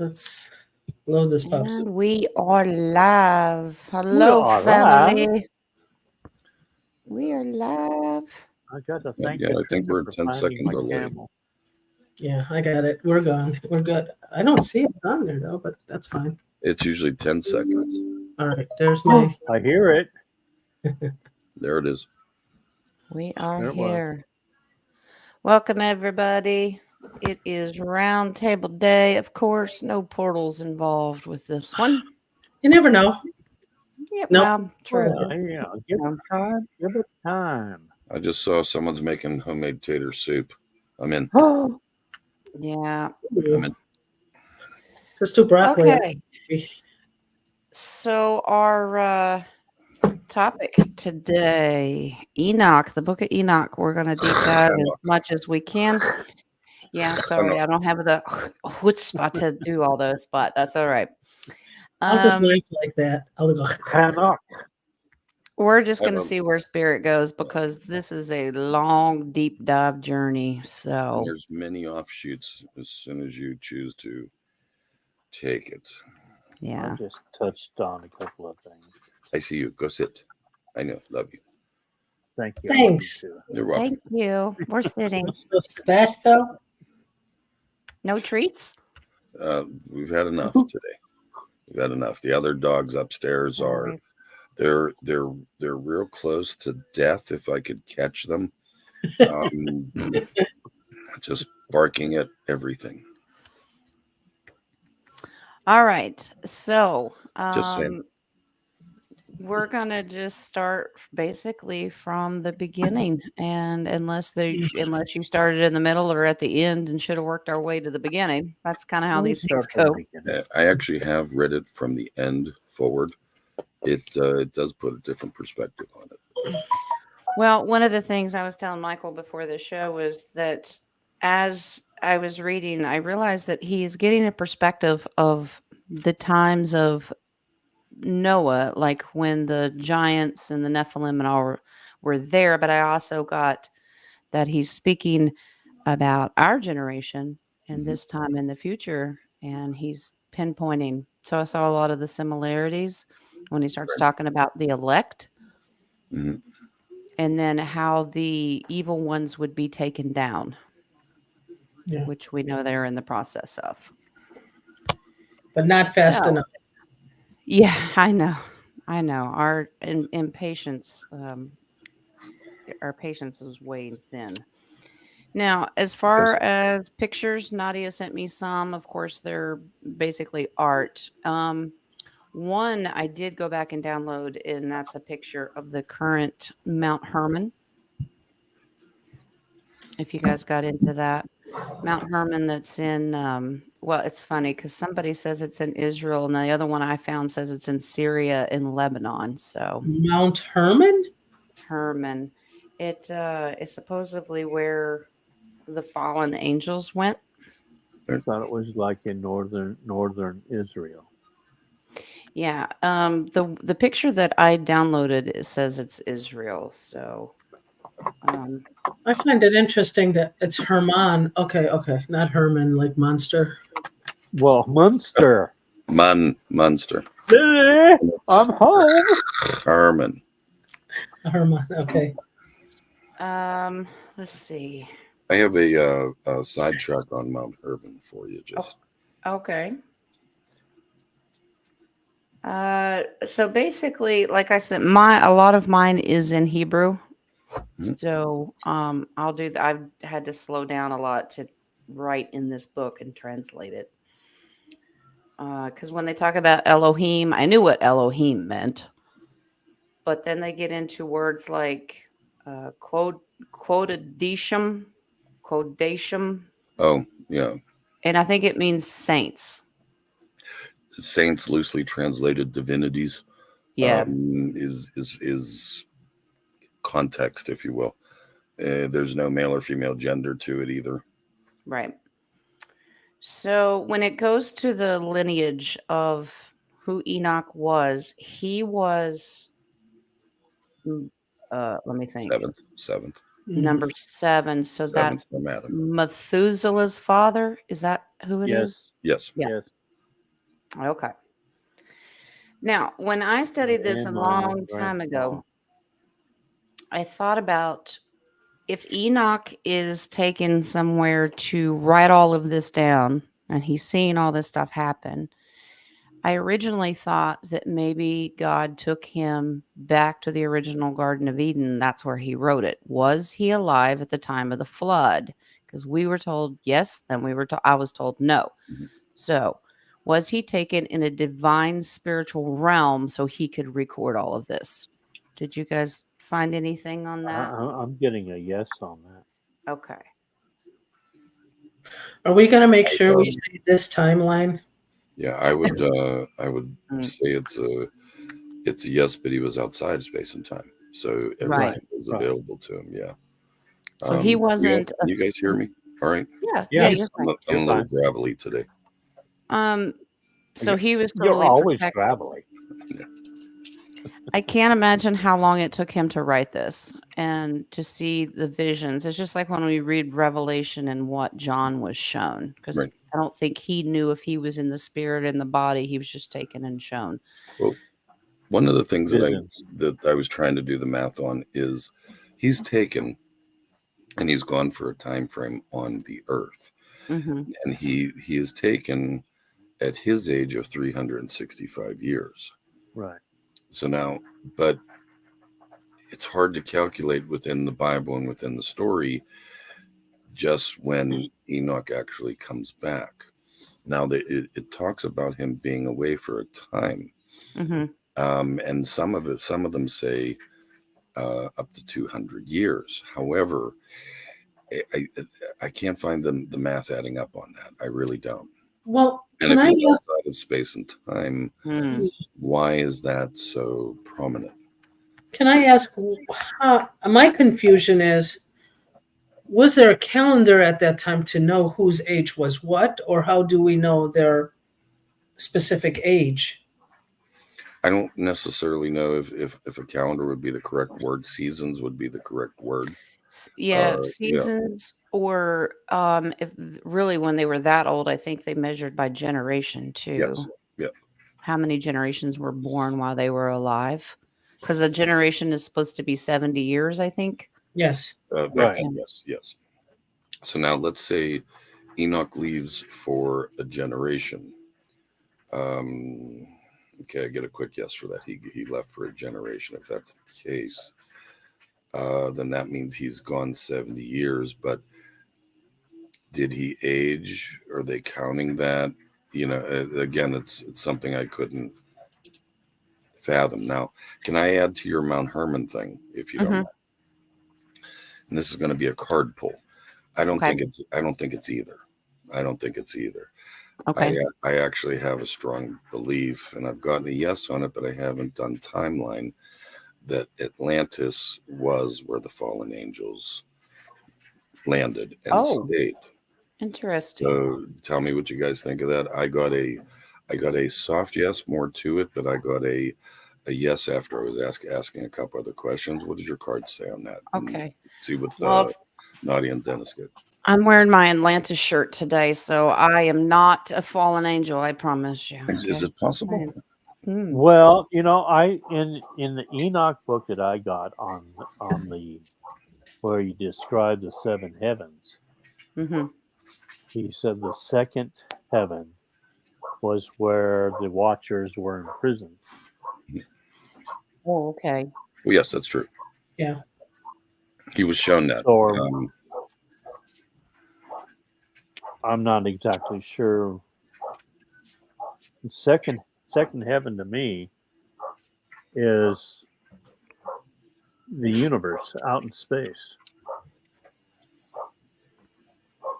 Let's load this puppy. And we are live. We Hello, are family. live. We are live. I got to thank Yeah, I think Katrina we're for 10 finding seconds my delay. camel. Yeah, I got it. We're gone. We're good. I don't see it on there though, but that's fine. It's usually 10 seconds. All right, there's my. I hear it. There it is. We are There it was. here. Welcome, everybody. It is Roundtable Day. Of course, no portals involved with this one. You never know. Yep, Nope. well, true. Yeah, give it time. Give it time. I just saw someone's making homemade tater soup. I'm in. Oh, yeah. I'm in. Just do broccoli. Okay. So our topic today, Enoch, the book of Enoch. We're going to deep dive as much as we can. Yeah, sorry, I don't have the chutzpah to do all those, but that's all right. I'll just laugh like that. I'll go. Enoch. We're just going to see where spirit goes because this is a long, deep dive journey. So There's many offshoots as soon as you choose to take it. yeah, I just touched on a couple of things. I see you. Go sit. I know. Love you. Thank you. Thanks. You're welcome. thank you. We're sitting. What's so special? No treats. We've had enough today. We've had enough. The other dogs upstairs are they're real close to death if I could catch them. Just barking at everything. All right. So Just saying. we're gonna just start basically from the beginning, and unless you started in the middle or at the end and should have worked our way to the beginning, that's kind of how these things go. I actually have read it from the end forward. It does put a different perspective on it. Well, one of the things I was telling Michael before the show was that as I was reading, I realized that he's getting a perspective of the times of Noah, like when the giants and the Nephilim and all were there. But I also got that he's speaking about our generation and this time in the future, and he's pinpointing. So I saw a lot of the similarities when he starts talking about the elect. Mm-hmm. And then how the evil ones would be taken down, which we know they're in the process of. But not fast enough. Yeah, I know. Our impatience, our patience is weighing thin. Now, as far as pictures, Nadia sent me some. Of course, they're basically art. One I did go back and download, and that's a picture of the current Mount Hermon. If you guys got into that. Mount Hermon that's in, well, it's funny because somebody says it's in Israel, and the other one I found says it's in Syria and Lebanon. So Mount Hermon? Hermon. It is supposedly where the fallen angels went. I thought it was like in northern Israel. Yeah. The picture that I downloaded, it says it's Israel. So I find it interesting that it's Herman. Okay, not Herman like monster. Well, Munster. Munster. I'm home. Herman. Okay. Let's see. I have a sidetrack on Mount Hermon for you. Just okay. So basically, like I said, a lot of mine is in Hebrew. So I'll do that. I've had to slow down a lot to write in this book and translate it. Because when they talk about Elohim, I knew what Elohim meant. But then they get into words like quodashim. Oh, yeah. And I think it means saints. Saints, loosely translated divinities. Yeah. Is context, if you will. There's no male or female gender to it either. Right. So when it goes to the lineage of who Enoch was, he was, let me think. Seventh. Number 7. So Seventh that's from Adam. Methuselah's father. Is that who it is? Yes. Yeah. Yes. Okay. Now, when I studied this a And mine was long time Grandpa. ago, I thought about if Enoch is taken somewhere to write all of this down and he's seeing all this stuff happen, I originally thought that maybe God took him back to the original Garden of Eden. That's where he wrote it. Was he alive at the time of the flood? Because we were told yes, then I was told no. Mhm. So, was he taken in a divine spiritual realm so he could record all of this? Did you guys find anything on that? I'm getting a yes on that. Okay. Are we going to make I sure we don't- say this timeline? Yeah, I would Mm. say it's a yes, but he was outside space and time, so everything Right. was Right. available to him. Yeah. So he wasn't. Can you guys hear me? All right. Yeah. Yeah. You're I'm fine. a You're little fine. gravelly today. So he was You're totally always protected. gravelly. I can't imagine how long it took him to write this and to see the visions. It's just like when we read Revelation and what John was shown, because Right. I don't think he knew if he was in the spirit and the body. He was just taken and shown. Well, one of the things Visions. that I was trying to do the math on is he's taken and he's gone for a time frame on the earth, Hmm. and he is taken at his age of 365 years. Right. So now, but it's hard to calculate within the Bible and within the story just when Enoch actually comes back. Now it talks about him being away for a time, Hmm. and some of them say up to 200 years. However, I can't find the math adding up on that. I really don't. Well, And can if I he's ask, outside of space and time, why is that so prominent? my confusion is, was there a calendar at that time to know whose age was what, or how do we know their specific age? I don't necessarily know if a calendar would be the correct word. Seasons would be the correct word. Yeah, Yeah. seasons, or if really when they were that old, I think they measured by generation too. Yes. Yeah. How many generations were born while they were alive? Because a generation is supposed to be 70 years, I think. Yes. Back Right. then, yes. So now let's say Enoch leaves for a generation. Okay, I get a quick yes for that. He left for a generation. If that's the case, then that means he's gone 70 years. But did he age? Are they counting that? Again, it's something I couldn't fathom. Now, can I add to your Mount Hermon thing, if you don't mind? And this is going to be a card pull. I don't think it's either. I don't think it's either. Okay. I actually have a strong belief, and I've gotten a yes on it, but I haven't done timeline, that Atlantis was where the fallen angels landed and stayed. Interesting. So tell me what you guys think of that. I got a soft yes, more to it, but I got a yes after I was asking a couple other questions. What does your card say on that? Okay. See what Well, Nadia and Dennis get. I'm wearing my Atlantis shirt today, so I am not a fallen angel, I promise you. Is it possible? Well, I in the Enoch book that I got on the where you describe the seven heavens, he said the second heaven was where the watchers were imprisoned. Oh, okay. Well, yes, that's true. Yeah. He was shown that. So I'm not exactly sure. Second heaven to me is the universe out in space.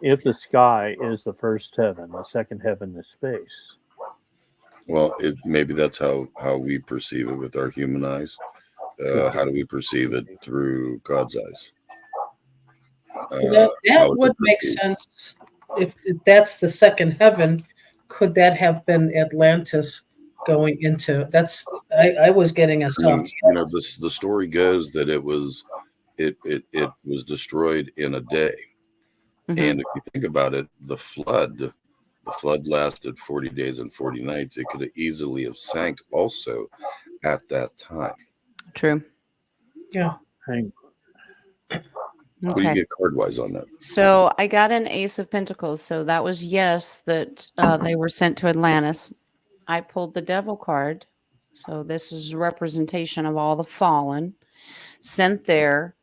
If the sky is the first heaven, the second heaven is space. Well, maybe that's how we perceive it with our human eyes. How do we perceive it through God's eyes? That would make sense. If that's the second heaven, could that have been Atlantis going into? I was getting a soft. The story goes that it was destroyed in a day. And if you think about it, the flood the flood lasted 40 days and 40 nights. It could have easily have sank also at that time. True. Yeah. Hang- What do you Okay. get card-wise on that? So I got an Ace of Pentacles. So that was yes, that they were sent to Atlantis. I pulled the Devil card. So this is a representation of all the fallen sent there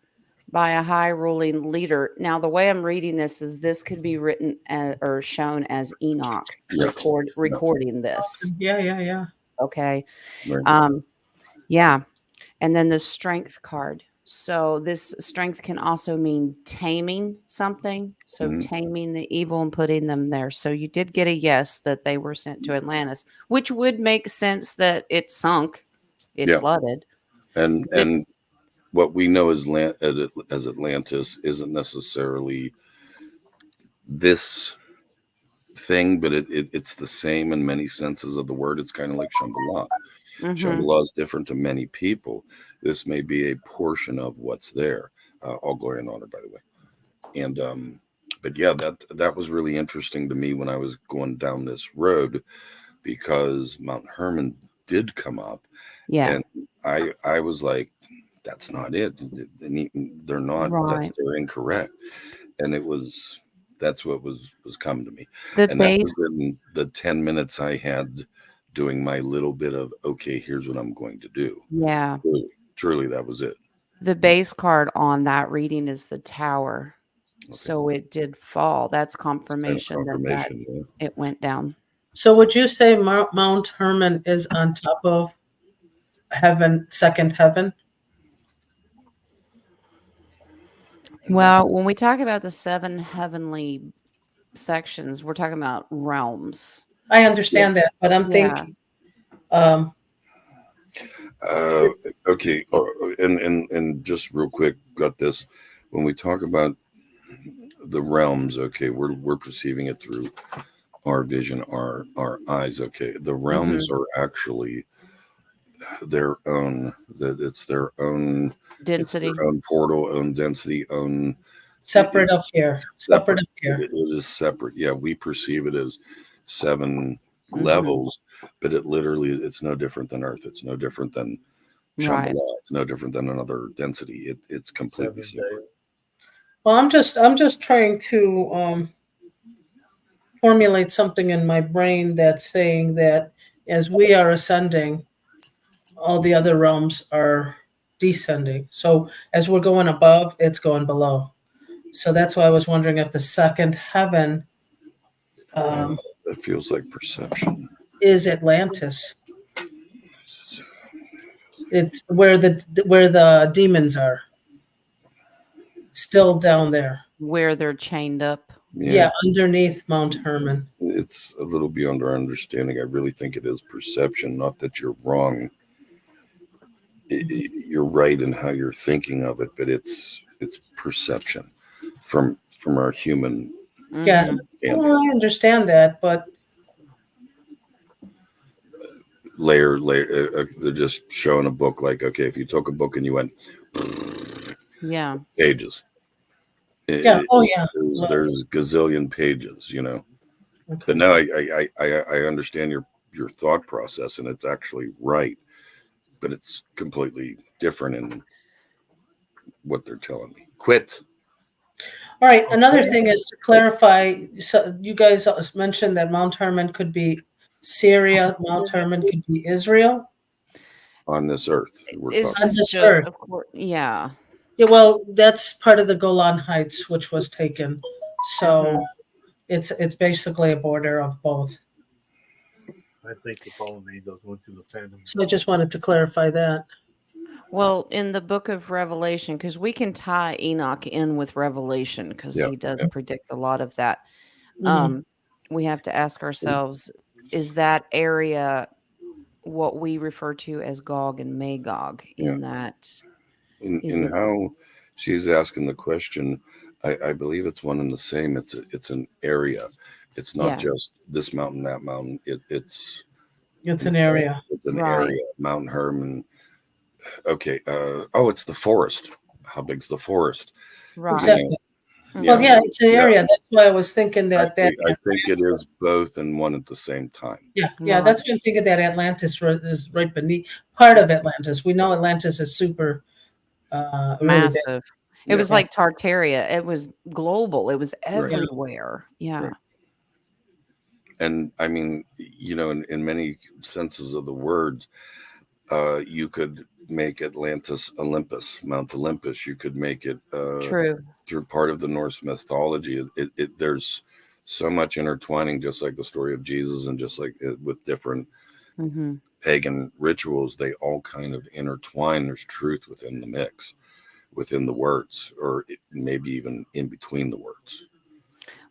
by a high ruling leader. Now, the way I'm reading this could be written as, or shown as Enoch Yeah. recording this. Yeah. Okay. Right. Yeah. And then the Strength card. So this strength can also mean taming something. So Mhm. taming the evil and putting them there. So you did get a yes that they were sent to Atlantis, which would make sense that it sunk, it Yeah. flooded. And what we know as Atlantis isn't necessarily this thing, but it's the same in many senses of the word. It's kind of like Shambhala. Mhm. Shambhala is different to many people. This may be a portion of what's there. All glory and honor, by the way. And but yeah, that was really interesting to me when I was going down this road, because Mount Hermon did come up, Yeah. and I was like, that's not it. They're not. Right. They're incorrect. And that's what was coming to me. The And that base, was in the 10 minutes I had doing my little bit of, okay, here's what I'm going to do. yeah. Truly, that was it. The base card on that reading is the Tower. Okay. So it did fall. That's confirmation, Confirmation, yeah. it went down. So would you say Mount Hermon is on top of heaven, second heaven? Well, when we talk about the 7 heavenly sections, we're talking about realms. I understand that, but I'm Yeah. thinking, Okay. And just real quick, got this. When we talk about the realms, okay, we're perceiving it through our vision, our eyes. Okay, the realms are actually their own. That it's their own Density. it's their own portal, own density, own separate up here, separate up here. It is separate. Yeah, we perceive it as 7 Mhm. levels, but it's no different than Earth. It's no different than Shambhala. Right. It's no different than another density. It's completely separate. Well, I'm just trying to formulate something in my brain that's saying that as we are ascending, all the other realms are descending. So as we're going above, it's going below. So that's why I was wondering if the second heaven That feels like perception. is Atlantis. It's where the demons are. Still down there. Where they're chained up. Yeah, underneath Mount Hermon. It's a little beyond our understanding. I really think it is perception. Not that you're wrong. You're right in how you're thinking of it, but it's perception from our human. Yeah. understanding. Well, I understand that, but Layer. They're just showing a book like, okay, if you took a book and you went Yeah. pages. yeah. Oh yeah. There's gazillion pages, you know. Okay. But no, I understand your thought process, and it's actually right, but it's completely different in what they're telling me. Quit. All right. Another thing is to clarify. So you guys mentioned that Mount Hermon could be Syria. Mount Hermon could be Israel. On this earth, we're It's talking. this just, earth. of course, yeah. Yeah. Well, that's part of the Golan Heights, which was taken. So it's basically a border of both. I think the fallen angels went to the phantom. So I just wanted to clarify that. Well, in the book of Revelation, because we can tie Enoch in with Revelation, because Yeah, he does yeah. predict a lot of that. Mhm. We have to ask ourselves, is that area what we refer to as Gog and Magog in that? In how she's asking the question, I believe it's one and the same. It's an area. It's not just this mountain, that mountain. It's an area. It's an Right. area. Mount Hermon. Okay. It's the forest. How big's the forest? Right. Exactly. Well, yeah, it's an area. That's why I was thinking I that that. think it is both and one at the same time. Yeah, Right. that's why I'm thinking that Atlantis is right beneath part of Atlantis. We know Atlantis is super really big. Massive. It Yeah. was like Tartaria. It was global. It was Right. everywhere. Yeah. Right. And I mean, you know, in many senses of the words, you could make Atlantis Olympus, Mount Olympus. You could make it True. through part of the Norse mythology. There's so much intertwining, just like the story of Jesus, and just like with different Hmm. pagan rituals, they all kind of intertwine. There's truth within the mix, within the words, or maybe even in between the words.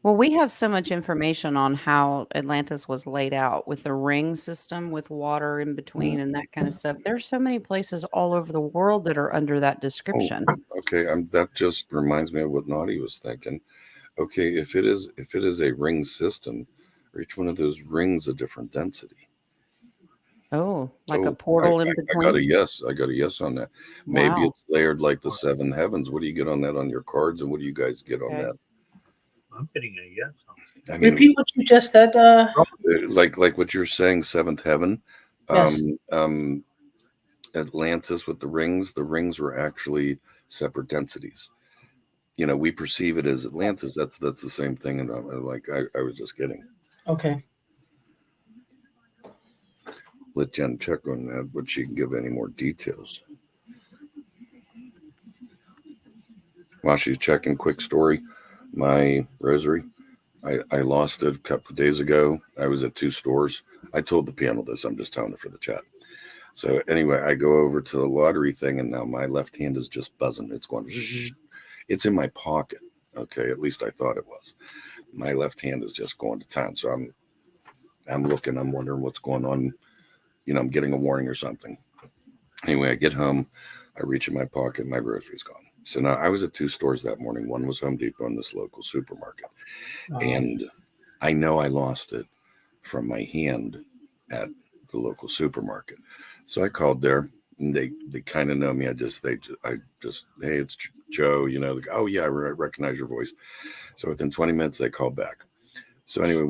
Well, we have so much information on how Atlantis was laid out with the ring system with water in between and that kind of stuff. There's so many places all over the world that are under that description. Okay, that just reminds me of what Naughty was thinking. Okay, if it is a ring system, each one of those rings a different density. Oh, like a portal in between? I got a yes on that. Maybe Wow. it's layered like the seven heavens. What do you get on that on your cards, and what do you guys get on Okay. that? I'm getting a yes. I mean, Repeat what you just said. like what you're saying, seventh heaven. Yes. Atlantis with the rings were actually separate densities. You know, we perceive it as Atlantis. That's the same thing. And I was just kidding. Okay. Let Jen check on that, but she can give any more details. While she's checking, quick story. My rosary, I lost it a couple of days ago. I was at 2 stores. I told the panel this. I'm just telling it for the chat. So anyway, I go over to the lottery thing, and now my left hand is just buzzing. It's going. It's in my pocket. Okay, at least I thought it was. My left hand is just going to town. So I'm looking. I'm wondering what's going on. You know, I'm getting a warning or something. Anyway, I get home. I reach in my pocket. My rosary's gone. So now I was at 2 stores that morning. One was Home Depot and this local supermarket. And I know I lost it from my hand at the local supermarket. So I called there, and they kind of know me. I just, hey, it's Joe, you know, oh yeah, I recognize your voice. So within 20 minutes, they called back. So anyway,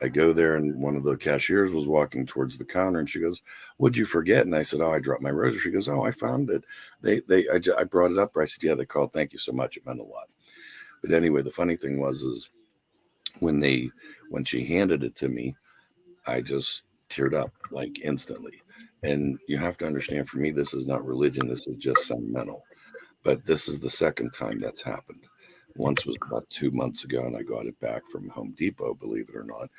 I go there, and one of the cashiers was walking towards the counter, and she goes, "What'd you forget?" And I said, "Oh, I dropped my rosary." She goes, "Oh, I found it. I brought it up." I said, "Yeah, they called. Thank you so much. It meant a lot." But anyway, the funny thing is when she handed it to me, I just teared up like instantly. And you have to understand, for me, this is not religion. This is just sentimental. But this is the second time that's happened. Once was about 2 months ago, and I got it back from Home Depot, believe it or not.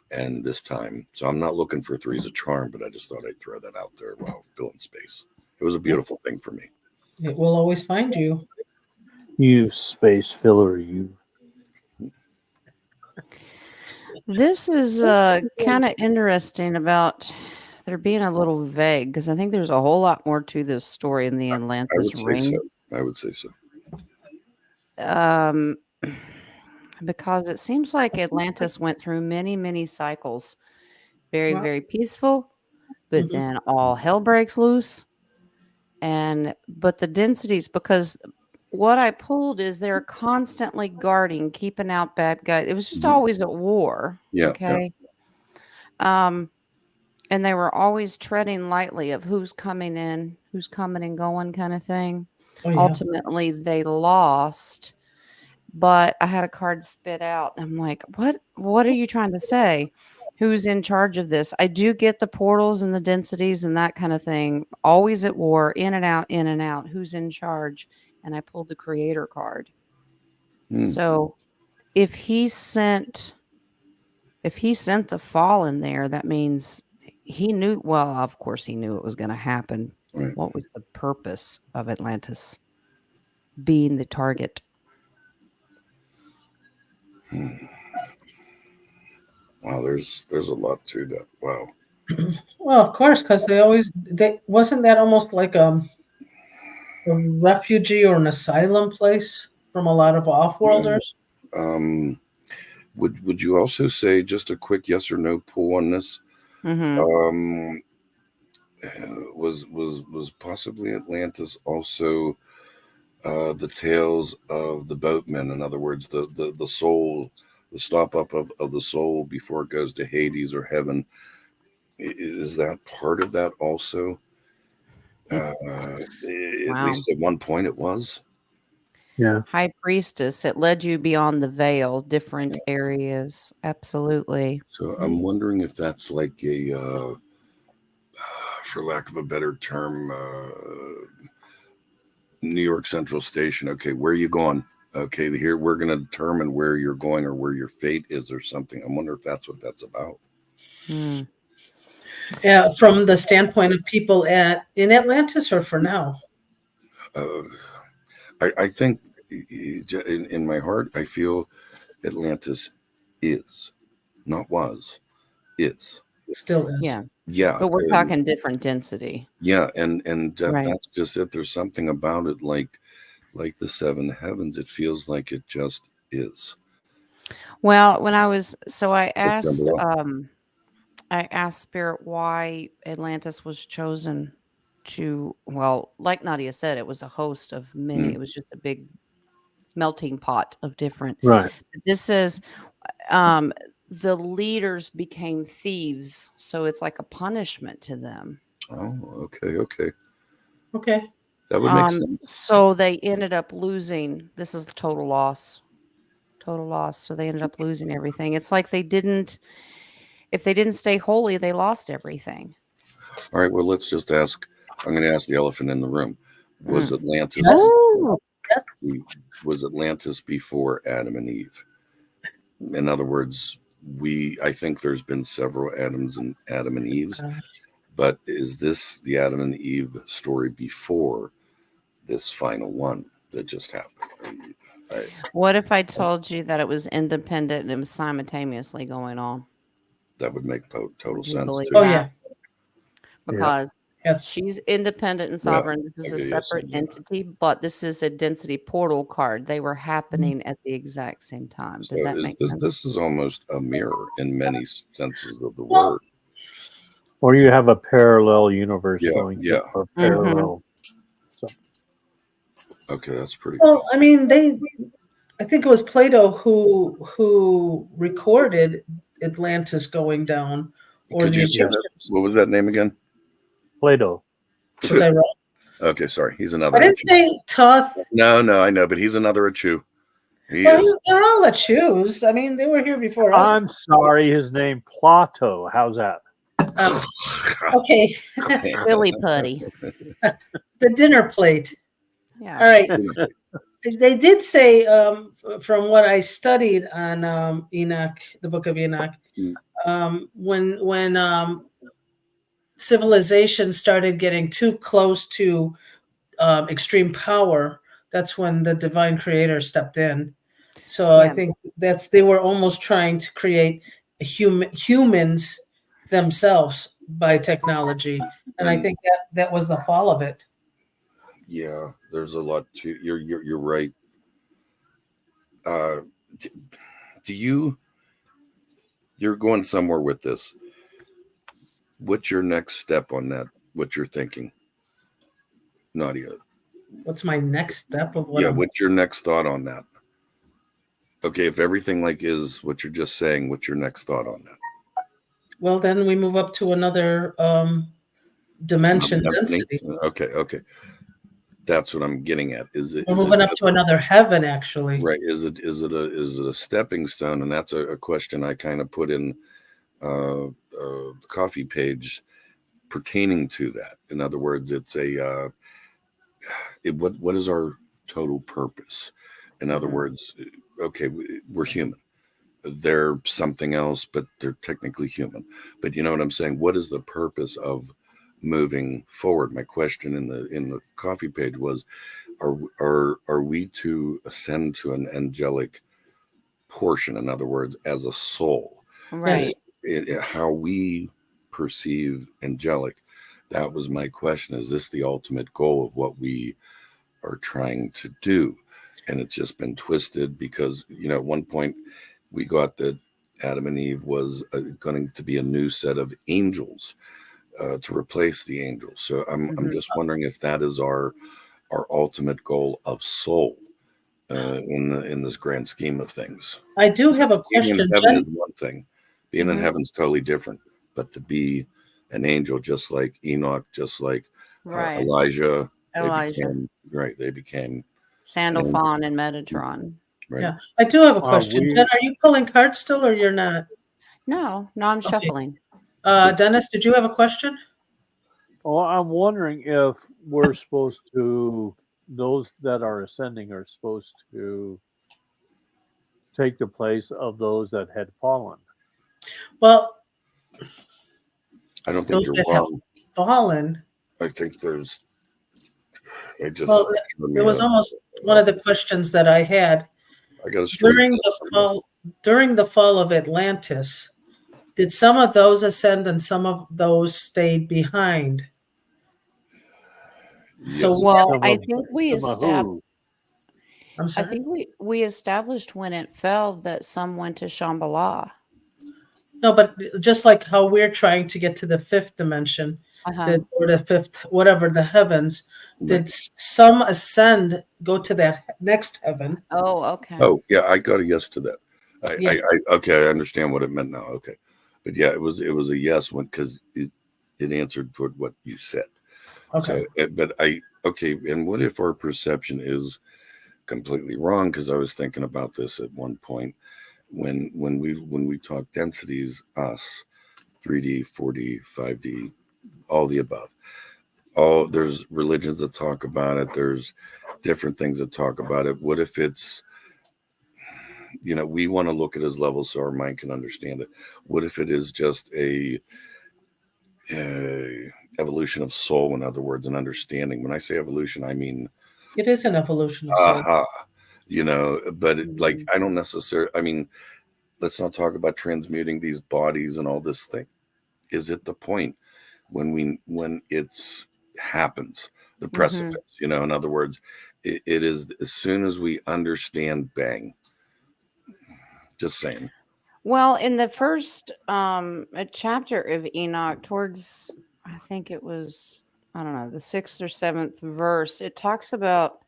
And this time, so I'm not looking for 3's a charm, but I just thought I'd throw that out there while filling space. It was a beautiful thing for me. It will always find you. You space filler, you. This is kind of interesting about there being a little vague because I think there's a whole lot more to this story in the Atlantis ring. I would say so. Because it seems like Atlantis went through many, many cycles. Very, Wow. very peaceful, but Mhm. then all hell breaks loose. But the densities, because what I pulled is they're constantly guarding, keeping out bad guys. It was just always at war. Yeah. Okay. And they were always treading lightly of who's coming in, who's coming and going kind of thing. Oh, yeah. Ultimately, they lost, but I had a card spit out. I'm like, what are you trying to say? Who's in charge of this? I do get the portals and the densities and that kind of thing. Always at war, in and out, in and out. Who's in charge? And I pulled the creator card. So if he sent the fall in there, that means he knew, well, of course he knew it was going to happen. Right. What was the purpose of Atlantis being the target? Wow, there's a lot to that. Wow. Well, of course, because wasn't that almost like a refugee or an asylum place from a lot of off-worlders? Would you also say, just a quick yes or no pull on this? Mm-hmm. Was possibly Atlantis also the tales of the boatmen. In other words, the soul, the stop up of the soul before it goes to Hades or heaven. Is that part of that also? At Wow. least at one point it was. Yeah. High priestess, it led you beyond the veil, different areas. Absolutely. So I'm wondering if that's like a, for lack of a better term, New York Central Station. Okay, where are you going? Okay, here we're going to determine where you're going or where your fate is or something. I wonder if that's what that's about. Hmm. Yeah, from the standpoint of people in Atlantis or for now? Uh, I think in my heart, I feel Atlantis is, not was, is. Still is. Yeah. Yeah. But we're talking different density. Yeah, and Right. that's just it. There's something about it, like the seven heavens. It feels like it just is. Well, when I was, so I Remember asked Spirit why Atlantis was chosen to, well, like Nadia said, it was a host of many. Mm. It was just a big melting pot of different. Right. This is the leaders became thieves, so it's like a punishment to them. Oh, okay. Okay. That would make sense. So they ended up losing. This is total loss. Total loss. So they ended up losing everything. It's like they didn't, if they didn't stay holy, they lost everything. All right, well, let's just ask. I'm going to ask the elephant in the room. Was Atlantis Yes. Oh, was Atlantis before Adam and Eve? In other words, I think there's been several Adam and Eves, but is this the Adam and Eve story before this final one that just happened? what if I told you that it was independent and it was simultaneously going on? That would make total Would you sense believe too. Oh that? yeah. Because Yes. she's independent and sovereign. This is a Okay, yes, separate I do. entity, but this is a density portal card. They were happening at the exact same time. So Does that make sense? this is almost a mirror in many senses of the Well, word. Or you have a parallel universe going Yeah. or parallel. Okay, that's pretty well, I mean, I think it was Plato who recorded Atlantis going down, or Could the you say that? Egyptians. What was that name again? Plato. Was I wrong? Okay, sorry. He's I another didn't Achu. say Toth. No, I know, but he's another Achu. He Well, is. they're all a choose. I mean, they were here before us. I'm sorry, his name Plato. How's that? Okay. Silly putty. The dinner plate. Yeah. All right. They did say, from what I studied on Enoch, the Book of Enoch, when civilization started getting too close to extreme power, that's when the divine creator stepped in. So I Yeah. think they were almost trying to create humans themselves by technology, and I think that was the fall of it. Yeah, there's a lot to. You're right. You're going somewhere with this. What's your next step on that? What you're thinking, Nadia? What's my next step of what? What's your next thought on that? Okay, if everything is what you're just saying, what's your next thought on that? Well, then we move up to another dimension density. Okay. That's what I'm getting at. We're moving up to another heaven, actually. Right. Is it a stepping stone? And that's a question I kind of put in the coffee page pertaining to that. In other words, it's what is our total purpose? In other words, okay, we're human. They're something else, but they're technically human. But you know what I'm saying? What is the purpose of moving forward? My question in the coffee page was, are we to ascend to an angelic portion? In other words, as a soul, Right. how we perceive angelic. That was my question. Is this the ultimate goal of what we are trying to do? And it's just been twisted because, at one point we got that Adam and Eve was going to be a new set of angels to replace the angels. So I'm just wondering if that is our our ultimate goal of soul in this grand scheme of things. I do have a Being in question, heaven Jen. is one thing. Being in Mhm. heaven is totally different. But to be an angel, just like Enoch, just like Right. Elijah, Elijah. they became Sandalphon and Metatron. right. Yeah, I do have a Are question. we? Jen, are you pulling cards still, or you're not? No, I'm Okay. shuffling. Dennis, did you have a question? Oh, I'm wondering if we're supposed to, those that are ascending are supposed to take the place of those that had fallen. Well, I don't think those you're that have wrong. fallen. I think there's. I just. Well, it was almost one of the questions that I had I got a straight. during the fall of Atlantis. Did some of those ascend and some of those stayed behind? Yes. So Well, Some I of- think we some of established. who? I'm I sorry. think we established when it fell that some went to Shambhala. No, but just like how we're trying to get to the fifth dimension, Uh-huh. or the fifth, whatever, the heavens, did some ascend, go to that next heaven? Oh, okay. Oh yeah, I got a yes to that. Yeah. Okay, I understand what it meant now. Okay, but yeah, it was a yes one because it answered toward what you said. Okay. So, but and what if our perception is completely wrong? Because I was thinking about this at one point when we talk densities, us, 3D, 4D, 5D, all the above. There's religions that talk about it. There's different things that talk about it. What if it's, we want to look at his level so our mind can understand it. What if it is just a evolution of soul? In other words, an understanding. When I say evolution, I mean It is an evolution of soul. but I don't necessarily. I mean, let's not talk about transmuting these bodies and all this thing. Is it the point when it's happens, the precipice? In other words, it is as soon as we understand, bang. Just saying. Well, in the first chapter of Enoch, towards, I think it was, I don't know, the 6th or 7th verse, it talks about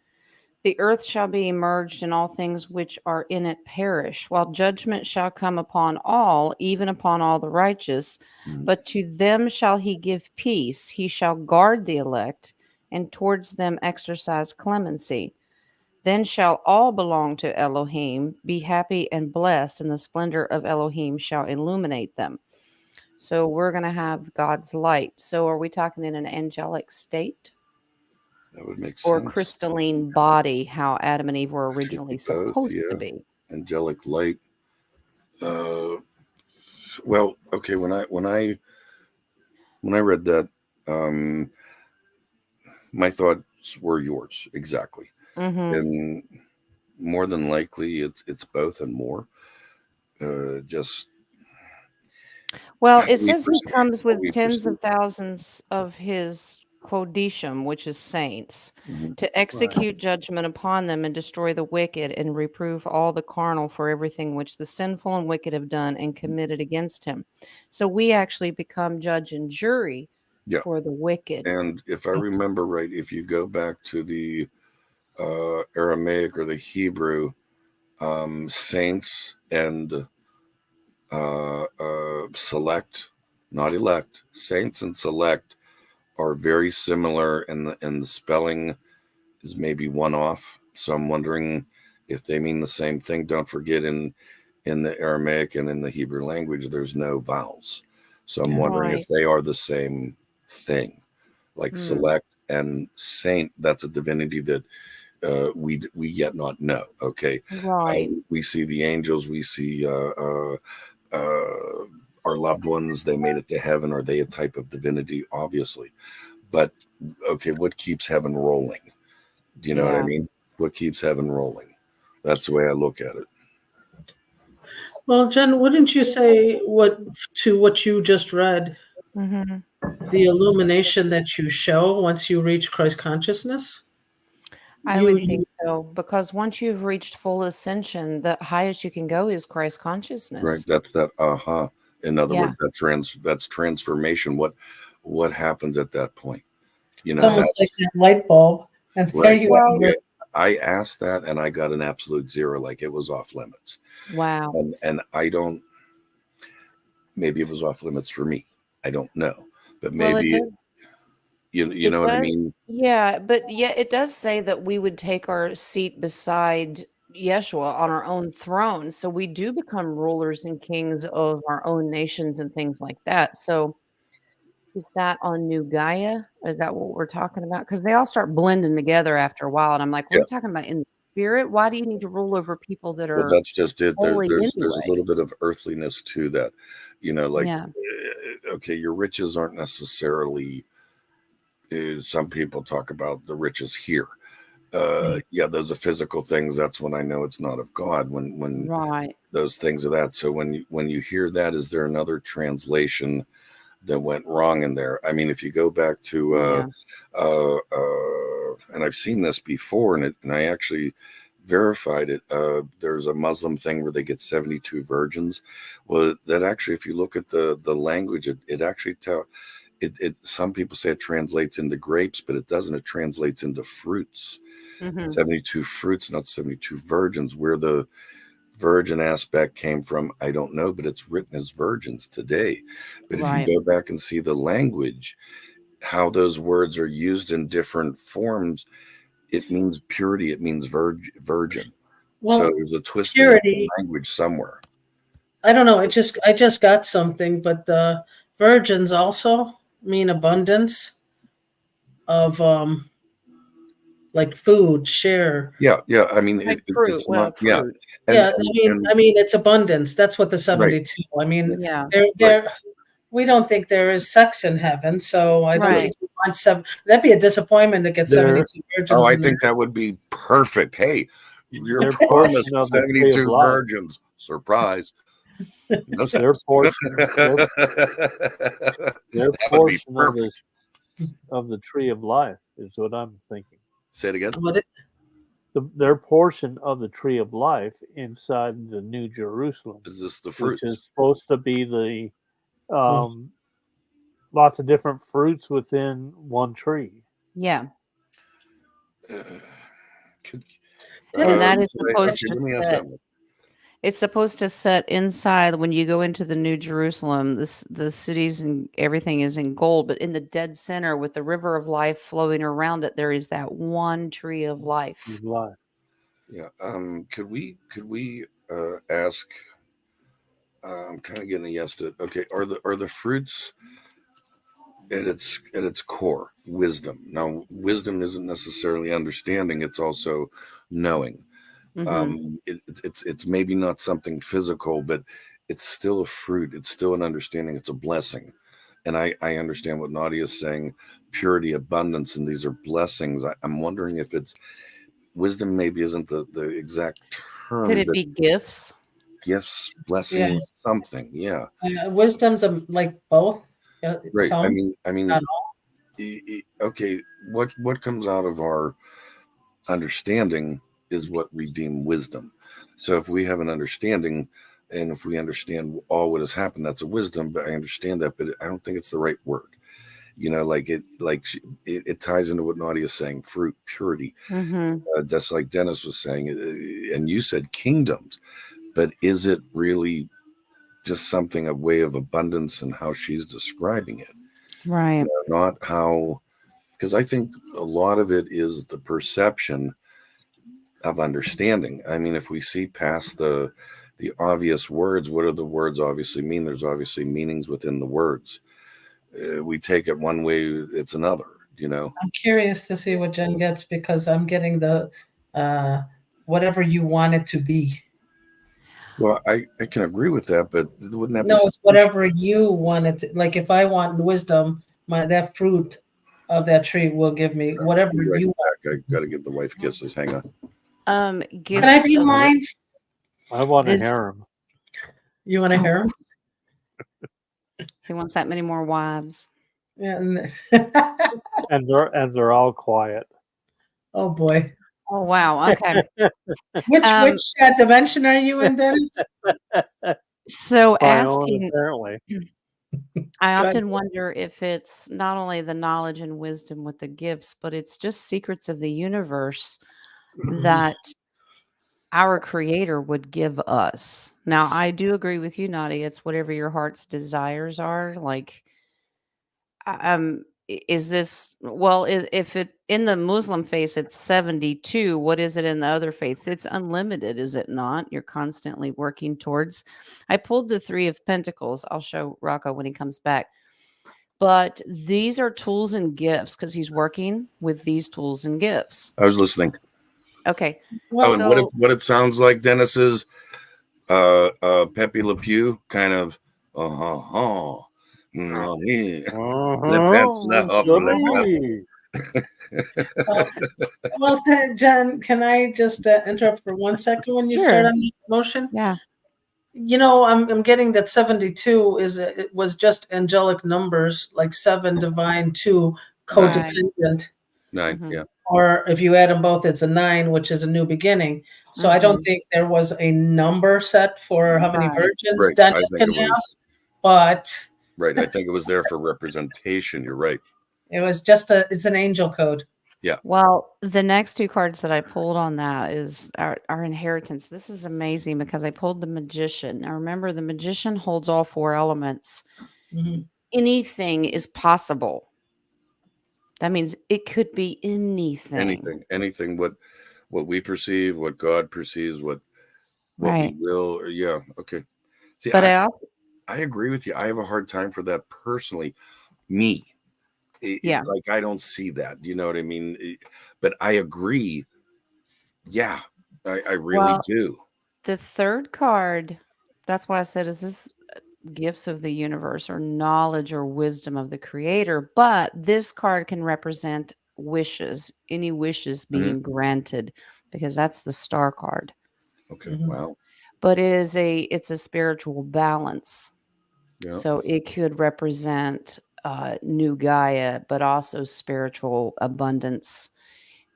the earth shall be merged and all things which are in it perish, while judgment shall come upon all, even upon all the righteous. But to them shall he give peace. He shall guard the elect, and towards them exercise clemency. Then shall all belong to Elohim, be happy and blessed, and the splendor of Elohim shall illuminate them. So we're going to have God's light. So are we talking in an angelic state? That would make sense. Or crystalline body, how Adam and Eve were originally supposed to be. Angelic light. Well, okay. When I read that, my thoughts were yours exactly, and more than likely, it's both and more. Well, it says he comes with tens of thousands of his quodicum, which is saints, to execute judgment upon them and destroy the wicked and reprove all the carnal for everything which the sinful and wicked have done and committed against him. So we actually become judge and jury for the wicked. And if I remember right, if you go back to the Aramaic or the Hebrew, saints and select, not elect, saints and select are very similar, and the spelling is maybe one off. So I'm wondering if they mean the same thing. Don't forget in the Aramaic and in the Hebrew language, there's no vowels. So I'm wondering if they are the same thing, like select and saint. That's a divinity that we yet not know. Okay, right. We see the angels. We see our loved ones. They made it to heaven. Are they a type of divinity? Obviously, but okay, what keeps heaven rolling? Do you know what I mean? What keeps heaven rolling? That's the way I look at it. Well, Jen, wouldn't you say what you just read, the illumination that you show once you reach Christ consciousness? I would think so, because once you've reached full ascension, the highest you can go is Christ consciousness. Right. That's that. In other words, that's transformation. What happens at that point? It's almost like that light bulb. And there Right. you Well, are. I asked that and I got an absolute 0, like it was off limits. wow. And I don't, maybe it was off limits for me. I don't know. But Well, it maybe, does. you It know what I does. mean? Yeah, but yeah, it does say that we would take our seat beside Yeshua on our own throne. So we do become rulers and kings of our own nations and things like that. So is that on New Gaia? Is that what we're talking about? Because they all start blending together afher a while. And I'm like, what are Yeah. you talking about in the spirit? Why do you need to rule over people that Well, are that's just it. holy There's anyway? a little bit of earthliness to that, like, Yeah. okay, your riches aren't necessarily, some people talk about the riches here. Yeah, those are physical things. That's when I know it's not of God. When Right. those things are that. So when you hear that, is there another translation that went wrong in there? I mean, if you go back to, Yeah. and I've seen this before, and I actually verified it. There's a Muslim thing where they get 72 virgins. Well, that actually, if you look at the language, it actually it. Some people say it translates into grapes, but it doesn't. It translates into fruits. Hmm. 72 fruits, not 72 virgins. Where the virgin aspect came from, I don't know, but it's written as virgins today. But if Right. you go back and see the language, how those words are used in different forms, it means purity, it means virgin. So Well, there's a twist in the purity. language somewhere. I don't know. I just got something, but the virgins also mean abundance of like food, share. Yeah. I mean, Like fruit. it's Well, not. Yeah, fruit. Yeah, and I mean it's abundance. That's what the right, 72. I mean, Yeah. there we don't think there is sex in heaven, so I don't Right. think we want seven. That'd be a disappointment to get There, 72 virgins. Oh, I in think that would be perfect. Hey, you're their promised portion of the tree of 72 life. virgins. Surprise. No Their sex. portion, their That would be portion perfect. of the tree of life is what I'm thinking. Say it again. What Their portion of the tree of life inside the New Jerusalem, Is this the which fruit? is supposed to be the lots of different fruits within one tree. Yeah. Could, And that is okay, supposed let me to ask set. that one. It's supposed to set inside when you go into the New Jerusalem. The cities and everything is in gold, but in the dead center with the river of life flowing around it, there is that one tree of life. Of life. Yeah. Could we ask? I'm kind of getting a yes to it. Okay. Are the fruits at its core wisdom? Now, wisdom isn't necessarily understanding; it's also knowing. Mm-hmm. It's maybe not something physical, but it's still a fruit. It's still an understanding. It's a blessing. And I understand what Nadia is saying, purity, abundance, and these are blessings. I'm wondering if it's wisdom maybe isn't the exact term, Could it but be gifts? gifts, Yeah, blessings, something. Yeah. wisdom's like both. Right. Some, I mean, not all. okay, what comes out of our understanding is what we deem wisdom. So if we have an understanding, and if we understand all what has happened, that's a wisdom. But I understand that, but I don't think it's the right word. It ties into what Nadia is saying: fruit, purity. Mm-hmm. That's like Dennis was saying, and you said kingdoms. But is it really just something, a way of abundance, and how she's describing it? Right. Not how, because I think a lot of it is the perception of understanding. I mean, if we see past the obvious words, what do the words obviously mean? There's obviously meanings within the words. We take it one way, it's another. I'm curious to see what Jen gets because I'm getting the whatever you want it to be. Well, I can agree with that, but wouldn't that No, be it's whatever you want it to. Like if I want wisdom, that fruit of that tree will give me whatever right you back? I got to give the wife kisses. Hang on. Can I Gifts be of mine? I want a this. harem. You want to hear him? He wants that many more wives. Yeah. And they're all quiet. Oh boy. Oh wow. Okay. Which dimension are you in, Dennis? So My own, asking apparently. I Go often wonder if it's not only the knowledge and wisdom with the gifts, but it's just secrets of the universe that our creator would give us. Now, I do agree with you, Nadia. It's whatever your heart's desires are. Like, is this, well, if it in the Muslim faith, it's 72. What is it in the other faiths? It's unlimited, is it not? You're constantly working towards. I pulled the 3 of Pentacles. I'll show Rocco when he comes back. But these are tools and gifts because he's working with these tools and gifts. I was listening. Okay. Well, And what it sounds like, Dennis, is Pepe Le Pew kind of no, well, Jen, can I just interrupt for 1 second when you Sure. start on the motion? Yeah. You know, I'm getting that 72 it was just angelic numbers, like 7 divine, 2 codependent. 9, Mhm. yeah. Or if you add them both, it's a 9, which is a new beginning. So I don't think there was a number set for how many Right. virgins Right. Dennis I think can it have, was but right. I think it was there for representation. You're right. it was just it's an angel code. Well, the next 2 cards that I pulled on that is our inheritance. This is amazing because I pulled the Magician. Now remember, the Magician holds all 4 elements. Mhm. Anything is possible. That means it could be anything. Anything. What we perceive, what God perceives, what Right. we will. Or, yeah. Okay. See, But I I agree with you. I have a hard time for that personally. Me. Yeah. Like I don't see that. You know what I mean? But I agree. Yeah, I really Well, do. the 3rd card, that's why I said, is this gifts of the universe or knowledge or wisdom of the creator? But this card can represent wishes, any wishes being granted, because that's the Star card. Okay. Mhm. Wow. But it's a spiritual balance. Yeah. So it could represent new Gaia, but also spiritual abundance.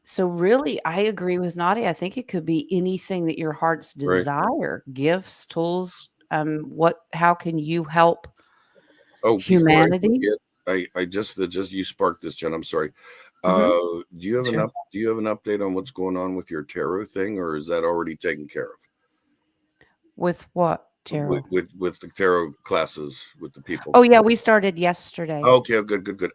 So really, I agree with Nadia. I think it could be anything that your heart's Right. desire, gifts, tools. How can you help Oh, before I humanity? forget, I just you sparked this, Jen. I'm sorry. Mhm. Do you have Sure. do you have an update on what's going on with your tarot thing, or is that already taken care of? With what, tarot? With the tarot classes with the people? Oh yeah, we started yesterday. Okay, good.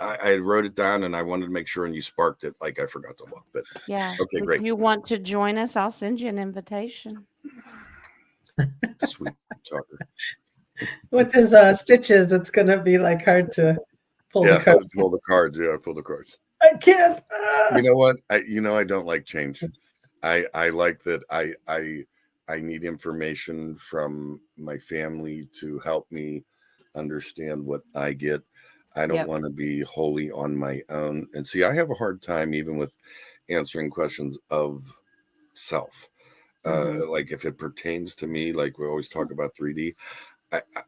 I wrote it down and I wanted to make sure, and you sparked it. Like I forgot to look, but Yeah. okay, If great. you want to join us, I'll send you an invitation. Sweet talker. With his stitches, it's gonna be like hard to pull the cards. Pull the cards. Yeah, pull the cards. I can't. You know what? I don't like change. I like that I need information from my family to help me understand what I get. I don't Yep. want to be wholly on my own. And see, I have a hard time even with answering questions of self. Like if it pertains to me, like we always talk about 3D,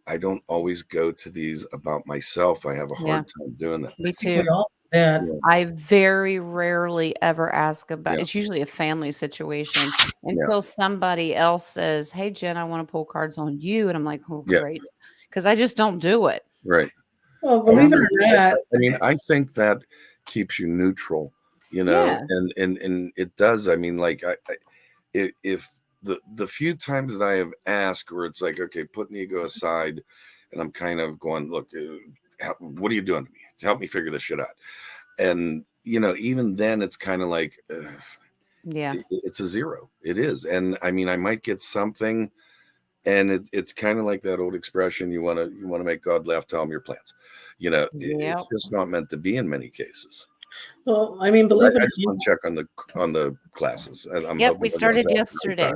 I don't always go to these about myself. I have a Yeah. hard time doing that. Me I think we too. all do that. Yeah. I very rarely ever ask about Yeah. it's usually a family situation Yeah. until somebody else says, "Hey Jen, I want to pull cards on you." And I'm like, "Oh, Yeah. great." Because I just don't do it. Right. Well, believe it or not, I mean, I think that keeps you neutral, you know, Yeah. and it does. I mean, like if the few times that I have asked where it's like, okay, put an ego aside, and I'm kind of going, look, what are you doing to me to help me figure this shit out? And you know, even then, it's kind of like, Yeah. it's a 0. It is, and I mean, I might get something. And it's kind of like that old expression: you want to make God laugh, tell him your plans. You know, Yep. it's just not meant to be in many cases. well, I mean, I believe it or just want to check on the classes. I'm Yep. hoping We that started that's yesterday.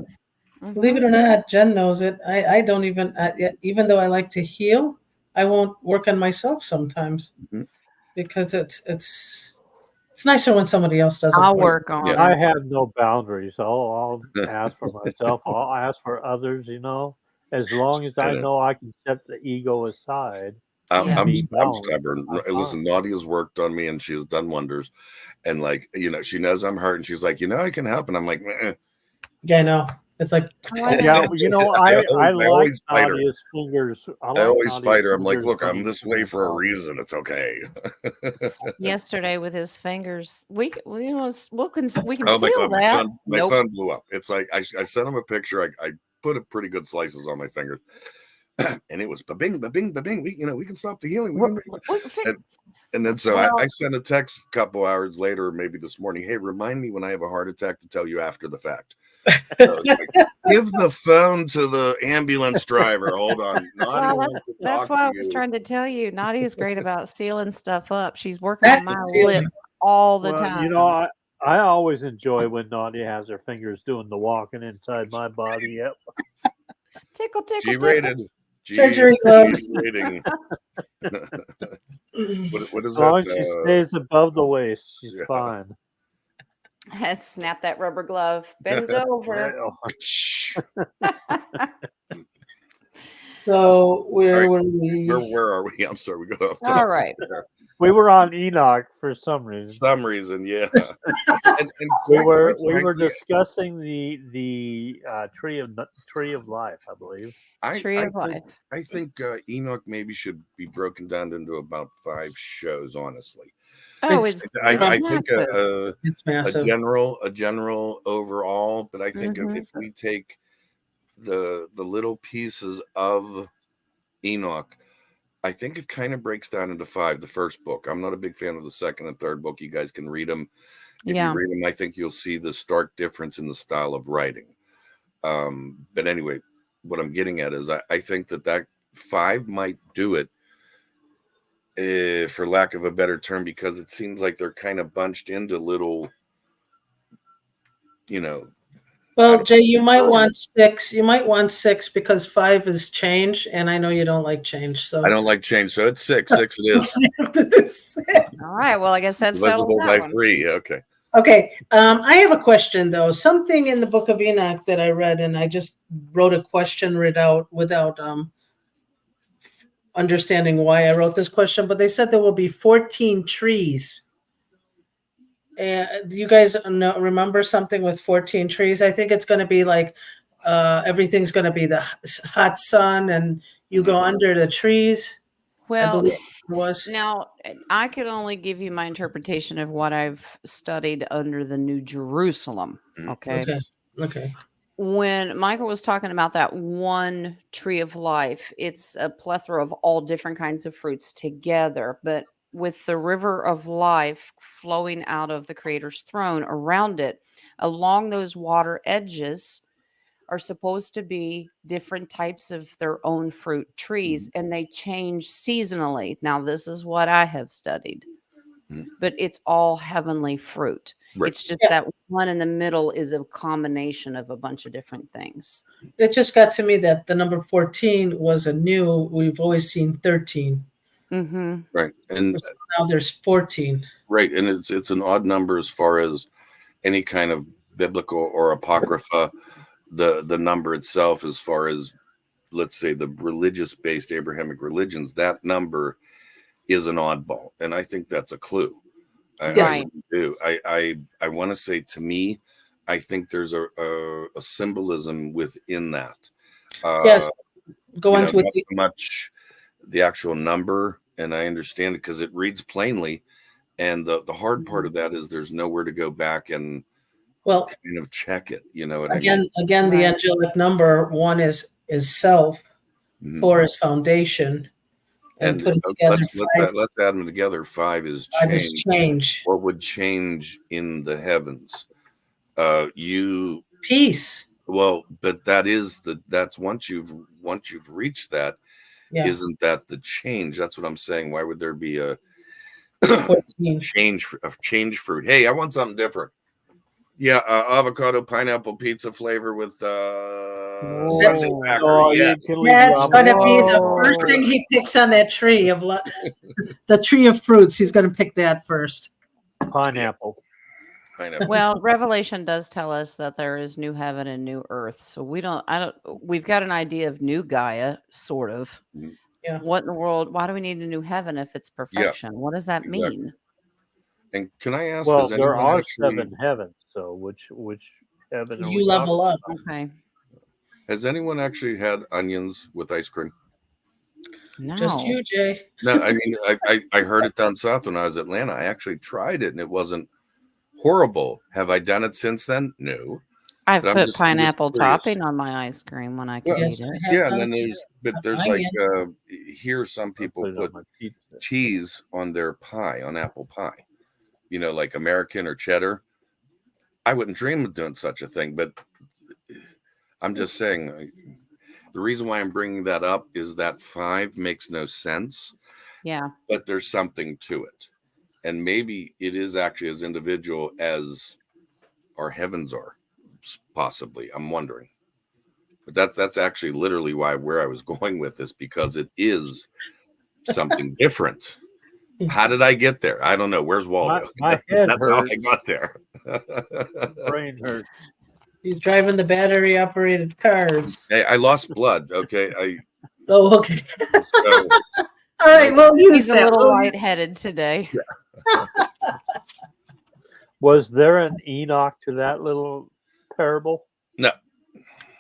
Believe it or not, Jen knows it. I don't even, even though I like to heal, I won't work on myself sometimes Mhm. because it's nicer when somebody else does it. I'll for you. work on I it. have no boundaries. I'll ask for myself. I'll ask for others. You know, as long as I Yeah. know I can set the ego aside I'm, and Yeah. be I'm balanced. stubborn. I'm Listen, fine. Nadia's worked on me and she has done wonders. And like, you know, she knows I'm hurt and she's like, you know, I can help. And I'm like, Yeah, I know. It's like, Oh, I Yeah, know. you know, I I like always fight her. Nadia's fingers. I always fight her. I'm like, fingers look, I'm being this way for a involved. reason. It's okay. Yesterday with his fingers, we can Oh my seal god, that. my Nope. thumb blew up. It's like I sent him a picture. I put a pretty good slices on my fingers, and it was ba-bing, ba-bing, ba-bing. We can stop the healing. And then so Well- I sent a text a couple hours later, maybe this morning. Hey, remind me when I have a heart attack to tell you after the fact. So it's like, give the phone to the ambulance driver. Hold on. Nadia Well, wants to that's talk why to I was you. trying to tell you. Nadia's great about sealing stuff up. She's working That on my is sealing. lip all the Well, time. you know, I always enjoy when Nadia has her fingers doing the walking inside my body. Yep. Tickle, tickle, G tickle. rated. Surgery gloves. Rating. What is As long as that? she stays above the waist, she's yeah. fine. Snap that rubber glove. Bend over. Well, So where All were we? where are we? I'm sorry, we got off All topic. right. we were on Enoch for some reason. Some reason, yeah. and We quite were frankly, discussing the tree of life, I believe. Tree of life. I think Enoch maybe should be broken down into about 5 shows. Honestly, Oh, It's- it's I think massive. It's a massive. general overall, but I think Mhm. if we take the little pieces of Enoch, I think it kind of breaks down into 5. The first book. I'm not a big fan of the second and third book. You guys can read them. If Yeah. you read them, I think you'll see the stark difference in the style of writing. But anyway, what I'm getting at is I think that 5 might do it, for lack of a better term, because it seems like they're kind of bunched into little, Well, Jay, you might want 6. You might want 6 because 5 is change, and I know you don't like change. So I don't like change. So it's 6. 6 it is. have to do 6. All right. Well, I guess that's Divisible settled by that one. 3. Okay. Okay, I have a question though. Something in the book of Enoch that I read, and I just wrote a question without understanding why I wrote this question. But they said there will be 14 trees. And do you guys remember something with 14 trees? I think it's going to be like everything's going to be the hot sun, and you go under the trees. I Well, believe it was. now I could only give you my interpretation of what I've studied under the New Jerusalem. Okay. Okay. When Michael was talking about that one tree of life, it's a plethora of all different kinds of fruits together, but with the river of life flowing out of the Creator's throne around it, along those water edges are supposed to be different types of their own fruit trees, and they change seasonally. Now, this is what I have studied, but it's all heavenly fruit. Right. It's just that one in the middle is a combination of a bunch of different things. It just got to me that the number 14 was a new. We've always seen 13. Mm-hmm. Right. And Now there's 14. right. And it's an odd number as far as any kind of biblical or apocrypha. The number itself, as far as, let's say, the religious-based Abrahamic religions, that number is an oddball, and I think that's a clue. I Right. really do. I want to say, to me, I think there's a symbolism within that. Yes. Going with not so much the actual number, and I understand it because it reads plainly. And the hard part of that is there's nowhere to go back and kind of check it. You know what I mean? Again, the angelic number 1 is self, 4 is foundation, and put it together. Let's add them together. 5 is 5 is change. What would change in the heavens? Peace. Well, but that's once you've reached that, isn't that the change? That's what I'm saying. Why would there be a change fruit? Hey, I want something different. Yeah, avocado pineapple pizza flavor with Sunday Packer. Yeah, that's going to be the first thing he picks on that tree of the tree of fruits. He's going to pick that first. Pineapple. Well, Revelation does tell us that there is new heaven and new earth. So we've got an idea of new Gaia, sort of. Yeah. What in the world? Why do we need a new heaven if it's perfection? What does that mean? And can I ask? Well, there are 7 heavens. So which heaven? You level up. Okay. Has anyone actually had onions with ice cream? Just No. you, Jay. No, I mean, I heard it down south when I was in Atlanta. I actually tried it and it wasn't horrible. Have I done it since then? No. I've But I'm put just pineapple curious. topping on my ice cream when I Well, could Yes, eat it. I have yeah, and done then there's like onion. here some I people put it put on my pizza. cheese on their pie, on apple pie. You know, like American or cheddar. I wouldn't dream of doing such a thing, but I'm just saying the reason why I'm bringing that up is that 5 makes no sense, Yeah. but there's something to it. And maybe it is actually as individual as our heavens are, possibly. I'm wondering. But that's actually literally where I was going with this, because it is something different. How did I get there? I don't know. Where's Waldo? My head That's how I hurts. got there. Brain hurts. He's driving the battery operated cars. Hey, I lost blood. Okay, Oh, okay. so All right, we'll use He's a that. little We'll use- lightheaded today. Was there an Enoch to that little parable? No.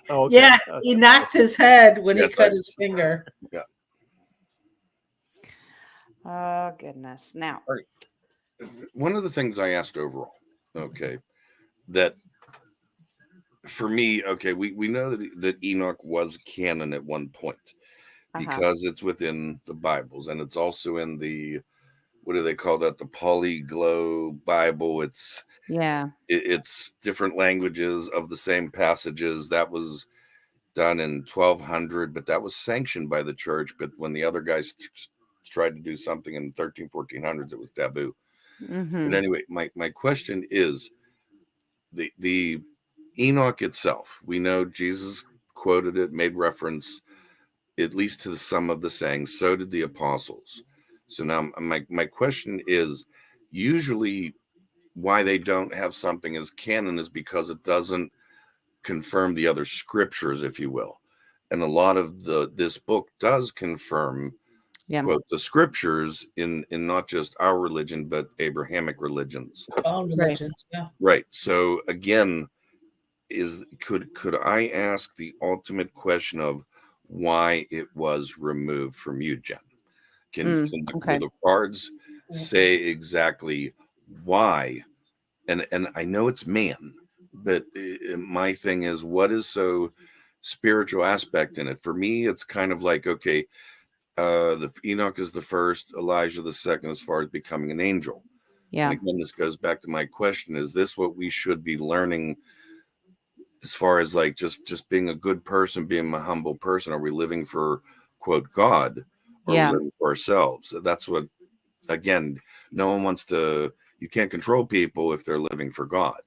Oh, okay. Yeah, he knocked his head when Yes, he cut I- his finger. Oh, goodness. Now, one of the things I asked overall, okay, that for me, okay, we know that Enoch was canon at one point because it's within the Bibles, and it's also in the, what do they call that? The Polyglow Bible. It's different languages of the same passages. That was done in 1200, but that was sanctioned by the church. But when the other guys tried to do something in 1400s, it was taboo. But anyway, my question is the Enoch itself. We know Jesus quoted it, made reference at least to some of the sayings. So did the apostles. So now my question is, usually why they don't have something as canon is because it doesn't confirm the other scriptures, if you will. And a lot of this book does confirm, quote, the scriptures in not just our religion, but Abrahamic religions. All religions, yeah. Right. So again, could I ask the ultimate question of why it was removed from you, Jen? Will the cards say exactly why? And I know it's man, but my thing is, what is so spiritual aspect in it? For me, it's kind of like, okay, the Enoch is the first, Elijah the second, as far as becoming an angel. Yeah. And again, this goes back to my question: is this what we should be learning, as far as like just being a good person, being a humble person? Are we living for, quote, God, or are we living for ourselves? That's what. Again, no one wants to. You can't control people if they're living for God.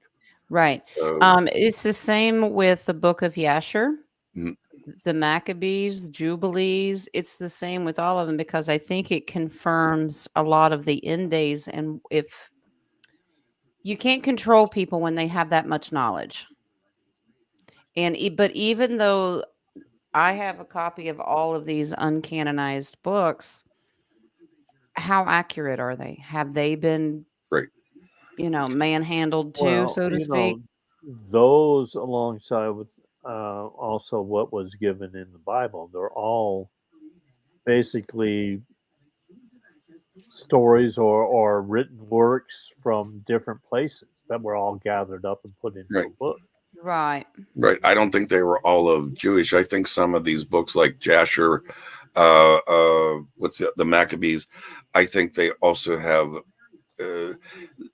Right. So, it's the same with the book of Yasher, the Maccabees, the Jubilees. It's the same with all of them, because I think it confirms a lot of the end days. And if you can't control people when they have that much knowledge. But even though I have a copy of all of these uncanonized books, how accurate are they? Have they been, right, manhandled too, so to speak? Those alongside with also what was given in the Bible, they're all basically stories or written works from different places that were all gathered up and put into a book. Right. I don't think they were all of Jewish. I think some of these books, like Jasher, the Maccabees, I think they also have,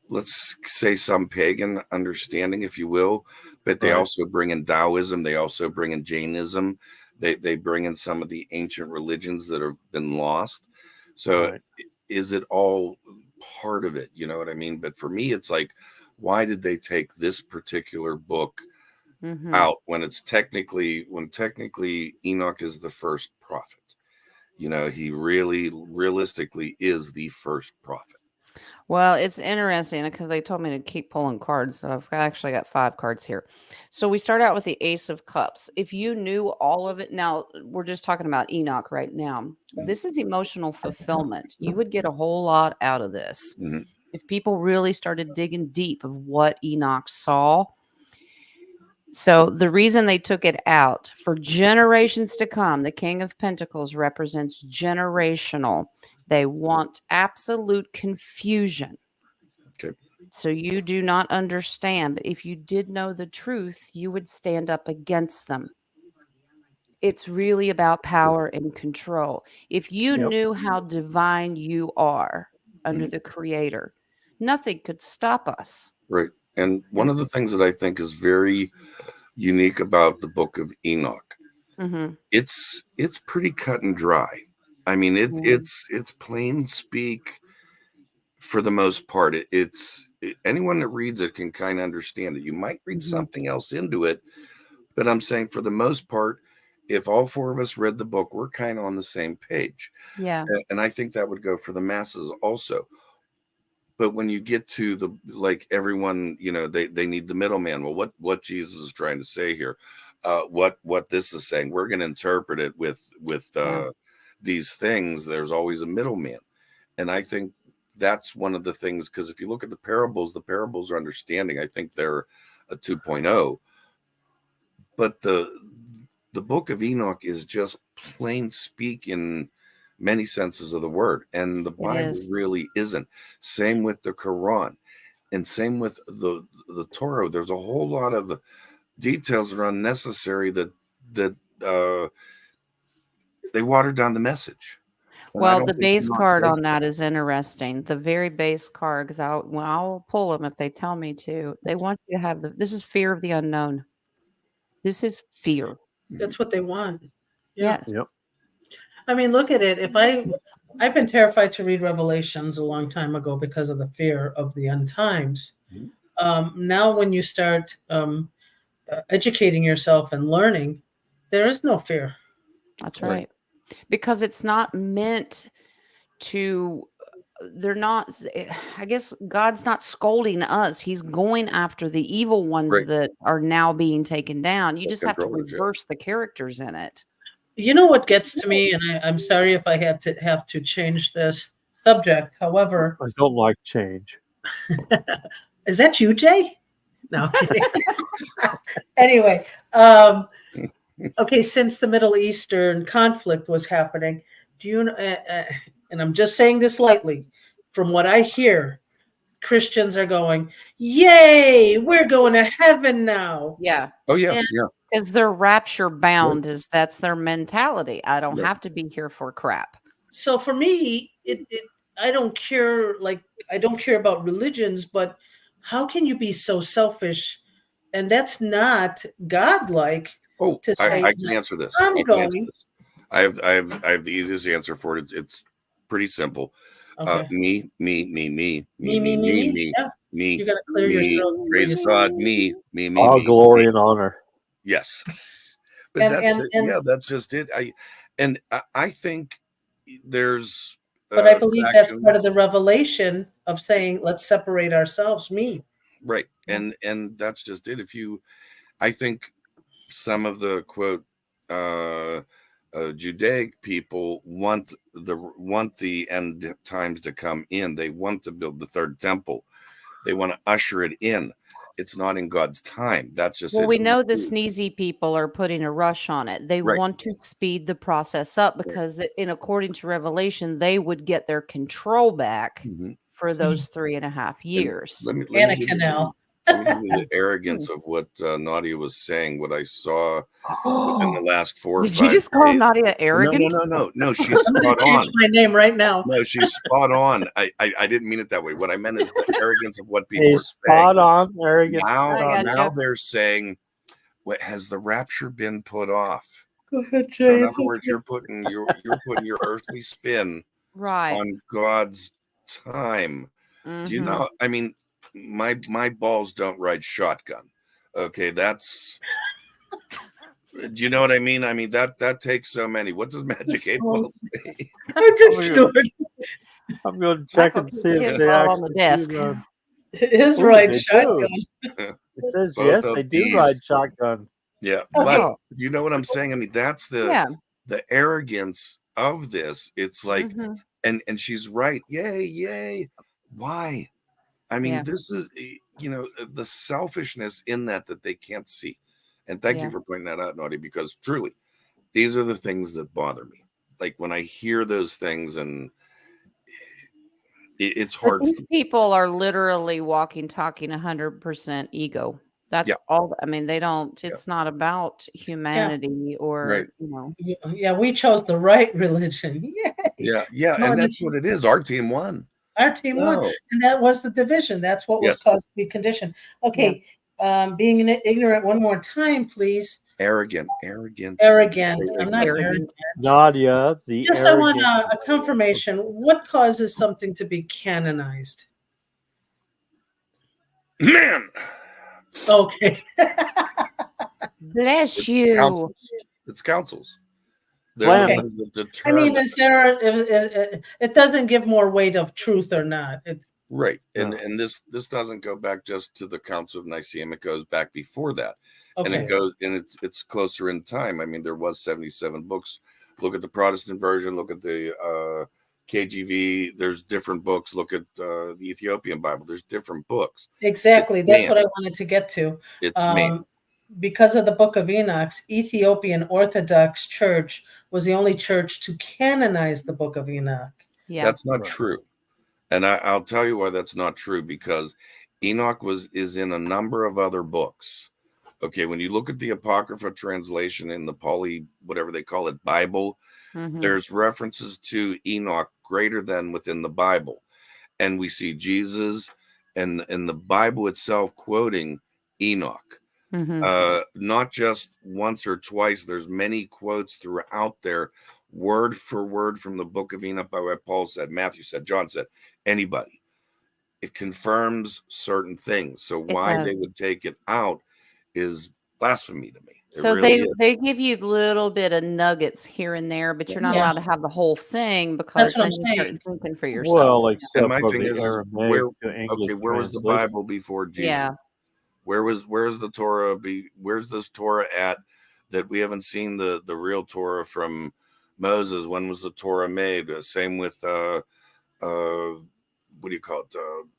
let's say, some pagan understanding, if you will, but they also bring in Taoism. They also bring in Jainism. They bring in some of the ancient religions that have been lost. So is it all part of it? You know what I mean? But for me, it's like, why did they take this particular book out when technically Enoch is the first prophet? He realistically is the first prophet. Well, it's interesting because they told me to keep pulling cards. So I've actually got 5 cards here. So we start out with the Ace of Cups. If you knew all of it, now we're just talking about Enoch right now. This is emotional fulfillment. You would get a whole lot out of this. If people really started digging deep of what Enoch saw. So the reason they took it out for generations to come, the King of Pentacles represents generational. They want absolute confusion. Okay. So you do not understand. But if you did know the truth, you would stand up against them. It's really about power and control. If you Yep. knew how divine you are under Mhm. the Creator, nothing could stop us. Right. And one of the things that I think is very unique about the book of Enoch, Mm-hmm. it's pretty cut and dry. I mean, it's plain speak for the most part. Anyone that reads it can kind of understand it. You might read Mm-hmm. something else into it, but I'm saying for the most part, if all four of us read the book, we're kind of on the same page. Yeah. And I think that would go for the masses also. But when you get to the, like, everyone, they need the middleman. Well, what Jesus is trying to say here, what this is saying, we're going to interpret it with Yeah. these things. There's always a middleman, and I think that's one of the things, because if you look at the parables are understanding. I think they're a 2.0, but the book of Enoch is just plain speak in many senses of the word, and the It Bible is. really isn't. Same with the Quran, and same with the Torah. There's a whole lot of details that are unnecessary that they water down the message. And I Well, don't the think base Enoch card does on that. that is interesting. The very base card, because I'll pull them if they tell me to. They want you to have this is fear of the unknown. This is fear. That's what they want. Yeah. Yes. Yep. I mean, look at it. I've been terrified to read Revelations a long time ago because of the fear of the end times. Mhm. Now, when you start educating yourself and learning, there is no fear. That's Right. right. Because it's not meant to they're not I guess God's not scolding us. He's going after the evil ones Right. that are now being taken down. You The just have to controllers, yeah. reverse the characters in it. You know what gets to me, and I'm sorry if I have to change this subject. However, I don't like change. is that you, Jay? No, I'm kidding. Anyway, okay, since the Middle Eastern conflict was happening, do you and I'm just saying this lightly, from what I hear, Christians are going, yay, we're going to heaven now. Yeah. Oh yeah, And yeah. Because they're rapture bound, that's their mentality. I don't Right. have to be here for crap. so for me, I don't care, I don't care about religions, but how can you be so selfish? And that's not godlike Oh, to I say, can answer this. I'm I can answer going. this. I have the easiest answer for it. It's pretty simple. Okay. Me. Me. Yeah. Me, You got to clear your me, throat. before praise you- God, me, All me. glory and honor. Yes. But And, that's and, it. and, Yeah, that's just it. I think there's but I believe that's faction, part of the revelation of saying, let's separate ourselves, me. right. Yeah. And that's just it. I think some of the quote Judaic people want the end times to come in. They want to build the third temple. They want to usher it in. It's not in God's time. That's just Well, it. we know the sneezy people are putting a rush on it. They Right. want to speed the process up because, according to Revelation, they would get their control back Mhm. for those 3.5 And years. let me Anna give you Canal. let me give you the arrogance of what Nadia was saying. What I saw within the last 4 or Did you 5 just call days. Nadia arrogant? No. She's spot Change on. my name right now. No, she's spot on. I didn't mean it that way. What I meant is the arrogance of what people A are spot saying. on, arrogant. Now, I now gotcha. they're saying, "What has the rapture been put off?" Go ahead, So Jay. in It's other words, okay. you're putting your earthly spin Right. on God's time. Do you Mhm. know? I mean, my balls don't ride shotgun. Okay, that's. Do you know what I mean? I mean that takes so many. What does Magic 8 Ball say? I just Oh, yeah. snored. I'm going to check Michael and see keeps if his they ball on the actually desk. do run. His Ooh, right they shotgun. do. It says Both yes, of they do these. ride shotgun. Yeah, Okay. but Oh, you know what I'm saying? I mean, that's yeah. the arrogance of this. It's like, Mhm. and she's right. Yay. Why? I mean, Yeah. this is the selfishness in that they can't see. And thank Yeah. you for pointing that out, Naughty, because truly, these are the things that bother me. Like when I hear those things, and it's But hard. these people are literally walking, talking 100% ego. That's Yeah. all. I mean, they don't, Yeah. it's not about humanity or, Right. you know. Yeah, we chose the right religion. Yay. Yeah. Yeah. No, And that's what it is. Our team won. our team won, No. and that was the division. That's what was Yes. caused to be conditioned. Okay, being ignorant one more time, please. Arrogant. Arrogant. Say I'm not Arrogant. arrogant. Nadia, the Just I want arrogant. a confirmation. What causes something to be canonized? Man. Okay. Bless you. Councils. It's councils. They're Plan. the ones that I determine. mean, is there? It doesn't give more weight of truth or not. Right. No. And this doesn't go back just to the Council of Nicaea. It goes back before that. And Okay. it goes, and it's closer in time. I mean, there was 77 books. Look at the Protestant version, look at the KJV. There's different books. Look at the Ethiopian Bible. There's different books. Exactly. It's That's man. what I wanted to get to. It's man. Because of the Book of Enoch, Ethiopian Orthodox Church was the only church to canonize the Book of Enoch. Yeah. That's not Right. true. And I'll tell you why that's not true, because Enoch is in a number of other books. Okay, when you look at the Apocrypha translation in the whatever they call it, Bible, Mhm. there's references to Enoch greater than within the Bible. And we see Jesus and the Bible itself quoting Enoch. Mhm. Not just once or twice. There's many quotes throughout there, word for word from the book of Enoch, by what Paul said, Matthew said, John said, anybody. It confirms certain things. So why does. they would take it out is blasphemy to me. It So really is. they give you a little bit of nuggets here and there, but you're not Yeah. allowed to have the whole thing, That's because what then I'm you start saying. thinking for yourself. Well, And except my for thing the is Aramaic to English where was the translation. Bible before Jesus? Yeah. Where's the Torah where's this Torah at that we haven't seen the real Torah from Moses? When was the Torah made? Same with what do you call it?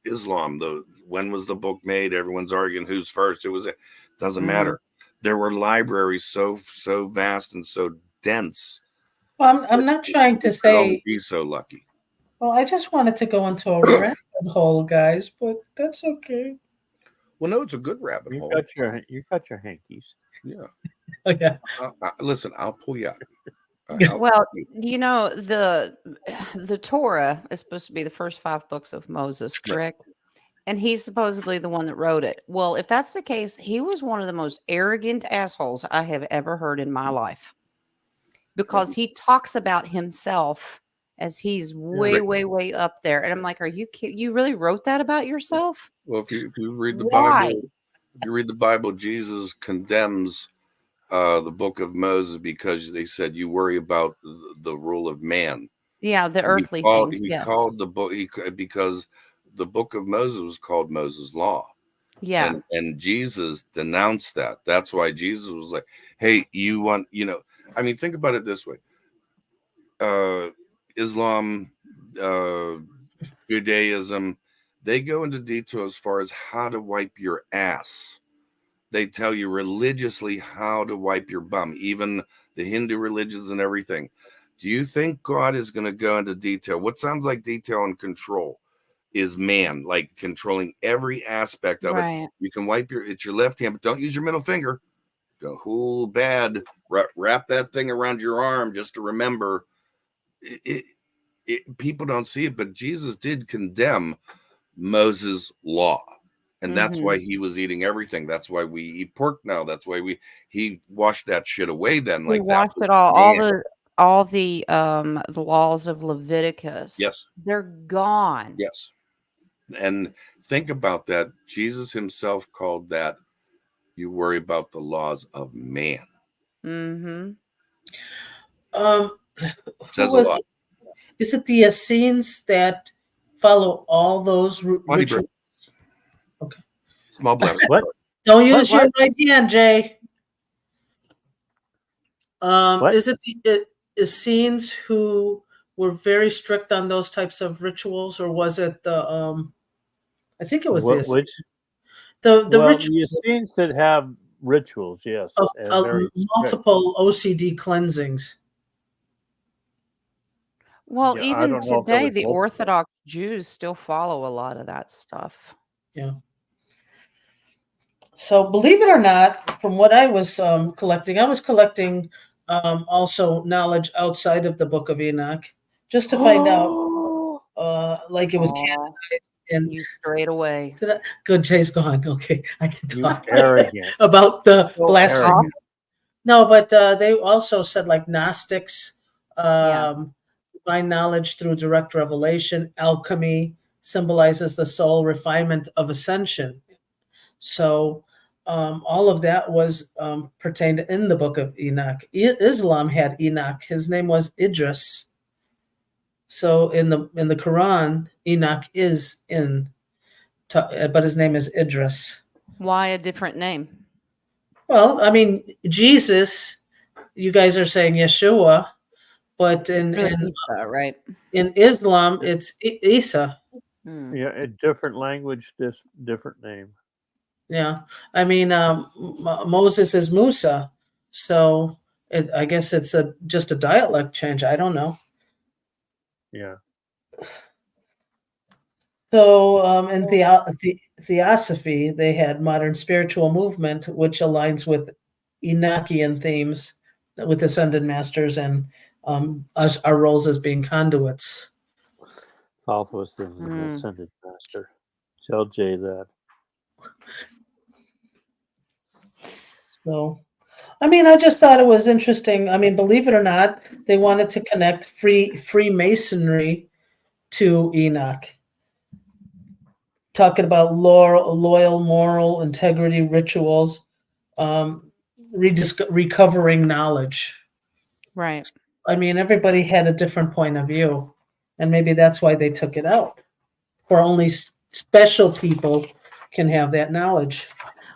Islam. When was the book made? Everyone's arguing who's first. Doesn't Mhm. matter. There were libraries so vast and so dense. Well, I'm not trying to We could only say. be so lucky. Well, I just wanted to go into a rabbit hole, guys, but that's okay. Well, no, it's a good rabbit You hole. got your hankies. Yeah. Oh, yeah. Listen, I'll pull you out. Well, you know, the Torah is supposed to be the first 5 books of Moses, correct? And he's supposedly the one that wrote it. Well, if that's the case, he was one of the most arrogant assholes I have ever heard in my life, because he talks about himself as he's way, Right. way, way up there. And I'm like, are you kidding? You really wrote that about yourself? Well, if you read the Why? Bible, if you read the Bible, Jesus condemns the book of Moses because they said you worry about the rule of man. Yeah, the He earthly called, things. he Yes. called the book because the book of Moses was called Moses' Law. Yeah. And Jesus denounced that. That's why Jesus was like, hey, you want, I mean, think about it this way. Islam, Judaism, they go into detail as far as how to wipe your ass. They tell you religiously how to wipe your bum, even the Hindu religions and everything. Do you think God is going to go into detail? What sounds like detail and control is man, like controlling every aspect of it. Right. You can wipe it's your left hand, but don't use your middle finger. Go whole bad. Wrap that thing around your arm just to remember. People don't see it, but Jesus did condemn Moses' law. And that's why he was eating everything. That's why we eat pork now. That's why he washed that shit away then. He Like washed that it all. man. All the laws of Leviticus. Yes. They're gone. Yes. And think about that. Jesus himself called that, you worry about the laws of man. Mm-hmm. Says a lot. Is it the Essenes that follow all those rituals? Okay. Small blemish. What? Don't use What? your right hand, Jay. What? Is it the Essenes who were very strict on those types of rituals, or was it the I think it was the Which? the Well, ritual. the Essenes that have rituals, yes, of, and of very strict. multiple OCD cleansings. Well, Yeah, I even don't know if there today, was the multiple. Orthodox Jews still follow a lot of that stuff. Yeah. So believe it or not, from what I was collecting, I was collecting also knowledge outside of the Book of Enoch, just to find out, like it was Aw, canonized in. you straight away. Good, Jay's gone. Okay, I can You talk arrogant. about the So blasphemy. arrogant. No, but they also said like Gnostics, Yeah. divine knowledge through direct revelation, alchemy symbolizes the soul refinement of ascension. So all of that was pertained in the Book of Enoch. Islam had Enoch. His name was Idris. So in the Quran, Enoch is but his name is Idris. Why a different name? Well, I mean, Jesus, you guys are saying Yeshua, but Really, Isa, right? in Islam, it's Isa. Hmm. Yeah, a different language, this different name. Yeah. I mean, Moses is Musa. So I guess it's just a dialect change. I don't know. Yeah. So in Theosophy, they had modern spiritual movement, which aligns with Enochian themes with ascended masters and us, our roles as being conduits. Southwest is an ascended master. Tell Jay that. So, I mean, I just thought it was interesting. I mean, believe it or not, they wanted to connect Freemasonry to Enoch, talking about loyal moral integrity rituals, recovering knowledge. Right. I mean, everybody had a different point of view, and maybe that's why they took it out. Or only special people can have that knowledge.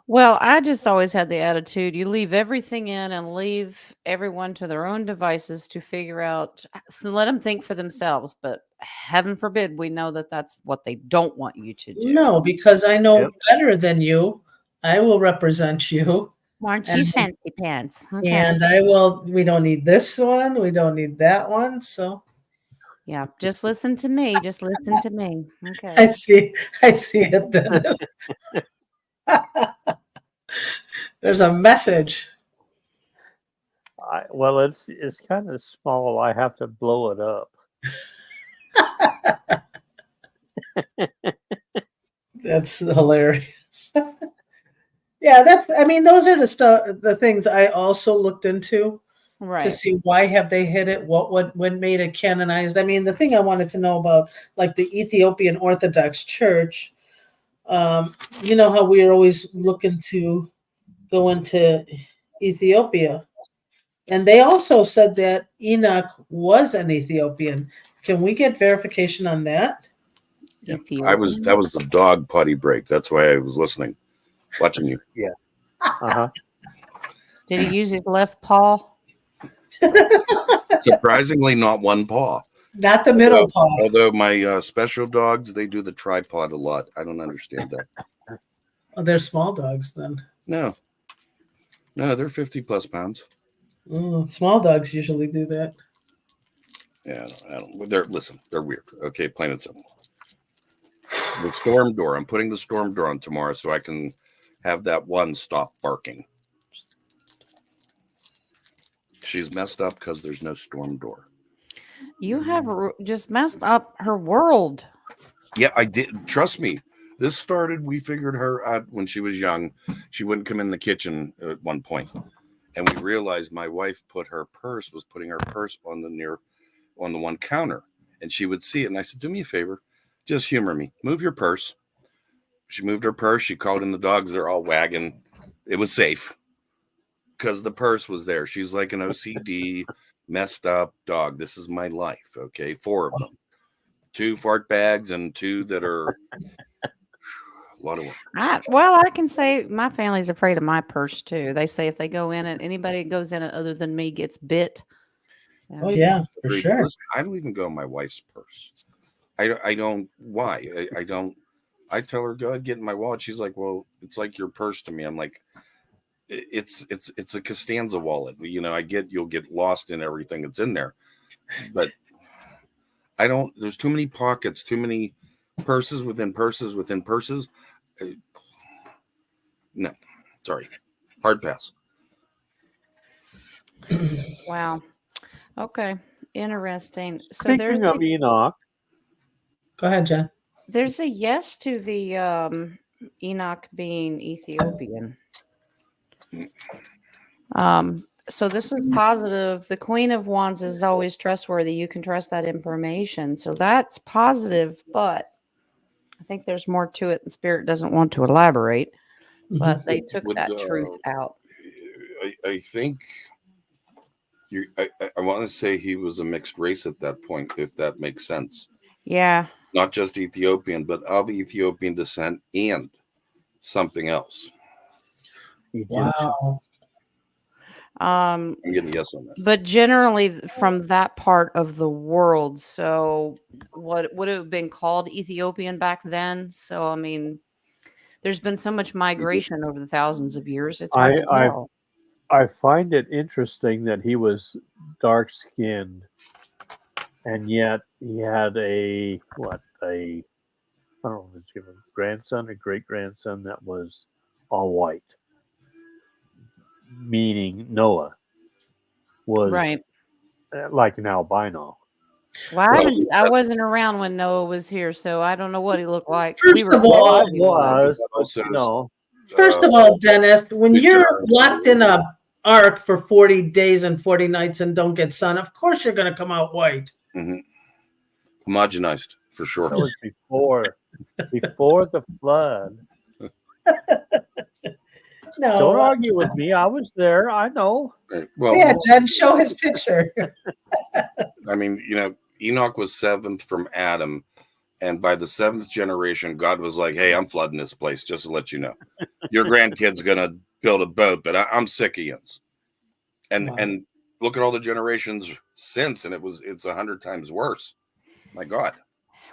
Well, I just always had the attitude you leave everything in and leave everyone to their own devices to figure out, so let them think for themselves. But heaven forbid we know that that's what they don't want you to do. No, because I know Yep. better than you. I will represent you. Aren't you And- fancy pants? Okay. And we don't need this one. We don't need that one. So Yeah, just listen to me. Just listen to me. I Okay. see it, Dennis. There's a message. Well, it's kind of small. I have to blow it up. That's hilarious. Yeah, I mean, those are the things I also looked into to Right. see why have they hit it, what made it canonized. I mean, the thing I wanted to know about, like the Ethiopian Orthodox Church, you know how we are always looking to go into Ethiopia. And they also said that Enoch was an Ethiopian. Can we get verification on that? Yeah. Ethiopian. That was the dog potty break. That's why I was listening, watching you. Uh-huh. Did he use his left paw? Surprisingly, not one paw. Not the middle paw. Although my special dogs, they do the tripod a lot. I don't understand that. Oh, they're small dogs then. No, they're 50 plus pounds. Small dogs usually do that. Yeah, I don't. They're weird. Okay, plain and simple. The storm door. I'm putting the storm door on tomorrow so I can have that one stop barking. She's messed up because there's no storm door. You have just messed up her world. Yeah, I did. Trust me. This started, we figured her out when she was young. She wouldn't come in the kitchen at one point. And we realized my wife was putting her purse on the one counter. And she would see it. And I said, do me a favor. Just humor me. Move your purse. She moved her purse. She called in the dogs. They're all wagging. It was safe because the purse was there. She's like an OCD, messed up dog. This is my life. Okay. 4 of them. 2 fart bags and 2 that are a lot of work. I can say my family's afraid of my purse too. They say if they go in it, anybody that goes in it other than me gets bit. So. Oh yeah, for sure. Listen, I don't even go in my wife's purse. I don't. Why? I don't. I tell her, go ahead, get in my wallet. She's like, well, it's like your purse to me. I'm like, it's a Costanza wallet. You know, I get you'll get lost in everything that's in there, but I don't. There's too many pockets, too many purses within purses within purses. No, sorry, hard pass. Wow. Okay. Interesting. So Speaking of Enoch, Go ahead, Jen. there's a yes to the Enoch being Ethiopian. So this is positive. The Queen of Wands is always trustworthy. You can trust that information. So that's positive, but I think there's more to it. And Spirit doesn't want to elaborate, but they took that truth out. I think I want to say he was a mixed race at that point, if that makes sense. Yeah. Not just Ethiopian, but of Ethiopian descent and something else. Wow. I'm getting a yes on that. But generally from that part of the world. So what would it have been called Ethiopian back then? So I mean, there's been so much migration over the thousands of years. It's hard to tell. I find it interesting that he was dark skinned, and yet he had I don't know if it's a grandson or great grandson that was all white, meaning Noah was Right. like an albino. Well, I wasn't around when Noah was here, so I don't know what he looked like. First of all, told he was. Also, No, First of all, Dennis, when good you're job. locked in a ark for 40 days and 40 nights and don't get sun, of course you're going to come out white. Homogenized for sure. that was before the flood. No. Don't argue with me. I was there. I know. Well, Yeah, Jen, show his picture. I mean, you know, Enoch was seventh from Adam, and by the seventh generation, God was like, "Hey, I'm flooding this place just to let you know. Your grandkid's gonna build a boat, but I'm sick of yins." And Wow. and look at all the generations since, and it's 100 times worse. My God.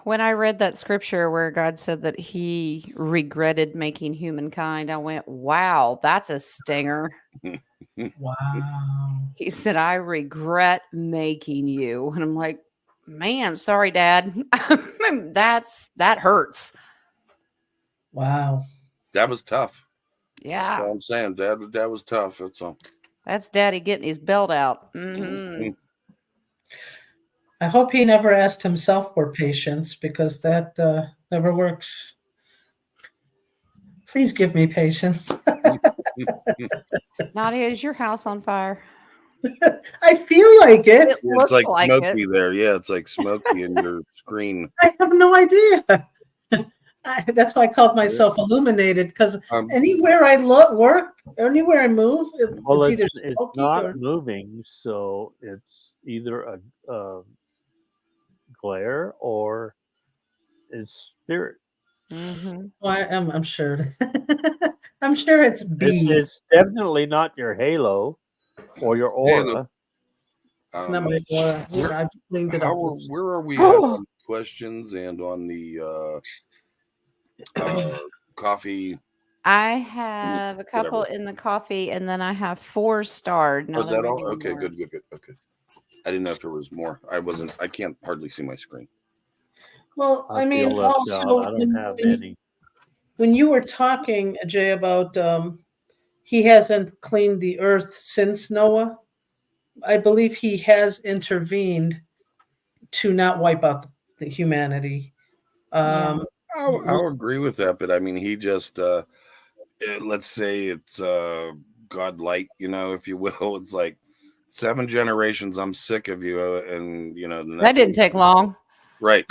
When I read that scripture where God said that he regretted making humankind, I went, wow, that's a stinger. Wow. He said, I regret making you. And I'm like, man, sorry, Dad. That hurts. Wow. That was tough. Yeah. That's all I'm saying, Dad was tough. That's all. That's Daddy getting his belt out. Mm-hmm. I hope he never asked himself for patience, because that never works. Please give me patience. Nadia, is your house on fire? I feel like it. It It's looks like like smoky it. there. Yeah, it's like smoky in your screen. I have no idea. That's why I called myself illuminated, because anywhere I work, anywhere I move, Well, it's either it's smoky not or... moving, so it's either a glare or it's spirit. Mm-hmm. Well, I'm sure. I'm sure it's B. It's definitely not your halo or your aura. It's not my aura. I cleaned it up. Where are we at on questions and on the coffee? I have a couple Whatever. in the coffee, and then I have 4-starred. Was that all? Okay, good. Okay. I didn't know if there was more. I can't hardly see my screen. Well, I mean, feel left also, out. I don't have any. when you were talking, Jay, about he hasn't cleaned the earth since Noah, I believe he has intervened to not wipe out the humanity. I'll agree with that, but I mean, he just let's say it's God light, if you will. It's like 7 generations. I'm sick of you, and That didn't take long, right?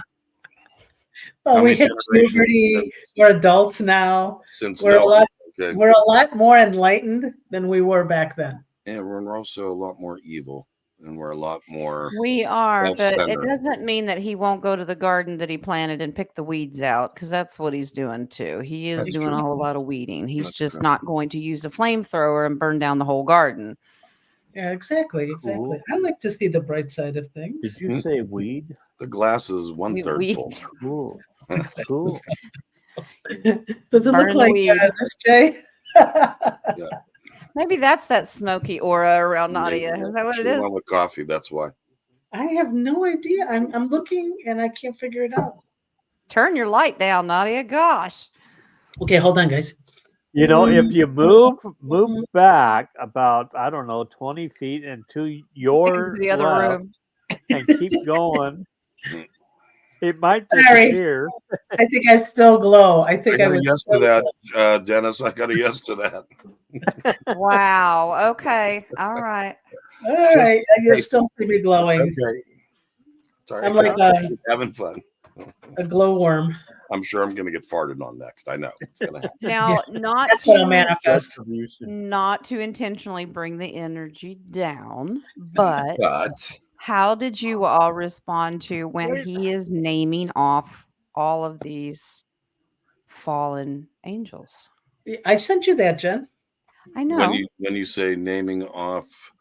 Well, we hit puberty. We're adults now. We're a lot more enlightened than we were back then. And we're also a lot more evil, and we're a lot more. We are, but it doesn't mean that he won't go to the garden that he planted and pick the weeds out, because that's what he's doing too. He is doing a whole lot of weeding. He's just not going to use a flamethrower and burn down the whole garden. Yeah, exactly. Ooh. I like to see the bright side of things. Did you say weed? The glass is 1/3 full. Cool. Cool. Does it look like this, Jay? Yeah. Maybe that's that smoky aura around Maybe Nadia. Is that what she it is? went with coffee. That's why. I have no idea. I'm looking and I can't figure it out. Turn your light down, Nadia. Gosh. Okay, hold on, guys. You know, if you move Mm-hmm. back about, I don't know, 20 feet into your Into the other left room. and keep going, it might Sorry. disappear. I think I still glow. I I think I got a was. yes to that, Dennis. I got a yes to that. Wow. Okay. All right. All right. You Hey, still see me glowing. okay. Sorry, I'm like having fun. a glowworm. I'm sure I'm going to get farted on next. I know it's going to happen. Now, Yeah, that's what I'll manifest. Retribution. not to intentionally bring the energy down, but But how did you all respond to when he is naming off all of these fallen angels? I sent you that, Jen. I know. when you say naming off,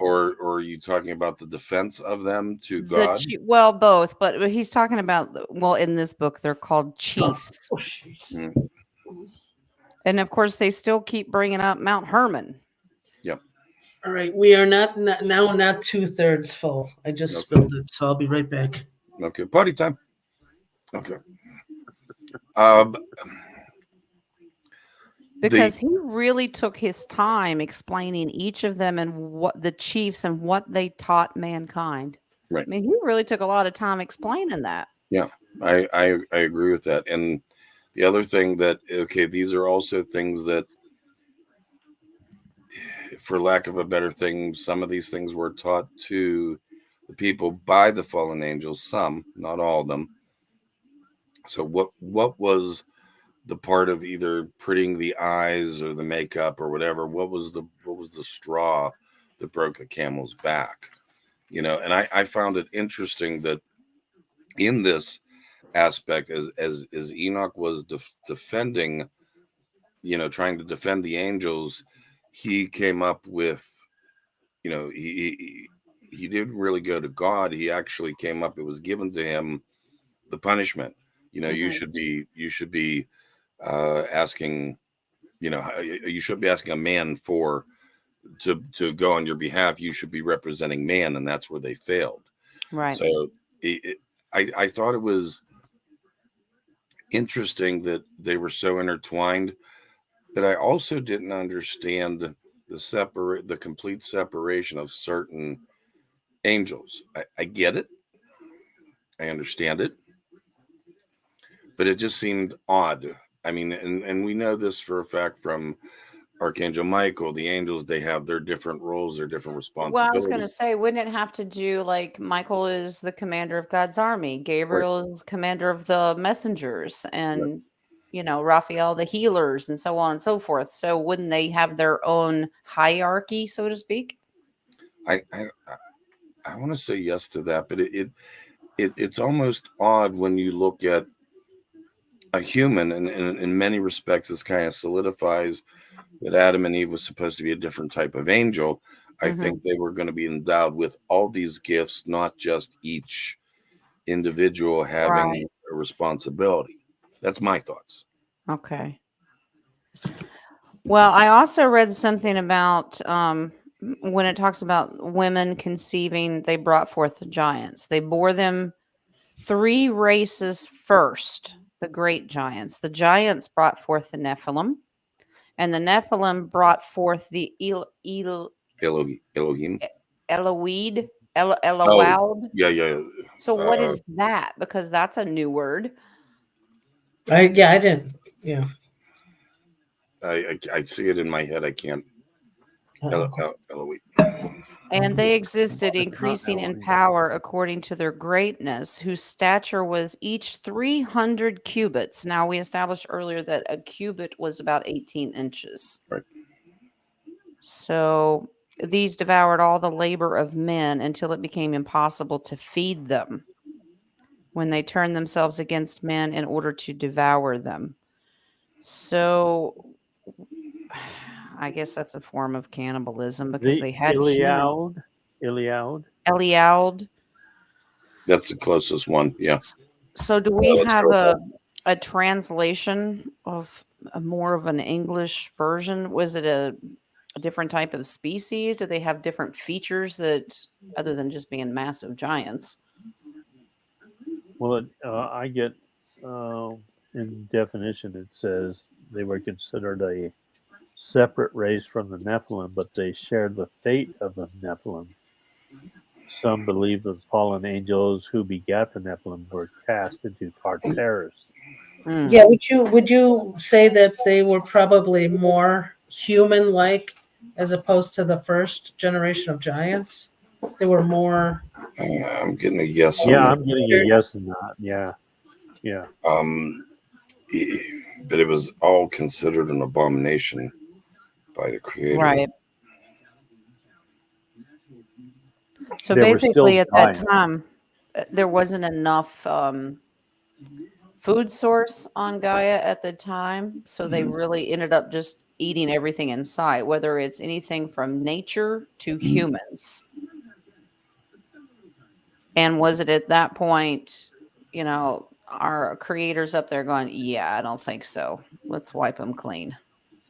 or are you talking about the defense of them to God? Well, both, but he's talking about, well, in this book, they're called chiefs. Mm, And of course, they still keep bringing up Mount Hermon. yep. All right. We are not now not 2/3 full. I just Okay. spilled it, so I'll be right back. Okay. Party time. Okay. Um, Because he really took his time explaining each of them and what the chiefs and what they taught mankind. Right. I mean, he really took a lot of time explaining that. Yeah, I agree with that. And the other thing that, okay, these are also things that, for lack of a better thing, some of these things were taught to the people by the fallen angels, some, not all of them. So what was the part of either prettying the eyes or the makeup or whatever? What was the straw that broke the camel's back? You know, and I found it interesting that in this aspect, as Enoch was defending, you know, trying to defend the angels, he came up with, you know, he didn't really go to God. He actually came up, it was given to him, the punishment. You know, you should be asking, you know, you should be asking a man to go on your behalf. You should be representing man, and that's where they failed. Right. So I thought it was interesting that they were so intertwined, but I also didn't understand the complete separation of certain angels. I get it. I understand it. But it just seemed odd. I mean, and we know this for a fact from Archangel Michael. The angels, they have their different roles, their different Well, I responsibilities. was going to say, wouldn't it have to do like Michael is the commander of God's army, Gabriel is commander of the messengers, and you know, Raphael the healers, and so on and so forth. So wouldn't they have their own hierarchy, so to speak? I want to say yes to that, but it's almost odd when you look at a human, and in many respects, this kind of solidifies that Adam and Eve was supposed to be a different type of angel. I think they were going to be endowed with all these gifts, not just each individual having a responsibility. That's my thoughts. Okay. Well, I also read something about when it talks about women conceiving, they brought forth the giants. They bore them 3 races first, the great giants. The giants brought forth the Nephilim, and the Nephilim brought forth the Elohim. Eloid. Yeah. So what is that? Because that's a new word. I didn't. Yeah. I see it in my head. I can't. Elohim. And they existed, increasing in power according to their greatness, whose stature was each 300 cubits. Now, we established earlier that a cubit was about 18 inches. Right. So these devoured all the labor of men until it became impossible to feed them, when they turned themselves against men in order to devour them. So I guess that's a form of cannibalism, because they had Eliaud. Eliaud. That's the closest one. Yeah. So do we have a translation of more of an English version? Was it a a different type of species? Do they have different features that, other than just being massive giants? Well, I get in definition it says they were considered a separate race from the Nephilim, but they shared the fate of the Nephilim. Some believe the fallen angels who begat the Nephilim were cast into Tartarus. Yeah, would you say that they were probably more human-like as opposed to the first generation of giants? They were more. I'm getting a yes on Yeah, that. I'm getting a yes on that. Yeah, yeah. But it was all considered an abomination by the Creator. Right. So They were still basically, at that giants. time, there wasn't enough food source on Gaia at the time, so they really ended up just eating everything in sight, whether it's anything from nature to humans. And was it at that point, our creators up there going, yeah, I don't think so. Let's wipe them clean.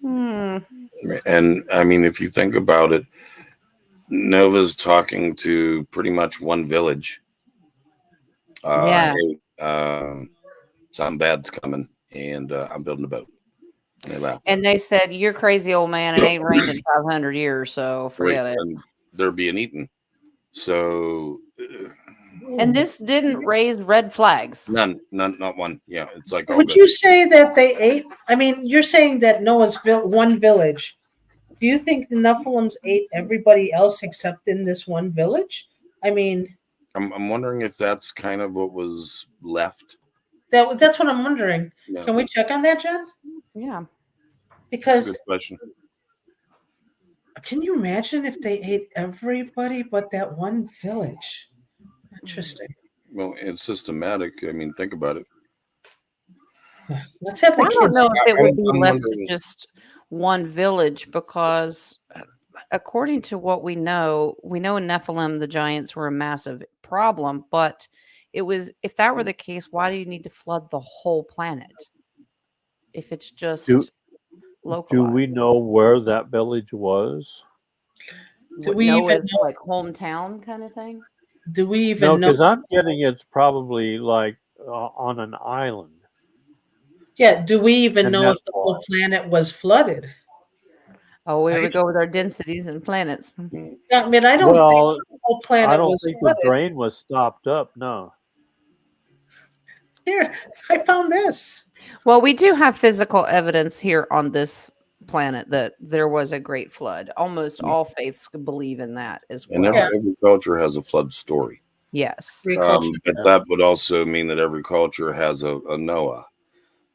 And I mean, if you think about it, Nova's talking to pretty much one village. Yeah. Hey, something bad's coming, and I'm building a boat. And they laugh. And they said, you're crazy, old man. It ain't rained in 500 years, so forget it. And they're being eaten. So. And this didn't raise red flags. None, not one. Yeah, it's like. Would you say that they ate? I mean, you're saying that Noah's one village. Do you think the Nephilims ate everybody else except in this one village? I mean, I'm wondering if that's kind of what was left. That's what I'm wondering. Yeah. Can we check on that, Jen? Yeah. Because That's a good question. Can you imagine if they ate everybody but that one village? Interesting. Well, it's systematic. I mean, think about it. Let's have the I don't kids. know if it would be I'm left to wondering- just one village, because according to what we know in Nephilim, the giants were a massive problem. But if that were the case, why do you need to flood the whole planet? If it's just localized. Do we know where that village was? Do we Noah's, even know? like hometown kind of thing? Do we even No, know? because I'm getting it's probably like on an island. Yeah. Do we even And know if that's the whole why. planet was flooded? Oh, here we Right. go with our densities and planets. I mean, I don't Well, think the whole planet I don't was think flooded. the drain was stopped up. No. Here, I found this. Well, we do have physical evidence here on this planet that there was a great flood. Almost all faiths believe in that as And well. every culture has a flood story. Yes. But that would also mean that every culture has a Noah.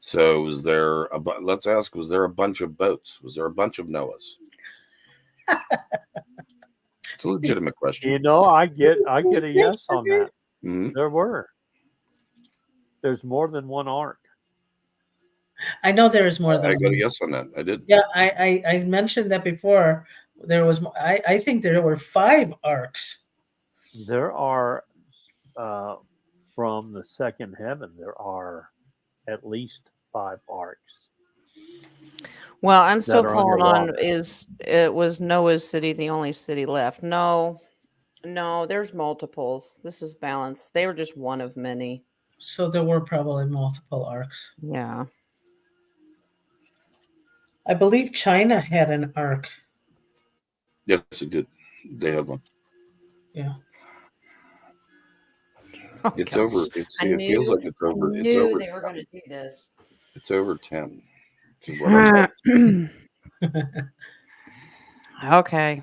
So was there let's ask, was there a bunch of boats? Was there a bunch of Noahs? It's a legitimate question. I get a yes on that. Mm-hmm. There were. There's more than one ark. I know there is more than I got one. a yes on that. I did. Yeah, I mentioned that before. There was. I think there were 5 arcs. There are from the second heaven. There are at least 5 arcs. Well, I'm still that are calling on underwater. was Noah's city the only city left? No, there's multiples. This is balanced. They were just one of many. So there were probably multiple arcs. Yeah. I believe China had an arc. Yes, it did. They had one. Yeah. Oh, It's gosh. over. It feels like it's over. It's over. They were going to do this. It's over 10. Is what I'm Okay.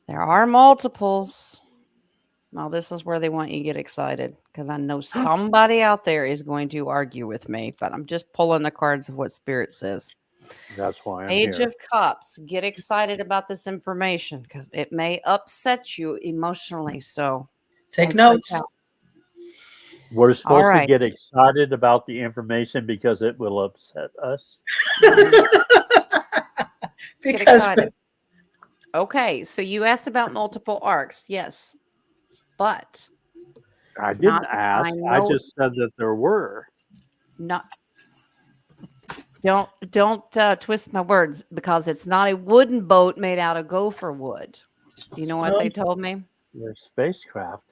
There are multiples. Now, this is where they want you to get excited, because I know somebody out there is going to argue with me, but I'm just pulling the cards of what Spirit says. That's why I'm Page here. of Cups. Get excited about this information because it may upset you emotionally. So Take don't freak notes. out. We're supposed right. to get excited about the information because it will upset us. Get Because excited. Okay, so you asked about multiple arcs. Yes, but I didn't Not- ask. I I know- just said that there were. not. Don't twist my words, because it's not a wooden boat made out of gopher wood. You know what they told me? Their spacecraft.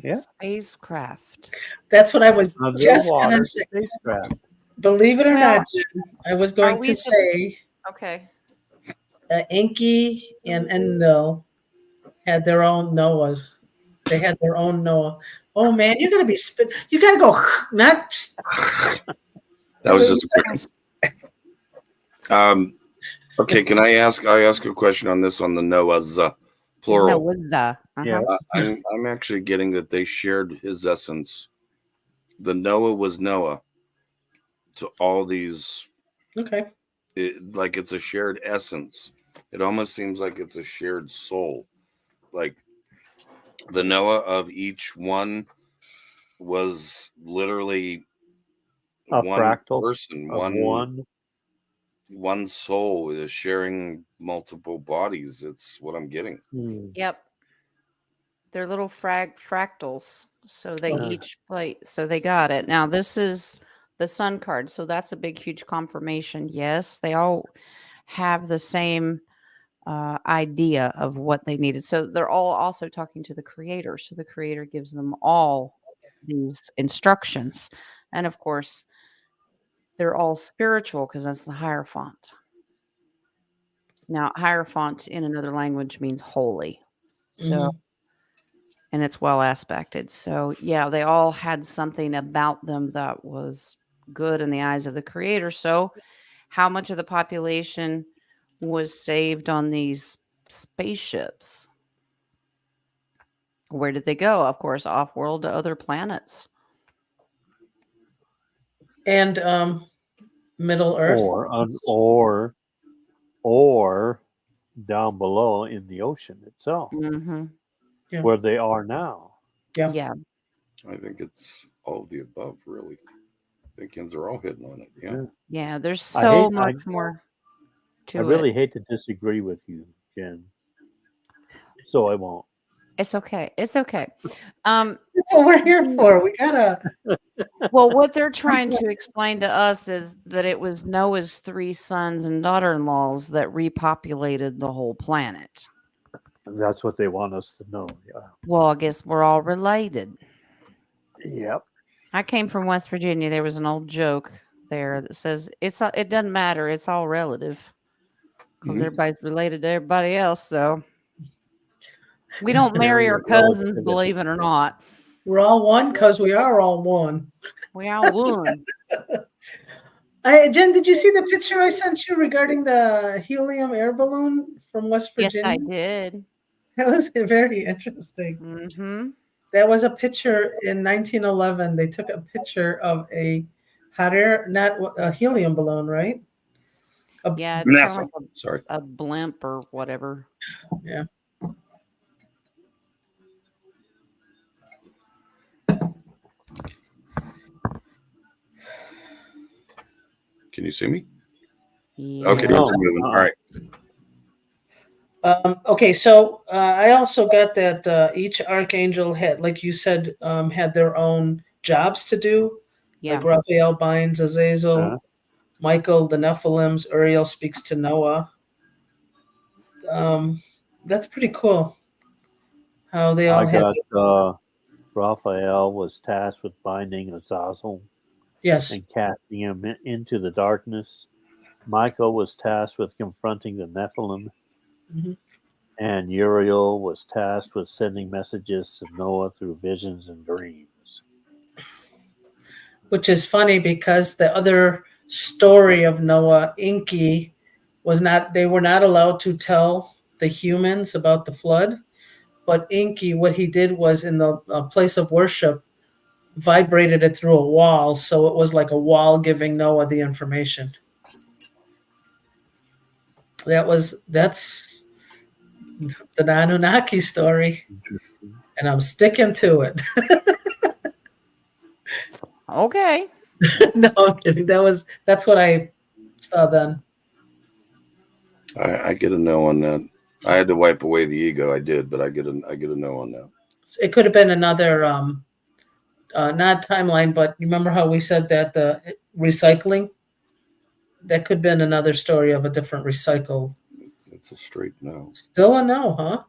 Yeah. Spacecraft. That's what I was just going Underwater to say. spacecraft. Believe it or Well, not, Jen, I was going we to just- say Okay. Enki and Endo had their own Noahs. They had their own Noah. Oh man, you're gonna be spit. You gotta go. Not. That was just a quick one. Okay, can I ask a question on this, on the Noah's plural? Noah. Yeah. I'm actually getting that they shared his essence. The Noah was Noah to all these. Okay. Like it's a shared essence. It almost seems like it's a shared soul. Like the Noah of each one was literally A one fractal person, of one soul is sharing multiple bodies. It's what I'm getting. Yep. They're little fractals. So they each play. So they got it. Now this is the sun card. So that's a big, huge confirmation. Yes, they all have the same idea of what they needed. So they're all also talking to the creator. So the creator gives them all these instructions. And of course, they're all spiritual because that's the Hierophant. Now, Hierophant in another language means holy. So, and it's well aspected. So, yeah, they all had something about them that was good in the eyes of the creator. So, how much of the population was saved on these spaceships? Where did they go? Of course, off world to other planets. And Middle Earth. Or down below in the ocean itself, Yeah. where they are now. Yeah. I think it's all of the above, really. I think ends are all hitting on it. Yeah. Yeah, there's so much more to it. I really hate to disagree with you, Jen. So I won't. It's okay. It's okay. That's what we're here for. We gotta. Well, what they're trying to explain to us is that it was Noah's 3 sons and daughter-in-laws that repopulated the whole planet. That's what they want us to know. Yeah. Well, I guess we're all related. Yep. I came from West Virginia. There was an old joke there that says it doesn't matter. It's all relative because everybody's related to everybody else. So we don't marry our cousins, believe it or not. We're all one because we are all one. We all one. Jen, did you see the picture I sent you regarding the helium air balloon from West Virginia? Yes, I did. That was very interesting. Mm-hmm. That was a picture in 1911. They took a picture of a hot air, not a helium balloon, right? Yeah, it's NASA. kind of Sorry. a blimp or whatever. Yeah. Can you see me? Yeah. Okay, we're moving. All right. Okay, so I also got that each archangel had, like you said, had their own jobs to do. Yeah. Like Raphael binds Azazel, Michael the Nephilims, Uriel speaks to Noah. That's pretty cool. How they all Raphael was tasked with binding Azazel. Yes. And casting him into the darkness. Michael was tasked with confronting the Nephilim. And Uriel was tasked with sending messages to Noah through visions and dreams. Which is funny because the other story of Noah, Enki, they were not allowed to tell the humans about the flood. But Enki, what he did was in the place of worship, vibrated it through a wall. So it was like a wall giving Noah the information. That's the Anunnaki story. And I'm sticking to it. Okay. No, I'm kidding. That's what I saw then. I get a no on that. I had to wipe away the ego. I did, but I get a no on that. It could have been another not timeline, but you remember how we said that the recycling? that could have been another story of a different recycle. It's a straight no. Still a no, huh?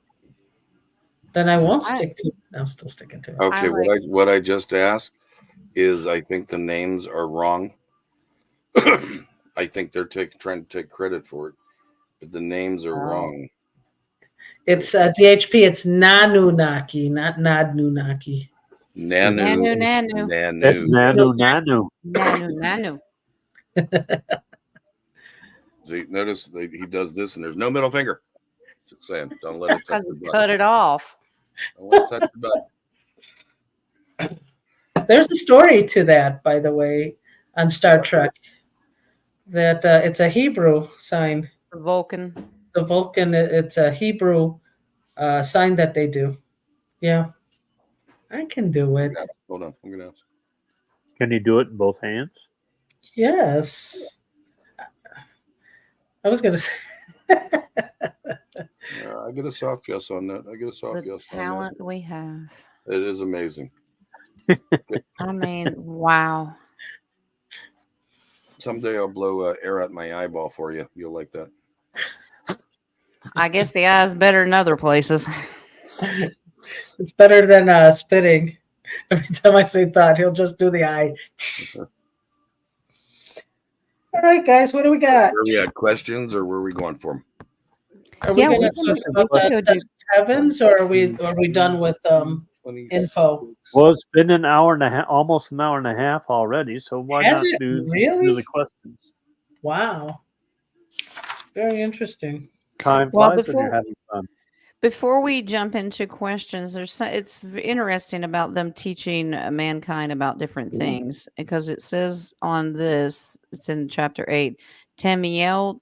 Then I won't I- stick to it. I'm still sticking to it. Okay, like- what I just asked is I think the names are wrong. I think they're trying to take credit for it, but the names are wrong. It's DHP. It's Nanunaki, not Nadnunaki. Nanu. Nanu. That's Nanu. nanu. Nanu. See, notice that he does this, and there's no middle finger. Just saying, don't let it touch your butt. Cut it off. Don't let it touch your butt. There's a story to that, by the way, on Star Trek. That it's a Hebrew sign. The Vulcan. The Vulcan. It's a Hebrew sign that they do. Yeah, I can do it. Hold on, I'm gonna ask. Can you do it in both hands? Yes. I was gonna say. I get a soft yes on that. I get a soft The yes on talent we have. that. It is amazing. I mean, wow. Someday I'll blow air out my eyeball for you. You'll like that. I guess the eye's better than other places. It's better than spitting. Every time I say thought, he'll just do the eye. All right, guys, what do we got? Were we at questions or were we going for them? Are we Yeah, going to we talk about can go the do- heavens, or are we done with info? Well, it's been an hour and a half, almost an hour and a half already. So why Has not it? do Really? the questions? Wow, very interesting. Time Well, flies when you're having fun. Before we jump into questions, it's interesting about them teaching mankind about different things, because it says on this, it's in chapter 8, Tammy, I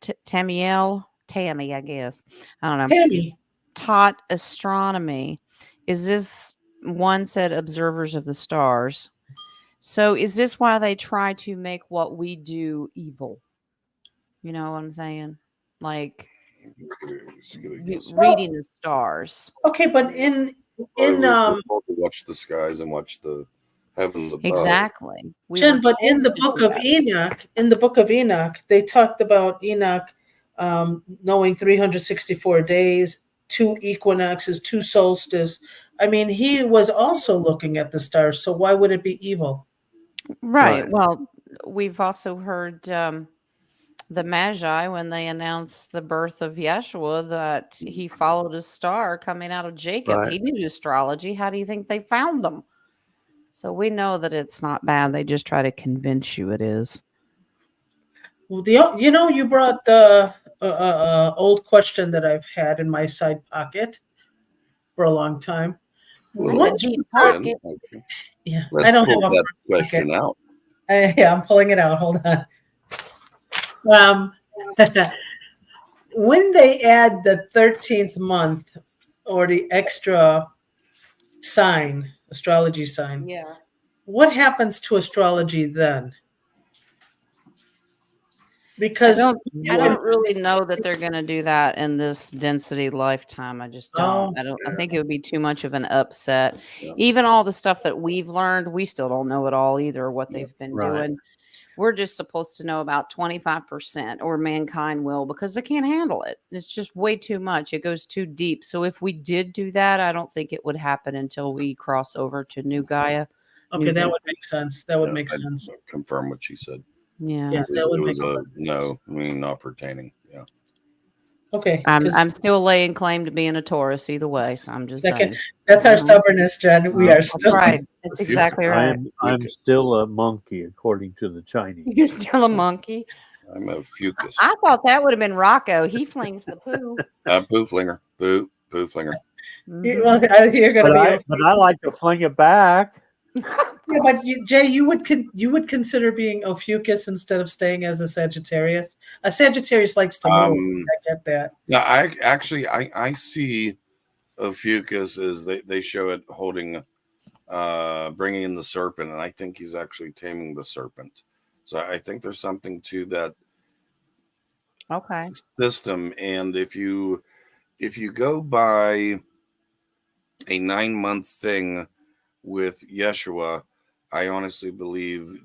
guess, I don't know, Tammy, taught astronomy. Is this one said observers of the stars? So is this why they try to make what we do evil? You know what I'm saying? Like reading the stars. okay, but in We're told to watch the skies and watch the heavens above. Exactly. Jen, were but in told the to book do of that. Enoch, they talked about Enoch knowing 364 days, 2 equinoxes, 2 solstices. I mean, he was also looking at the stars, so why would it be evil? Right. Right. Well, we've also heard the Magi, when they announced the birth of Yeshua, that he followed a star coming out of Jacob. Right. He knew astrology. How do you think they found them? So we know that it's not bad. They just try to convince you it is. Well, you brought the old question that I've had in my side pocket for a long time. Well, What's deep your pocket. Okay. Yeah, Let's I don't pull have a that question out. yeah, I'm pulling it out. Hold on. When they add the 13th month or the extra sign, astrology sign, Yeah. what happens to astrology then? I Because don't really know that they're going to do that in this density lifetime. I just don't. Oh, I think it would be too much of an upset. Yeah. Even all the stuff that we've learned, we still don't know it all either, what they've been Right. doing. We're just supposed to know about 25%, or mankind will, because they can't handle it. It's just way too much. It goes too deep. So if we did do that, I don't think it would happen until we cross over to New Gaia. okay, that would make sense. That would make I'd sense. confirm what she said. Yeah. Yeah, that would It make was a no, I mean, not pertaining. Yeah. okay. 'cause I'm still laying claim to being a Taurus either way. So I'm just second, saying. that's our stubbornness, Jen. We are That's still right. That's If you- exactly right. I'm still a monkey according to the Chinese. You're still a monkey. I'm a fucus. I thought that would have been Rocco. He flings the poo. Poo flinger. Poo flinger. Mhm. Well, you're going to be. But I like to fling it back. Yeah, but Jay, you would consider being Ophiuchus instead of staying as a Sagittarius. A Sagittarius likes to move. I get that. No, I see Ophiuchus as they show it holding, bringing in the serpent, and I think he's actually taming the serpent. So I think there's something to that Okay. system, and if you go by a 9-month thing with Yeshua, I honestly believe,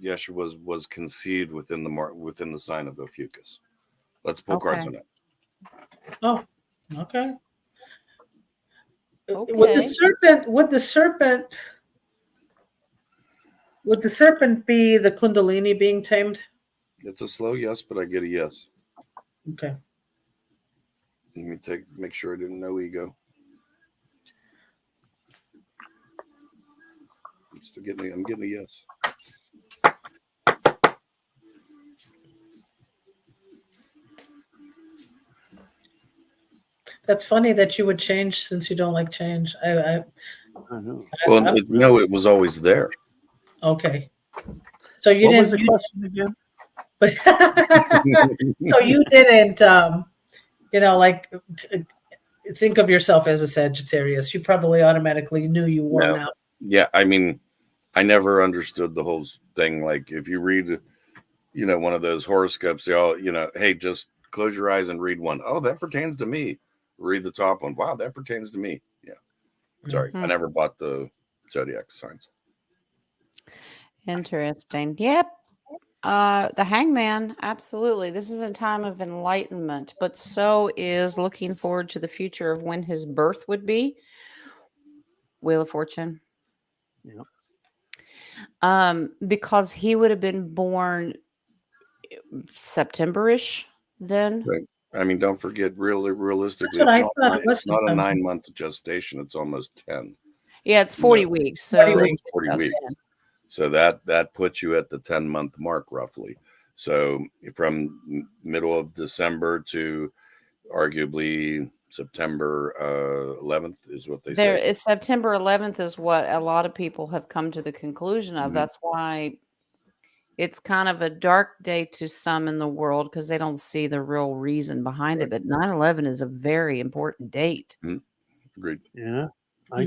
Yeshua was conceived within the sign of Ophiuchus. Let's pull cards Okay. on that. Oh, okay. Okay. Would the serpent be the Kundalini being tamed? It's a slow yes, but I get a yes. Okay. Let me make sure I didn't know ego. I'm getting a yes. That's funny that you would change since you don't like change. I know. Well, no, it was always there. Okay. So you What was didn't. the question again? But so you didn't. Like think of yourself as a Sagittarius. You probably automatically knew you were No. now. Yeah, I mean, I never understood the whole thing. Like if you read, one of those horoscopes, they all, hey, just close your eyes and read one. Oh, that pertains to me. Read the top one. Wow, that pertains to me. Yeah. Sorry, I never bought the zodiac signs. Interesting. Yep. The hangman, absolutely. This is a time of enlightenment, but so is looking forward to the future of when his birth would be. Wheel of Fortune. Yeah. Because he would have been born September-ish then. Right. I mean, don't forget, realistically, That's what I thought. it's not a 9-month gestation. It's almost 10. Yeah, it's 40 weeks. So 40 weeks. 40 weeks. So that puts you at the 10-month mark, roughly. So from middle of December to arguably September 11th is what they there say. is September 11th is what a lot of people have come to the conclusion of. Mhm. That's why it's kind of a dark day to some in the world because they don't see the real reason behind it. But 9/11 is a very important date. Agreed. Yeah. I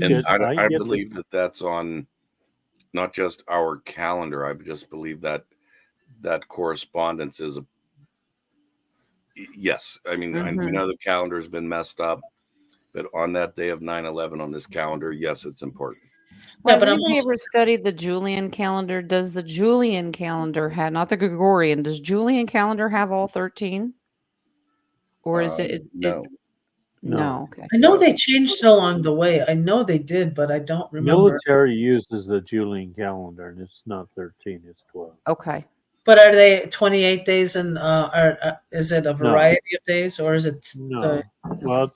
believe that that's on not just our calendar. I just believe that correspondence is yes. I mean, we know the calendar's been messed up, but on that day of 9/11 on this calendar, yes, it's important. Well, Yeah, has but anybody ever studied the Julian calendar? Does the Julian calendar have, not the Gregorian, does Julian calendar have all 13? Or is it No. no, okay. I know they changed it along the way. I know they did, but I don't remember. Military uses the Julian calendar, and it's not 13; it's 12. Okay. But are they 28 days and is it a variety of days or is it No. Well,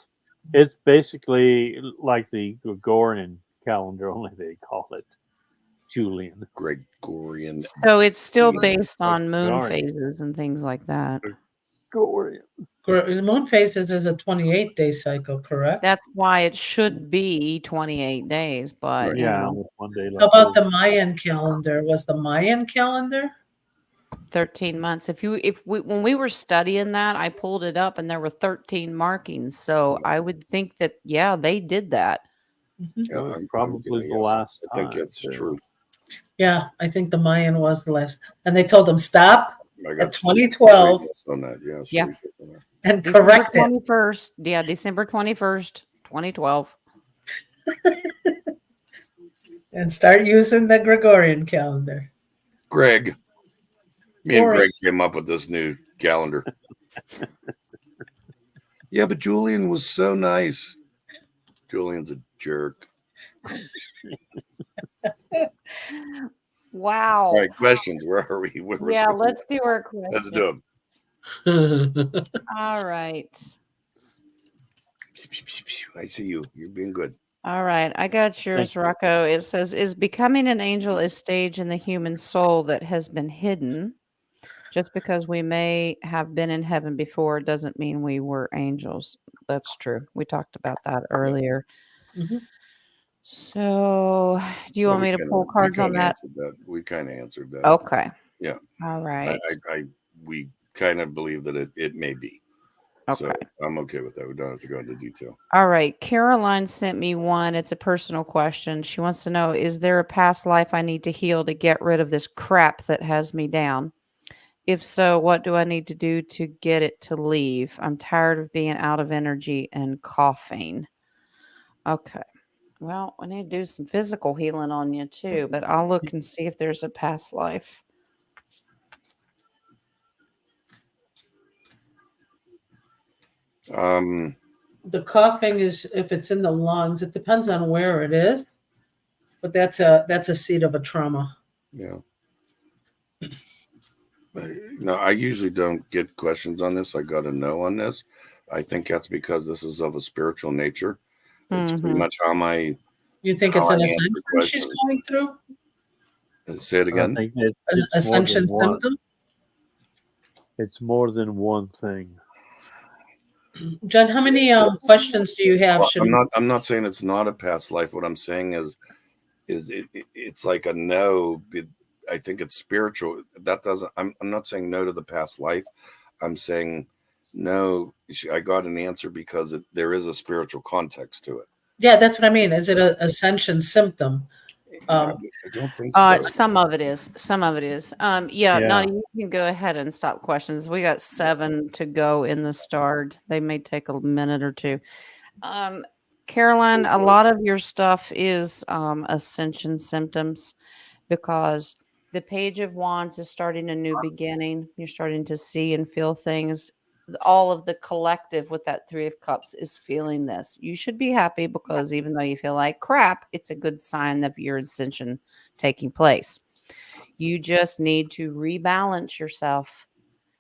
it's basically like the Gregorian calendar, only they call it Julian. Gregorian. So it's still Julian. based on moon Gregorian. phases and things like that. Gregorian. the moon phases is a 28-day cycle, correct? That's why it should be 28 days, but Right. you Yeah, know, with 1 day How left. about the Mayan calendar? Was the Mayan calendar? 13 months. When we were studying that, I pulled it up and there were 13 markings. So I would think that they did that. Yeah, Well, I'm probably the yes. last I think time, it's too. true. Yeah, I think the Mayan was the last. And they told them stop I got at 2012 on that. Yeah. Yeah. On that. and December correct it. 21st. Yeah, December 21st, 2012. And start using the Gregorian calendar. Greg. Me and Boring. Greg came up with this new calendar. Yeah, but Julian was so nice. Julian's a jerk. Wow. All right, questions. Where are we? Let's do our questions. Let's do them. All right. I see you. You're being good. All right. I got yours, Rocco. It says, is becoming an angel a stage in the human soul that has been hidden? Just because we may have been in heaven before doesn't mean we were angels. That's true. We talked about that earlier. Mhm. So, do you want me to pull cards on that? We kind of answered that. Okay. Yeah. All right. We kind of believe that it may be. Okay. So I'm okay with that. We don't have to go into detail. All right. Caroline sent me one. It's a personal question. She wants to know, is there a past life I need to heal to get rid of this crap that has me down? If so, what do I need to do to get it to leave? I'm tired of being out of energy and coughing. Okay. Well, we need to do some physical healing on you too, but I'll look and see if there's a past life. Um, The coughing is if it's in the lungs. It depends on where it is, but that's a seed of a trauma. yeah. No, I usually don't get questions on this. I got a no on this. I think that's because this is of a spiritual nature. It's pretty much how You think I it's an answer ascension she's questions. going through? Say it I again. think An it's more ascension than one. symptom? It's more than one thing. John, how many questions do you have? Well, I'm not saying it's not a past life. What I'm saying is it's like a no. I think it's spiritual. That doesn't. I'm not saying no to the past life. I'm saying no. I got an answer because there is a spiritual context to it. Yeah, that's what I mean. Is it an ascension symptom? I don't think so. Some of it is. Some of it is. Yeah, Yeah. Nani, you can go ahead and stop questions. We got 7 to go in the start. They may take a minute or two. Caroline, a lot of your stuff is ascension symptoms because the Page of Wands is starting a new beginning. You're starting to see and feel things. All of the collective with that 3 of Cups is feeling this. You should be happy because even though you feel like crap, it's a good sign of your ascension taking place. You just need to rebalance yourself.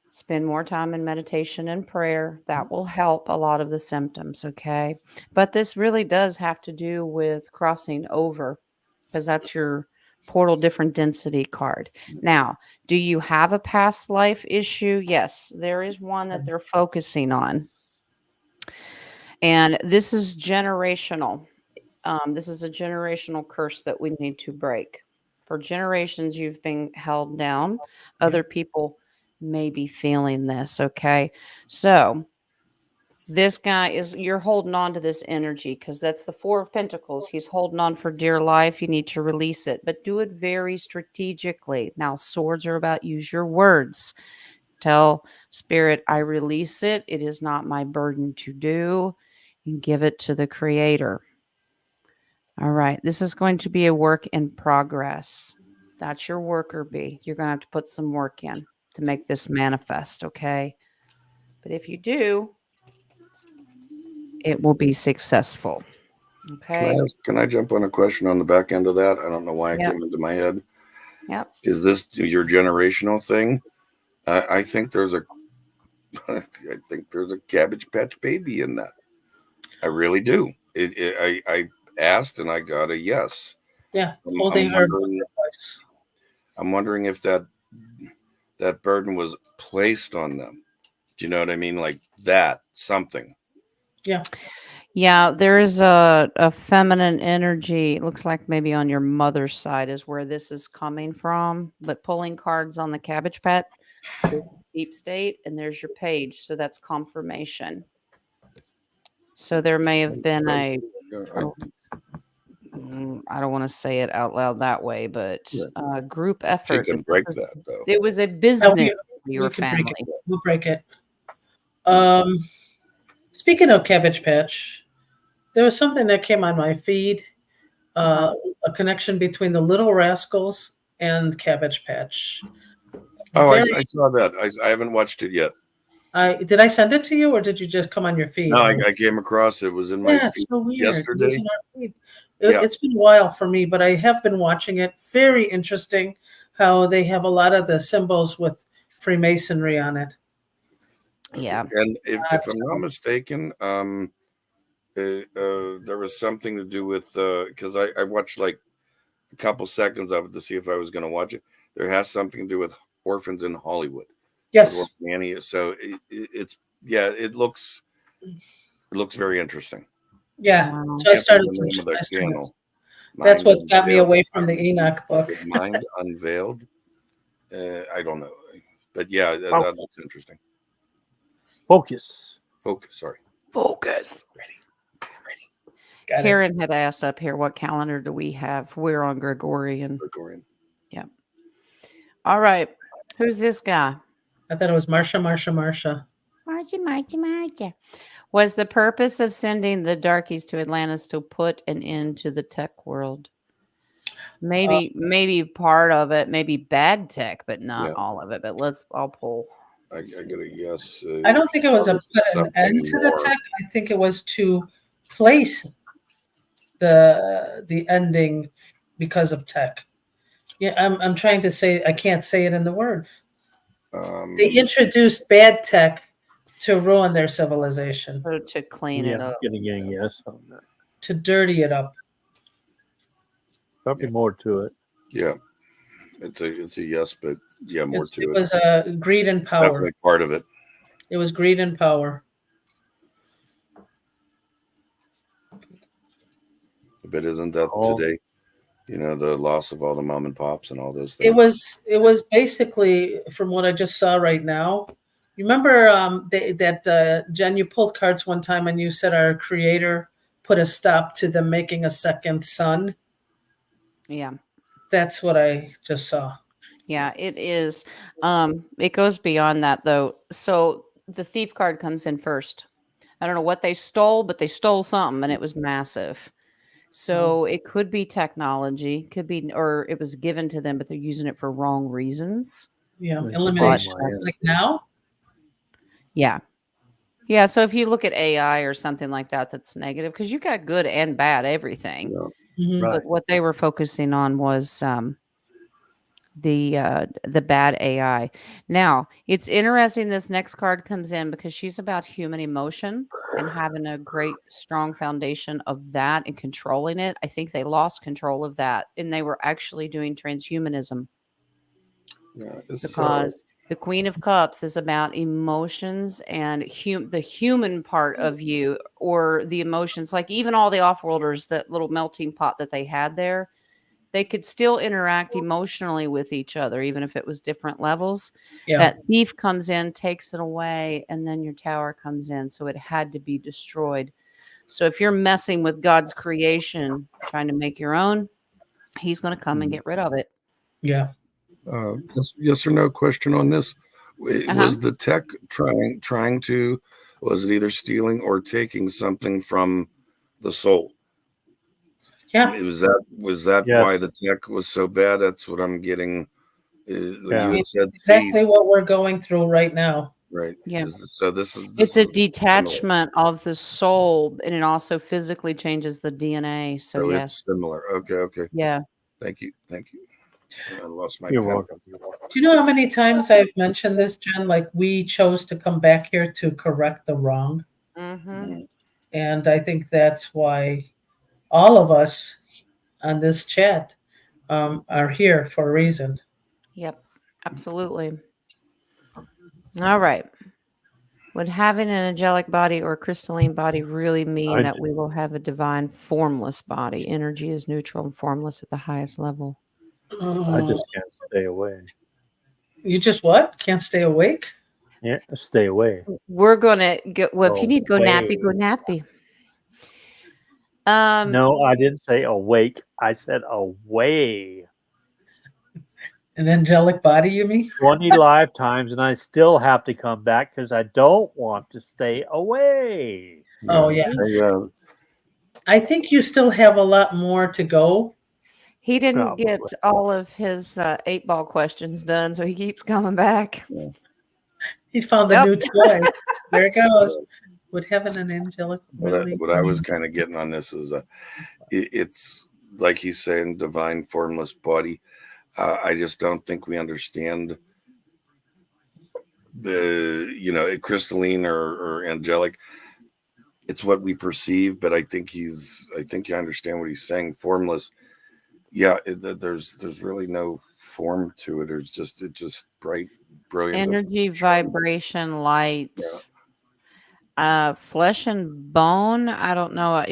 Spend more time in meditation and prayer. That will help a lot of the symptoms, okay? But this really does have to do with crossing over because that's your portal different density card. Now, do you have a past life issue? Yes, there is one that they're focusing on. And this is generational. This is a generational curse that we need to break. For generations, you've been held down. Other people may be feeling this. Okay. So, this guy you're holding on to this energy because that's the 4 of Pentacles. He's holding on for dear life. You need to release it, but do it very strategically. Now, swords are about use your words. Tell spirit, I release it. It is not my burden to do. And give it to the creator. All right. This is going to be a work in progress. That's your worker bee. You're going to have to put some work in to make this manifest. Okay. But if you do, it will be successful. Okay. Can I jump on a question on the back end of that? I don't know why it Yep. came into my head. Yep. Is this your generational thing? I think there's a Cabbage Patch Baby in that. I really do. I asked and I got a yes. Yeah, holding her. I'm wondering if that burden was placed on them. Do you know what I mean? Like that, something. Yeah. Yeah, there is a feminine energy. It looks like maybe on your mother's side is where this is coming from. But pulling cards on the Cabbage Patch, there's deep state, and there's your page. So that's confirmation. So there may have been I don't want to say it out loud that way, but group effort. You can break that though. It was a business for your family. We'll break it. Speaking of Cabbage Patch, there was something that came on my feed, a connection between the Little Rascals and Cabbage Patch. Oh, I saw that. I haven't watched it yet. Did I send it to you, or did you just come on your feed? No, I came across it. Was in my feed so weird. yesterday. It's been a while for me, but I have been watching it. Very interesting how they have a lot of the symbols with Freemasonry on it. Yeah. And if I'm not mistaken, there was something to do with because I watched like a couple seconds of it to see if I was going to watch it. There has something to do with orphans in Hollywood. Yes. So it looks very interesting. Yeah. Wow. So I started the name of the channel. That's what got me away from the Enoch book. Mind Unveiled. I don't know, but yeah, that looks interesting. Focus. Sorry. Focus. Ready. Karen had asked up here, what calendar do we have? We're on Gregorian. Yeah. All right. Who's this guy? I thought it was Marsha. Marcia. Was the purpose of sending the darkies to Atlantis to put an end to the tech world? Maybe part of it, maybe bad tech, but not all of it. But I'll pull. I get a yes. I don't think it was a put an end to the more. tech. I think it was to place the ending because of tech. Yeah, I'm trying to say, I can't say it in the words. They introduced bad tech to ruin their civilization, So to clean it up. Getting a yes on that. to dirty it up. Probably more to it. Yeah, it's a yes, but yeah, more to It it. was greed and power. Definitely part of it. It was greed and power. But isn't that today? You know, the loss of all the mom and pops and all those things. It was basically, from what I just saw right now. You remember Jen, you pulled cards one time and you said our creator put a stop to them making a second son. Yeah. That's what I just saw. Yeah, it is. It goes beyond that though. So the thief card comes in first. I don't know what they stole, but they stole something and it was massive. So it could be technology, could be, or it was given to them, but they're using it for wrong reasons. Yeah, Like elimination. Popmoney. Like now? Yeah. Yeah. So if you look at AI or something like that, that's negative because you got good and bad everything. Yeah. Mhm. Right. But what they were focusing on was the bad AI. Now, it's interesting this next card comes in because she's about human emotion and having a great strong foundation of that and controlling it. I think they lost control of that and they were actually doing transhumanism Yeah, because the Queen of Cups is about emotions and the human part of you or the emotions, like even all the off-worlders, that little melting pot that they had there. They could still interact emotionally with each other, even if it was different levels. Yeah. That thief comes in, takes it away, and then your tower comes in. So it had to be destroyed. So if you're messing with God's creation, trying to make your own, he's going to come and get rid of it. Yeah. yes or no question on this. Was the tech trying to, was it either stealing or taking something from the soul? Yeah. Was that Yes. why the tech was so bad? That's what I'm getting. You Yeah. had said Exactly thief, what we're going through right now. right? Yeah. So this It's a is detachment of the soul, and it also physically changes the DNA. So, so yes. it's similar. Okay. Yeah. Thank you. I lost my You're pen. welcome. Do you know how many times I've mentioned this, Jen? Like, we chose to come back here to correct the wrong. Mm-hmm. And I think that's why all of us on this chat are here for a reason. Yep. Absolutely. All right. Would having an angelic body or crystalline body really mean that we will have a divine formless body? Energy is neutral and formless at the highest level. I just can't stay away. You just what? Can't stay awake? Yeah, stay away. We're going to go. Well, if you need to go Away. nappy, go nappy. No, I didn't say awake. I said away. An angelic body, you mean? 20 lifetimes, and I still have to come back because I don't want to stay away. Oh, yeah. I think you still have a lot more to go. He didn't Probably. get all of his 8-ball questions done, so he keeps coming back. He's found a new toy. There it goes. Would having an angelic really What I was kind of getting on this is it's like he's saying divine formless body. I just don't think we understand the crystalline or angelic. It's what we perceive, but I think I understand what he's saying. Formless, yeah. There's really no form to it. It's just bright, brilliant Energy, vibration, light. Flesh and bone. I don't know.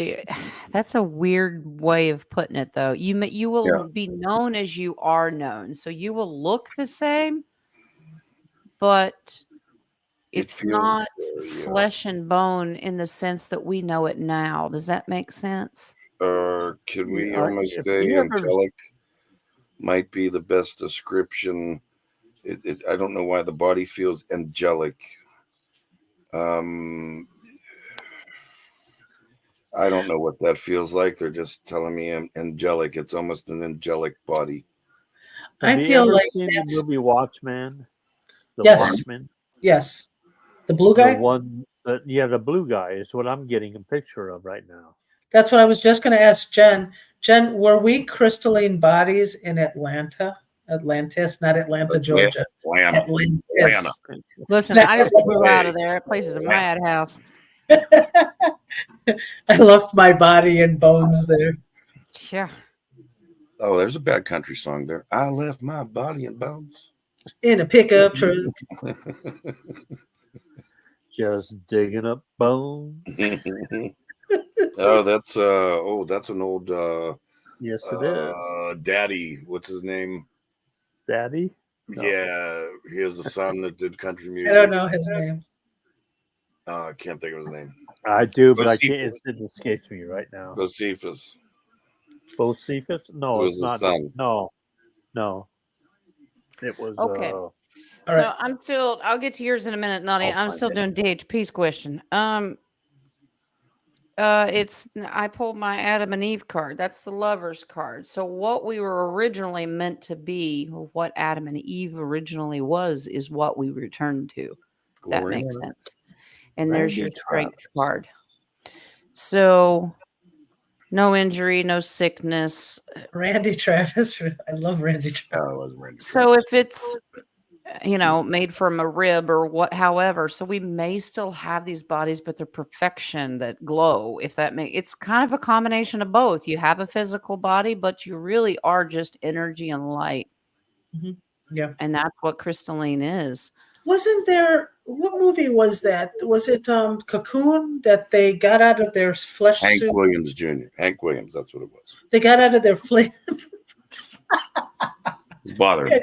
That's a weird way of putting it, though. You will be known as you are known, so you will look the same, but it's not flesh and bone in the sense that we know it now. Does that make sense? Could we almost say angelic might be the best description? I don't know why the body feels angelic. I don't know what that feels like. They're just telling me I'm angelic. It's almost an angelic body. Have you ever seen the movie Watchmen? The Yes. Watchmen? Yes. The blue The guy? one that, yeah, the blue guy is what I'm getting a picture of right now. That's what I was just going to ask Jen. Jen, were we crystalline bodies in Atlanta? Atlantis, not Atlanta, Georgia. Atlanta. Atlantis. Listen, I just flew out of there. That place is a madhouse. I left my body and bones there. Yeah. Oh, there's a bad country song there. I left my body and bones. In a pickup truck. Just digging up bones. Oh, that's an old Yes, it is. daddy. What's his name? Daddy? No. Yeah, he has a son that did country music. I don't know his name. I can't think of his name. I do, but I Josephus. can't. It escapes me right now. Josephus. Josephus? No, It was it's his not. son. No. It was. Okay. All So right. I'll get to yours in a minute, Nadia. I'll I'm find still it. doing DHP's question. I pulled my Adam and Eve card. That's the lover's card. So what we were originally meant to be, or what Adam and Eve originally was, is what we return to. That Glory. makes sense. And there's your Randy strength card. So no injury, no sickness. Randy Travis. I love Randy Travis. Oh, it was Randy. So if it's made from a rib or what, however, so we may still have these bodies, but they're perfection that glow. If that it's kind of a combination of both. You have a physical body, but you really are just energy and light. Mhm. Yeah. And that's what crystalline is. Wasn't there, what movie was that? Was it Cocoon that they got out of their flesh Hank suit? Williams Jr. Hank Williams, that's what it was. They got out of their flesh. He's bothering.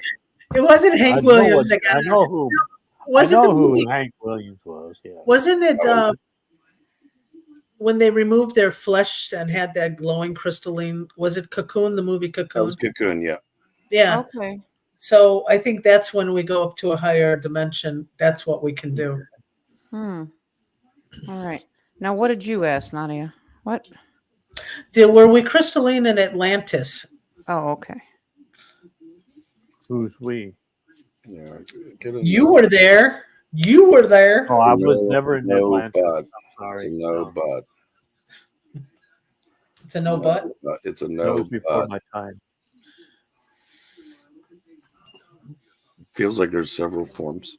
It wasn't Hank Williams. That got I out know of who. Was I it know the who movie? Hank Williams was. Yeah. Wasn't it when they removed their flesh and had that glowing crystalline? Was it Cocoon, the movie That Cocoon? was Cocoon, yeah. Yeah. Okay. So I think that's when we go up to a higher dimension. That's what we can do. All right. Now, what did you ask, Nadia? What? Were we crystalline in Atlantis? Oh, okay. Who's we? Yeah. You were there. You were there. Oh, I was never in Atlanta. Bud. Sorry. It's a no, bud. It's a no but. It's a That no, was before bud. my time. Feels like there's several forms.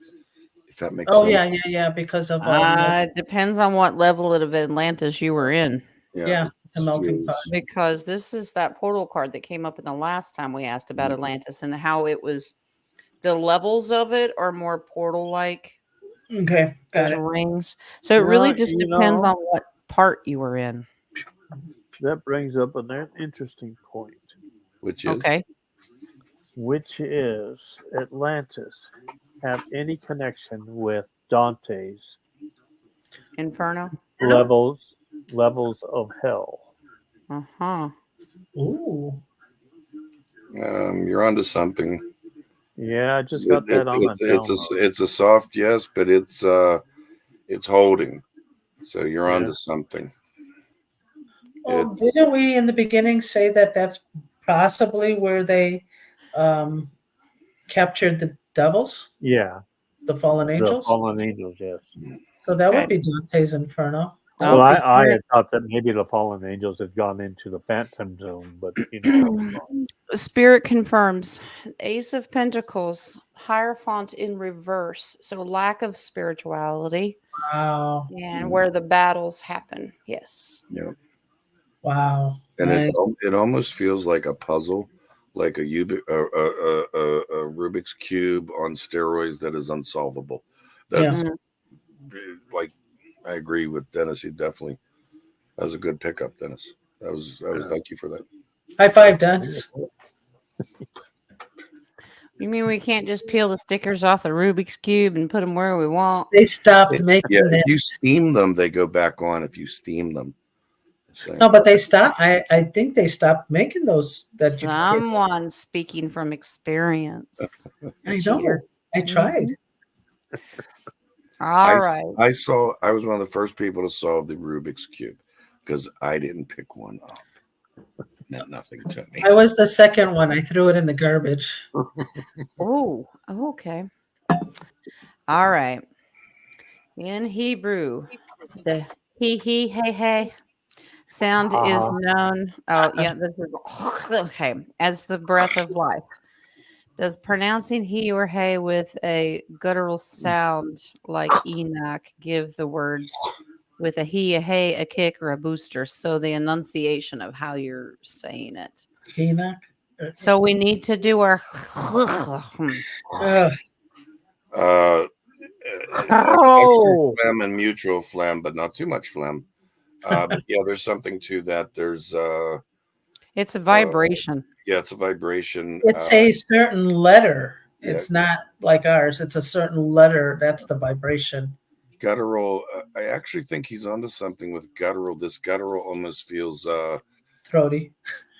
If that makes Oh sense. yeah. Because of It depends on what level of Atlantis you were in. yeah, it's a melting pot. Because this is that portal card that came up in the last time we asked about Atlantis and how it was. The levels of it are more portal-like. Okay, got There's it. rings. So it really just depends on what part you were in. That brings up an interesting point. Which is Okay. Which is Atlantis have any connection with Dante's Inferno. levels of hell? Uh-huh. Ooh. you're onto something. Yeah, I just got that on it's a soft yes, but it's holding. So you're onto something. Well, didn't we in the beginning say that that's possibly where they captured the devils? Yeah. The fallen angels? The fallen angels, yes. So that would be Dante's Inferno. Well, I had thought that maybe the fallen angels had gone into the phantom zone, but Spirit confirms Ace of Pentacles, Hierophant in reverse. So lack of spirituality. Wow. And where the battles happen. Yes. Yeah. Wow. And it almost feels like a puzzle, like a Rubik's Cube on steroids that is unsolvable. That's like, I agree with Dennis. He definitely, that was a good pickup, Dennis. That was thank you for that. High five, Dennis. You mean we can't just peel the stickers off the Rubik's Cube and put them where we want? They stopped making Yeah, that. if you steam them, they go back on. If you steam them. No, but they stopped. I think they stopped making those. Someone speaking from experience. I know. I tried. All right. I was one of the first people to solve the Rubik's Cube because I didn't pick one up. Meant nothing to me. I was the second one. I threw it in the garbage. Oh, okay. All right. In Hebrew, the he, hey, hey sound is known. Oh, yeah, this is okay. As the breath of life. Does pronouncing he or hey with a guttural sound like Enoch give the words with a he, a hey, a kick, or a booster? So the enunciation of how you're saying it. Enoch. So we need to do our. Ugh. Extra Oh, phlegm and mutual phlegm, but not too much phlegm. But yeah, there's something to that. There's It's a vibration. yeah, it's a vibration. It's a certain letter. Yeah. It's not like ours. It's a certain letter. That's the vibration. Guttural. I actually think he's onto something with guttural. This guttural almost feels Throaty.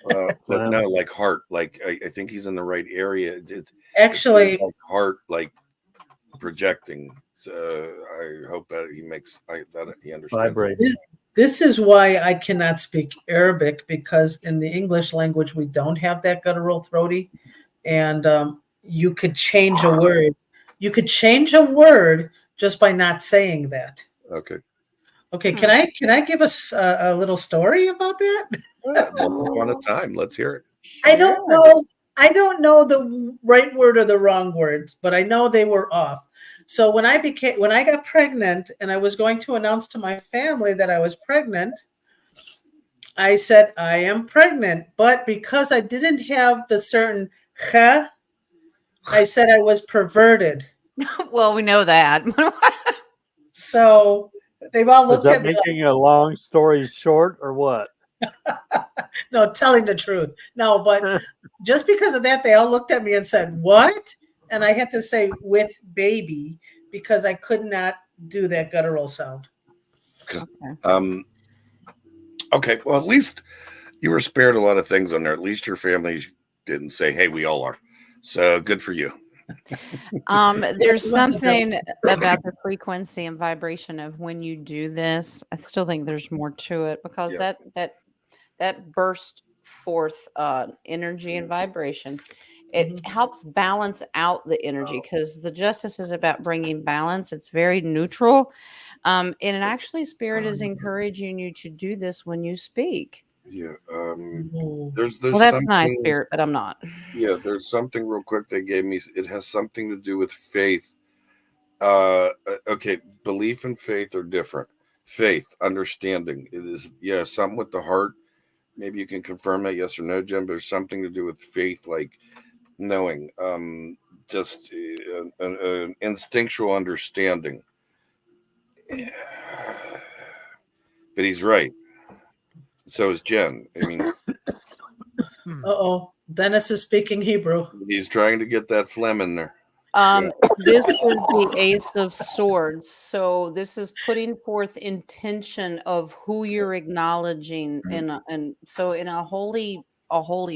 but no, like heart. Like I think he's in the right area. It Actually, feels like heart, like projecting. So I hope that that he understands. vibrating. this is why I cannot speak Arabic, because in the English language we don't have that guttural throaty, and you could change a word. You could change a word just by not saying that. Okay. Okay, can I give us a little story about that? Once upon a time, let's hear it. I don't know the right word or the wrong words, but I know they were off. So when I got pregnant and I was going to announce to my family that I was pregnant, I said I am pregnant, but because I didn't have the certain cha, I said I was perverted. Well, we know that. So they've all Is looked that at me making a long story short or what? no, telling the truth. No, but just because of that, they all looked at me and said, "What?" And I had to say "with baby" because I could not do that guttural sound. Okay. Well, at least you were spared a lot of things on there. At least your family didn't say, "Hey, we all are." So good for you. There's something about the frequency and vibration of when you do this. I still think there's more to it because Yeah. that burst forth energy and vibration. It helps balance out the energy because the justice is about bringing balance. It's very neutral. And it actually, Spirit is encouraging you to do this when you speak. Yeah. Oh. There's Well, that's something, nice, Spirit, but I'm not. Yeah, there's something real quick they gave me. It has something to do with faith. Okay, belief and faith are different. Faith, understanding. It is, yeah, something with the heart. Maybe you can confirm that, yes or no, Jim. But there's something to do with faith, like knowing, just an instinctual understanding. But he's right. So is Jen. I mean, Uh-oh. Dennis is speaking Hebrew. he's trying to get that phlegm in there. This is the Ace of Swords. So this is putting forth intention of who you're acknowledging, and so in a holy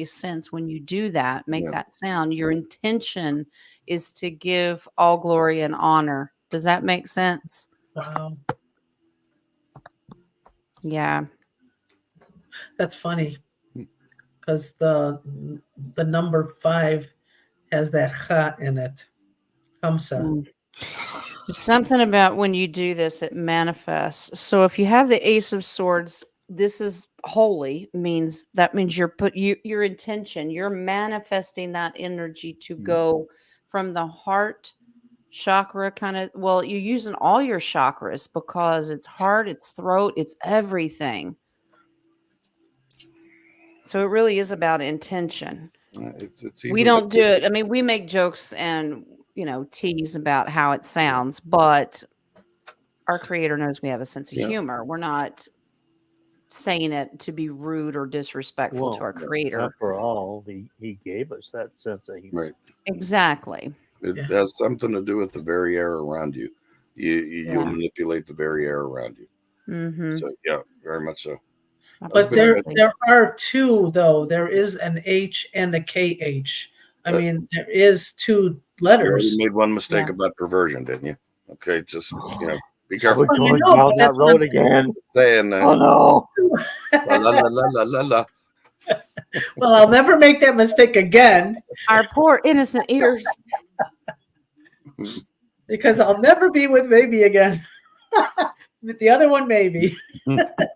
sense, when you do that, make that sound. Your intention is to give all glory and honor. Does that make sense? Wow. Yeah. That's funny because the number 5 has that cha in it. Kamsa. There's something about when you do this, it manifests. So if you have the Ace of Swords, this is holy, means your intention, you're manifesting that energy to go from the heart chakra you're using all your chakras because it's heart, it's throat, it's everything. So it really is about intention. We don't do it. I mean, we make jokes and, tease about how it sounds, but our creator knows we have a sense of humor. We're not saying it to be rude or disrespectful to our creator. After all, he gave us that sense of humor. Right. Exactly. It has something to do with the very air around you. You'll manipulate the very air around you. Mm-hmm. So yeah, very much so. But there are two, though. There is an H and a KH. I mean, there is 2 letters. You made one mistake about perversion, didn't you? Okay, just be careful. We're going down that road again. Saying oh no. La, la, la, la, la, la. Well, I'll never make that mistake again. Our poor innocent ears. because I'll never be with baby again. With the other one, maybe.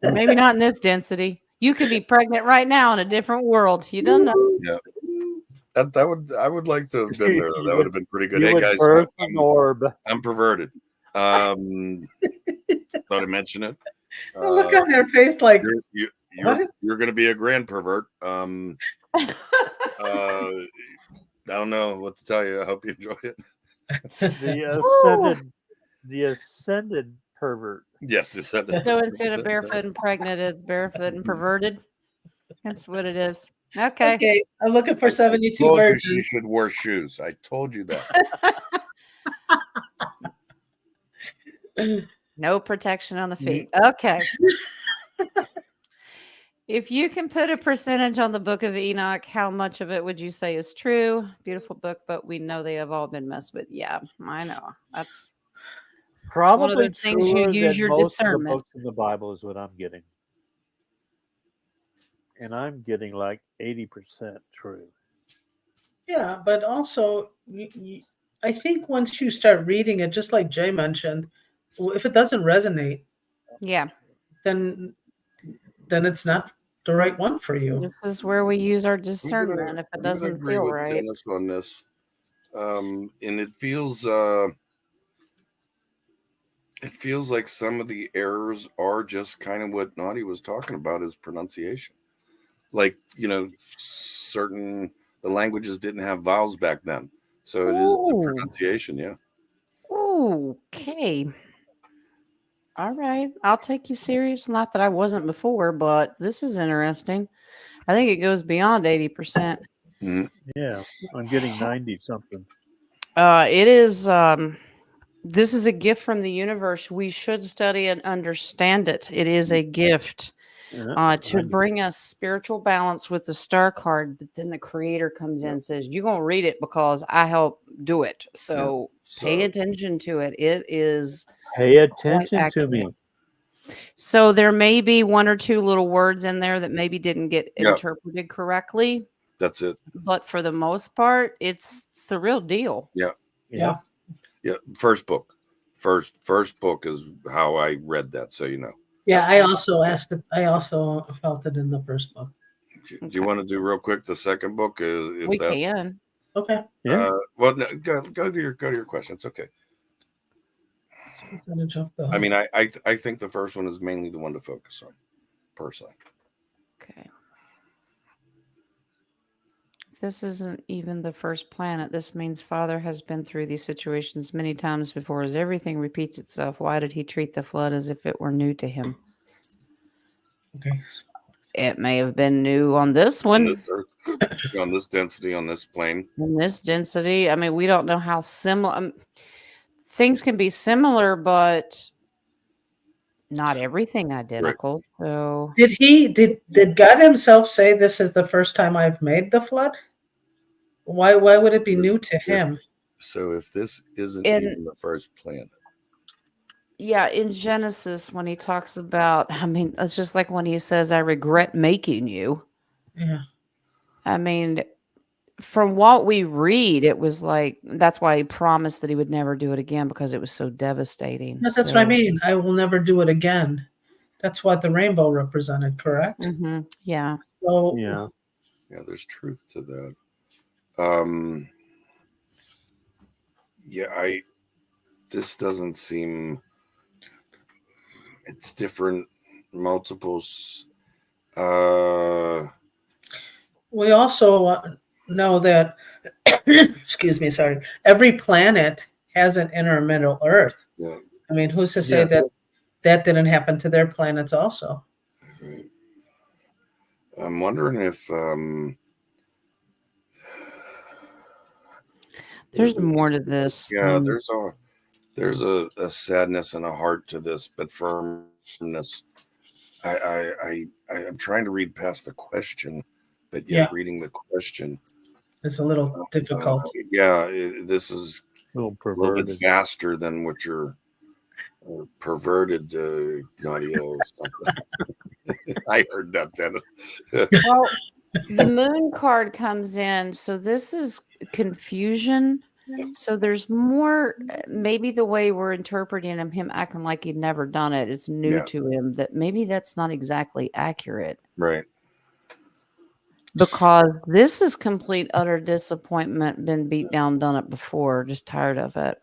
Maybe not in this density. You could be pregnant right now in a different world. You don't know. Yeah. I would like to have been there. That would have been pretty good. You Hey would guys, birth an orb. I'm perverted. Thought I mentioned it. The look on their face, like You're going to be a grand pervert. I don't know what to tell you. I hope you enjoy it. The ascended pervert. Yes, So instead of barefoot and pregnant, it's barefoot and perverted. That's what it is. Okay. Okay, I'm looking for 72 told you virgins. she should wear shoes. I told you that. No protection on the feet. Okay. If you can put a percentage on the Book of Enoch, how much of it would you say is true? Beautiful book, but we know they have all been messed with. Yeah, I know. That's Probably one of the things you truer use than your most of the discernment. books in the Bible is what I'm getting. And I'm getting like 80% true. Yeah, but also, I think once you start reading it, just like Jay mentioned, if it doesn't resonate, Yeah. then it's not the right one for you. This is where we use our discernment if it doesn't agree feel with right. Dennis on this. And it feels like some of the errors are just kind of what Naughty was talking about, is pronunciation. Like, the languages didn't have vowels back then. So it is the pronunciation, yeah. Okay. All right. I'll take you serious. Not that I wasn't before, but this is interesting. I think it goes beyond 80%. Yeah, I'm getting 90 something. It is this is a gift from the universe. We should study and understand it. It is a gift to bring us spiritual balance with the star card, but then the creator comes in and says, you're going to read it because I help do it. So pay attention to it. It is Pay attention to me. So there may be one or two little words in there that maybe didn't get interpreted correctly. That's it. But for the most part, it's the real deal. Yeah. First book is how I read that. So, Yeah, I also felt it in the first book. Okay. Do you want to do real quick the second book? If We that's, can. Okay. Yeah. Well, no, go to your question. It's okay. I mean, I think the first one is mainly the one to focus on, personally. Okay. This isn't even the first planet. This means Father has been through these situations many times before. As everything repeats itself, why did he treat the flood as if it were new to him? Okay. It may have been new on this one. On this earth, on this density, on this plane. In this density. I mean, we don't know how similar. Things can be similar, but not everything identical. Right. So did God himself say this is the first time I've made the flood? Why would it be new to him? So if this isn't even the first planet. Yeah, in Genesis, when he talks about, I mean, it's just like when he says, I regret making you. Yeah. I mean, from what we read, it was like, that's why he promised that he would never do it again because it was so devastating. That's what I mean. I will never do it again. That's what the rainbow represented, correct? Mm-hmm. Yeah. So, yeah, there's truth to that. This doesn't seem, it's different multiples. We also know that, excuse me, sorry, every planet has an inner middle Earth. Yeah. I mean, who's to say that didn't happen to their planets also? I'm wondering if there's more to this. Yeah, there's a sadness and a heart to this, but firmness. I'm trying to read past the question, but yet reading the question is a little difficult. This is a little bit faster than what your perverted audio something. I heard that, Dennis. Well, the moon card comes in, so this is confusion. So there's more, maybe the way we're interpreting him acting like he'd never done it is new Yeah. to him, that maybe that's not exactly accurate. Right. Because this is complete, utter disappointment, been beat down, done it before, just tired of it.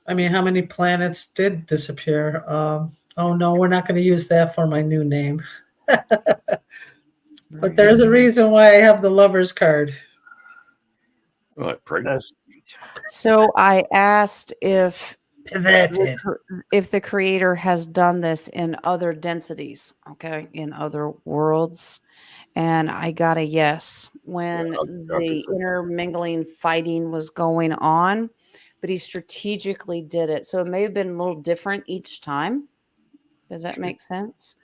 I mean, how many planets did disappear? Oh no, we're not going to use that for my new name. But there's a reason why I have the lover's card. Well, pregnant. So I asked if Pivoted. the creator has done this in other densities, okay, in other worlds. And I got a yes when I'll the confirm. intermingling fighting was going on, but he strategically did it. So it may have been a little different each time. Does that make sense?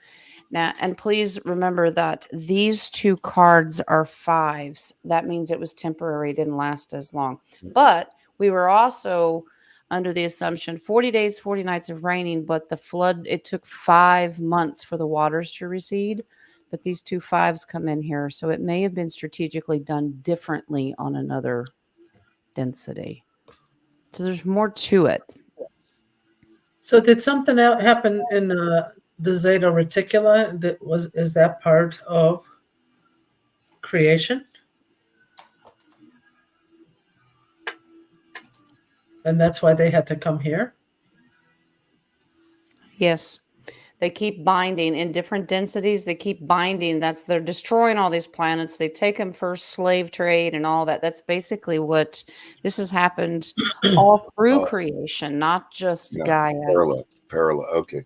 Now, and please remember that these two cards are fives. That means it was temporary, didn't last as long. But we were also under the assumption 40 days, 40 nights of raining, but the flood, it took 5 months for the waters to recede. But these two fives come in here. So it may have been strategically done differently on another density. So there's more to it. So did something happen in the Zeta Reticula? Is that part of creation? And that's why they had to come here? Yes. They keep binding in different densities. They keep binding. They're destroying all these planets. They take them for slave trade and all that. That's basically what this has happened all through creation, not just Yeah. Gaia. Parallel. Okay.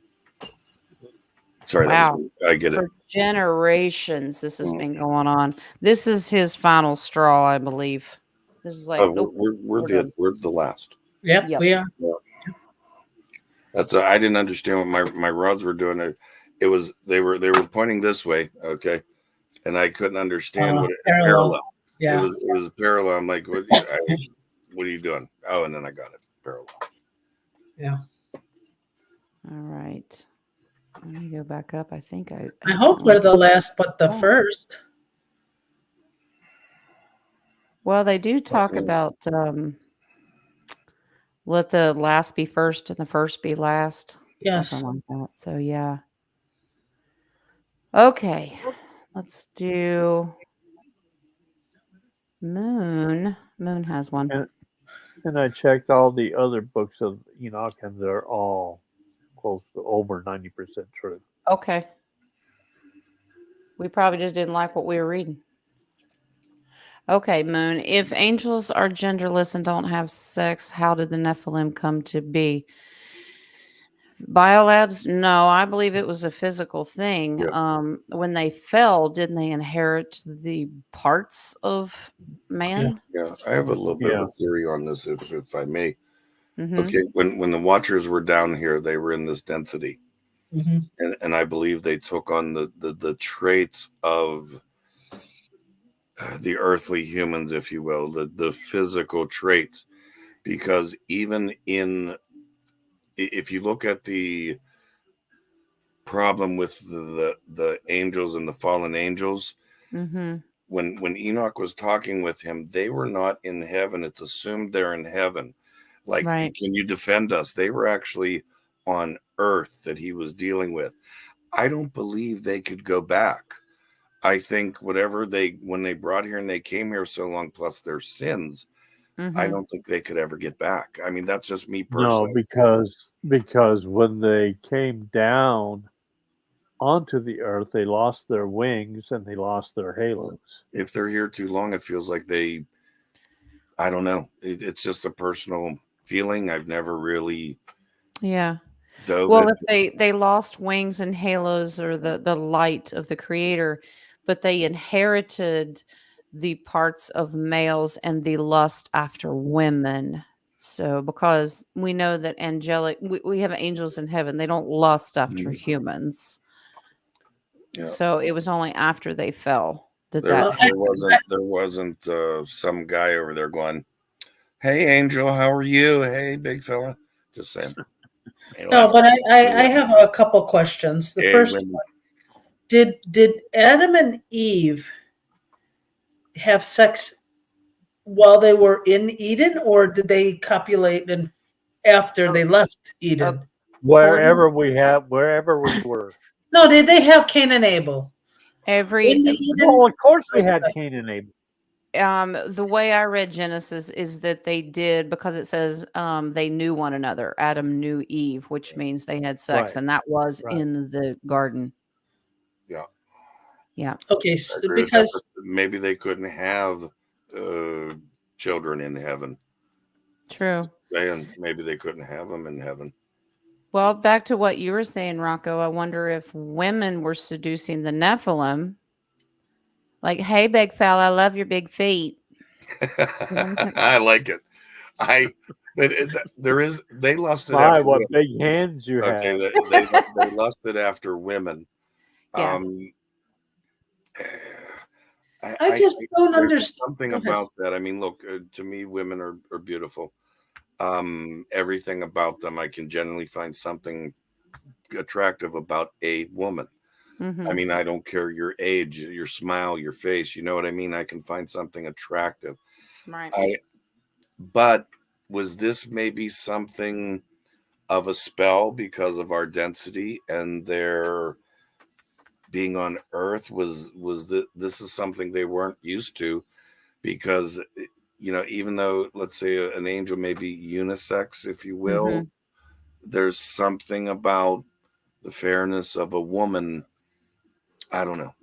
Sorry. Wow. I get it. For generations, this has been going on. This is his final straw, I believe. This is like, nope, we're the last. Yep, Yep. we are. I didn't understand what my rods were doing. It was they were pointing this way, okay, and I couldn't understand what parallel. Yeah. It was parallel. I'm like, what are you doing? Oh, and then I got it parallel. Yeah. All right. Let me go back up. I think I hope we're the last, but the first. Well, they do talk about let the last be first and the first be last. Yes. Something like that. So yeah. Okay. Let's do Moon. Moon has one. And I checked all the other books of Enoch, and they're all close to over 90% true. Okay. We probably just didn't like what we were reading. Okay, Moon. If angels are genderless and don't have sex, how did the Nephilim come to be? Biolabs? No, I believe it was a physical thing. Yeah. When they fell, didn't they inherit the parts of man? Yeah, I have a little bit of a theory on this, if I may. Mm-hmm. Okay, when the Watchers were down here, they were in this density, and I believe they took on the traits of the earthly humans, if you will, the physical traits, because even if you look at the problem with the angels and the fallen angels, when Enoch was talking with him, they were not in heaven. It's assumed they're in heaven. Like, can you defend us? They were actually on earth that he was dealing with. I don't believe they could go back. I think whatever when they brought here and they came here so long, plus their sins, I don't think they could ever get back. I mean, that's just me personally. No, because when they came down onto the earth, they lost their wings and they lost their halos. If they're here too long, it feels like I don't know. It's just a personal feeling. I've never really well, if they lost wings and halos or the light of the creator, but they inherited the parts of males and the lust after women. So because we know that angelic, we have angels in heaven, they don't lust after humans. Yeah. So it was only after they fell there wasn't some guy over there going, "Hey, angel, how are you? Hey, big fella." Just saying. No, but I have a couple questions. The first one, did Adam and Eve have sex while they were in Eden, or did they copulate and after they left Eden? Wherever we were. No, did they have Cain and Abel? Every In the Eden? Well, of course we had Cain and Abel. the way I read Genesis is that they did, because it says they knew one another. Adam knew Eve, which means they had sex, Right. and that was Right. in the garden. Yeah. Yeah. Okay, I so, agree with that, because but maybe they couldn't have children in heaven. True. Saying maybe they couldn't have them in heaven. Well, back to what you were saying, Rocco, I wonder if women were seducing the Nephilim. Like, hey, big fella, I love your big feet. I like it. They lusted My, after what women. big hands you have. Okay, they lusted after women. Yeah. I just don't there's understand. something Go ahead. about that. I mean, look, to me, women are beautiful. Everything about them, I can generally find something attractive about a woman. Mhm. I mean, I don't care your age, your smile, your face. You know what I mean? I can find something attractive. Right. But was this maybe something of a spell because of our density and their being on Earth? This is something they weren't used to, because even though, let's say, an angel may be unisex, if you will, Mhm. there's something about the fairness of a woman. I don't know.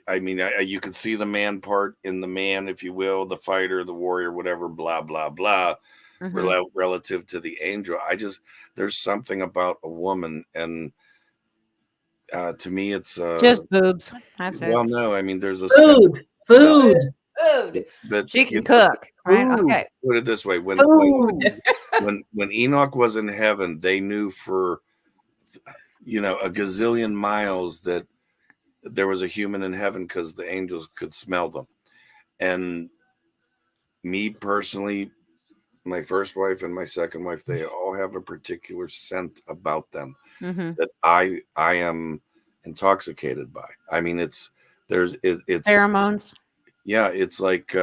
I mean, you could see the man part in the man, if you will, the fighter, the warrior, whatever, blah, blah, blah, Mhm. relative to the angel. There's something about a woman. And to me, it's Just boobs. That's it. well, no, I mean, there's a sense Food. Food. that She can cook. Right. Food. Okay. put it this way: when Food. when Enoch was in heaven, they knew for a gazillion miles that there was a human in heaven, because the angels could smell them. And me personally, my first wife and my second wife, they all have a particular scent about them Mhm. that I am intoxicated by. I mean, it's Pheromones. yeah, it's like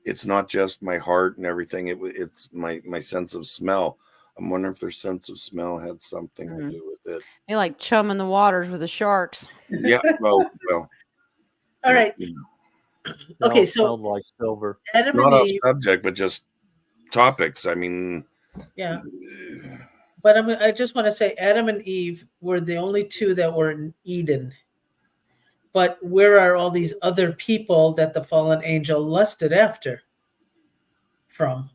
it's not just my heart and everything. It's my sense of smell. I'm wondering if their sense of smell had something to do with it. They like chumming the waters with the sharks. Yeah. Well. All right. They Okay, all so smelled like silver. Adam Not and off Eve. subject, but just topics. I mean, Yeah. But I just want to say Adam and Eve were the only two that were in Eden. But where are all these other people that the fallen angel lusted after from?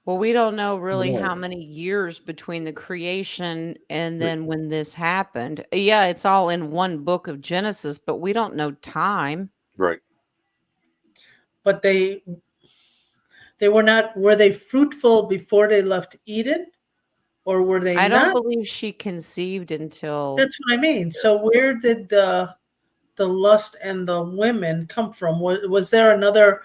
Well, we don't know really No. how many years between the creation and then when this happened. Yeah, it's all in one book of Genesis, but we don't know time. right. But they were not. Were they fruitful before they left Eden, or were they I don't not? believe she conceived until That's what I mean. So where did the lust and the women come from? Was there another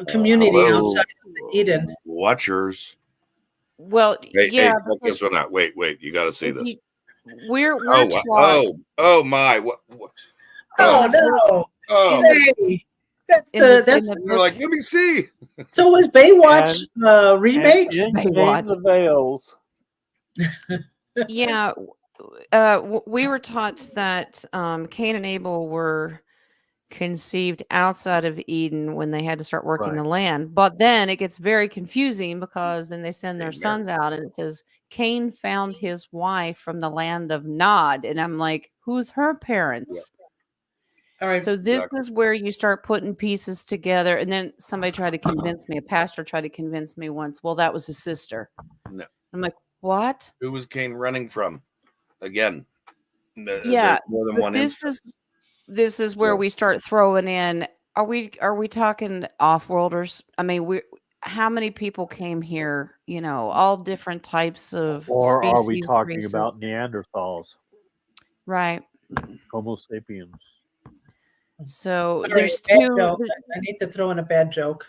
community Hello, outside of Eden? watchers. well, Hey, yeah, check because this one out. Wait, you got to see if this. you, we're taught Oh my! What? Oh in the book, no! Oh, Hey, that's in the that's. you're like, let me see. So was Baywatch remake? And in Baywatch. came the veils. Yeah, we were taught that Cain and Abel were conceived outside of Eden when they had to start working the Right. land. But then it gets very confusing because then they send their Amen. sons out and it says Cain found his wife from the land of Nod. And I'm like, who's her parents? All right. So this Exactly. is where you start putting pieces together. And then somebody tried to convince me, a pastor tried to convince me once, well, that was his sister. No. I'm like, what? Who was Cain running from? Again, Yeah, there's more than but one instance. this is where Yeah. we start throwing in. Are we talking off-worlders? I mean, how many people came here? All different types of Or are we species, talking races. about Neanderthals, Right. Homo sapiens? So All there's right, bad two. joke. I need to throw in a bad joke.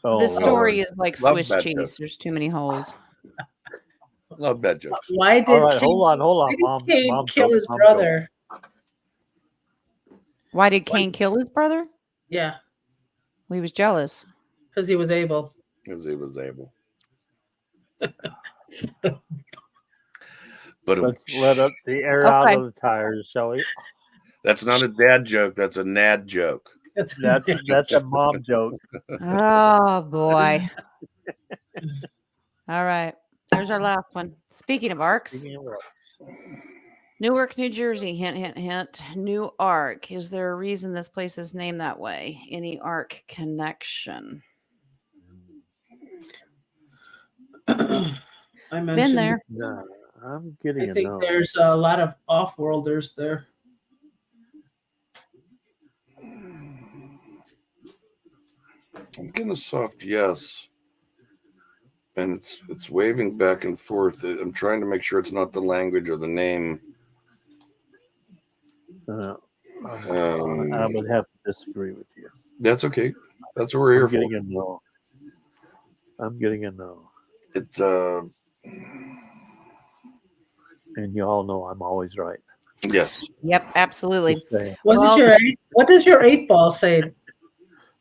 Oh, The story Lord. is like Love Swiss bad cheese. jokes. There's too many holes. Love bad jokes. Why All did right, Cain, hold on, why did Cain Mom kill joke, his mom brother? Why did Cain kill his brother? Yeah. He was jealous. Because he was able. Because he was able. Let's let up the air out of the tires, shall we? That's not a dad joke. That's a nad joke. That's a mom joke. Oh boy. All right. Here's our last one. Speaking of arcs, Newark, New Jersey. Hint, hint, hint. New Ark. Is there a reason this place is named that way? Any Ark connection? I Been mentioned. there. No, I'm getting I a think no. there's a lot of off-worlders there. I'm getting a soft yes. And it's waving back and forth. I'm trying to make sure it's not the language or the name. I would have to disagree with you. That's okay. That's what we're here I'm getting for. a no. I'm getting a no. It's And you all know I'm always right. yes. Yep, absolutely. Just saying. What does your 8-ball say?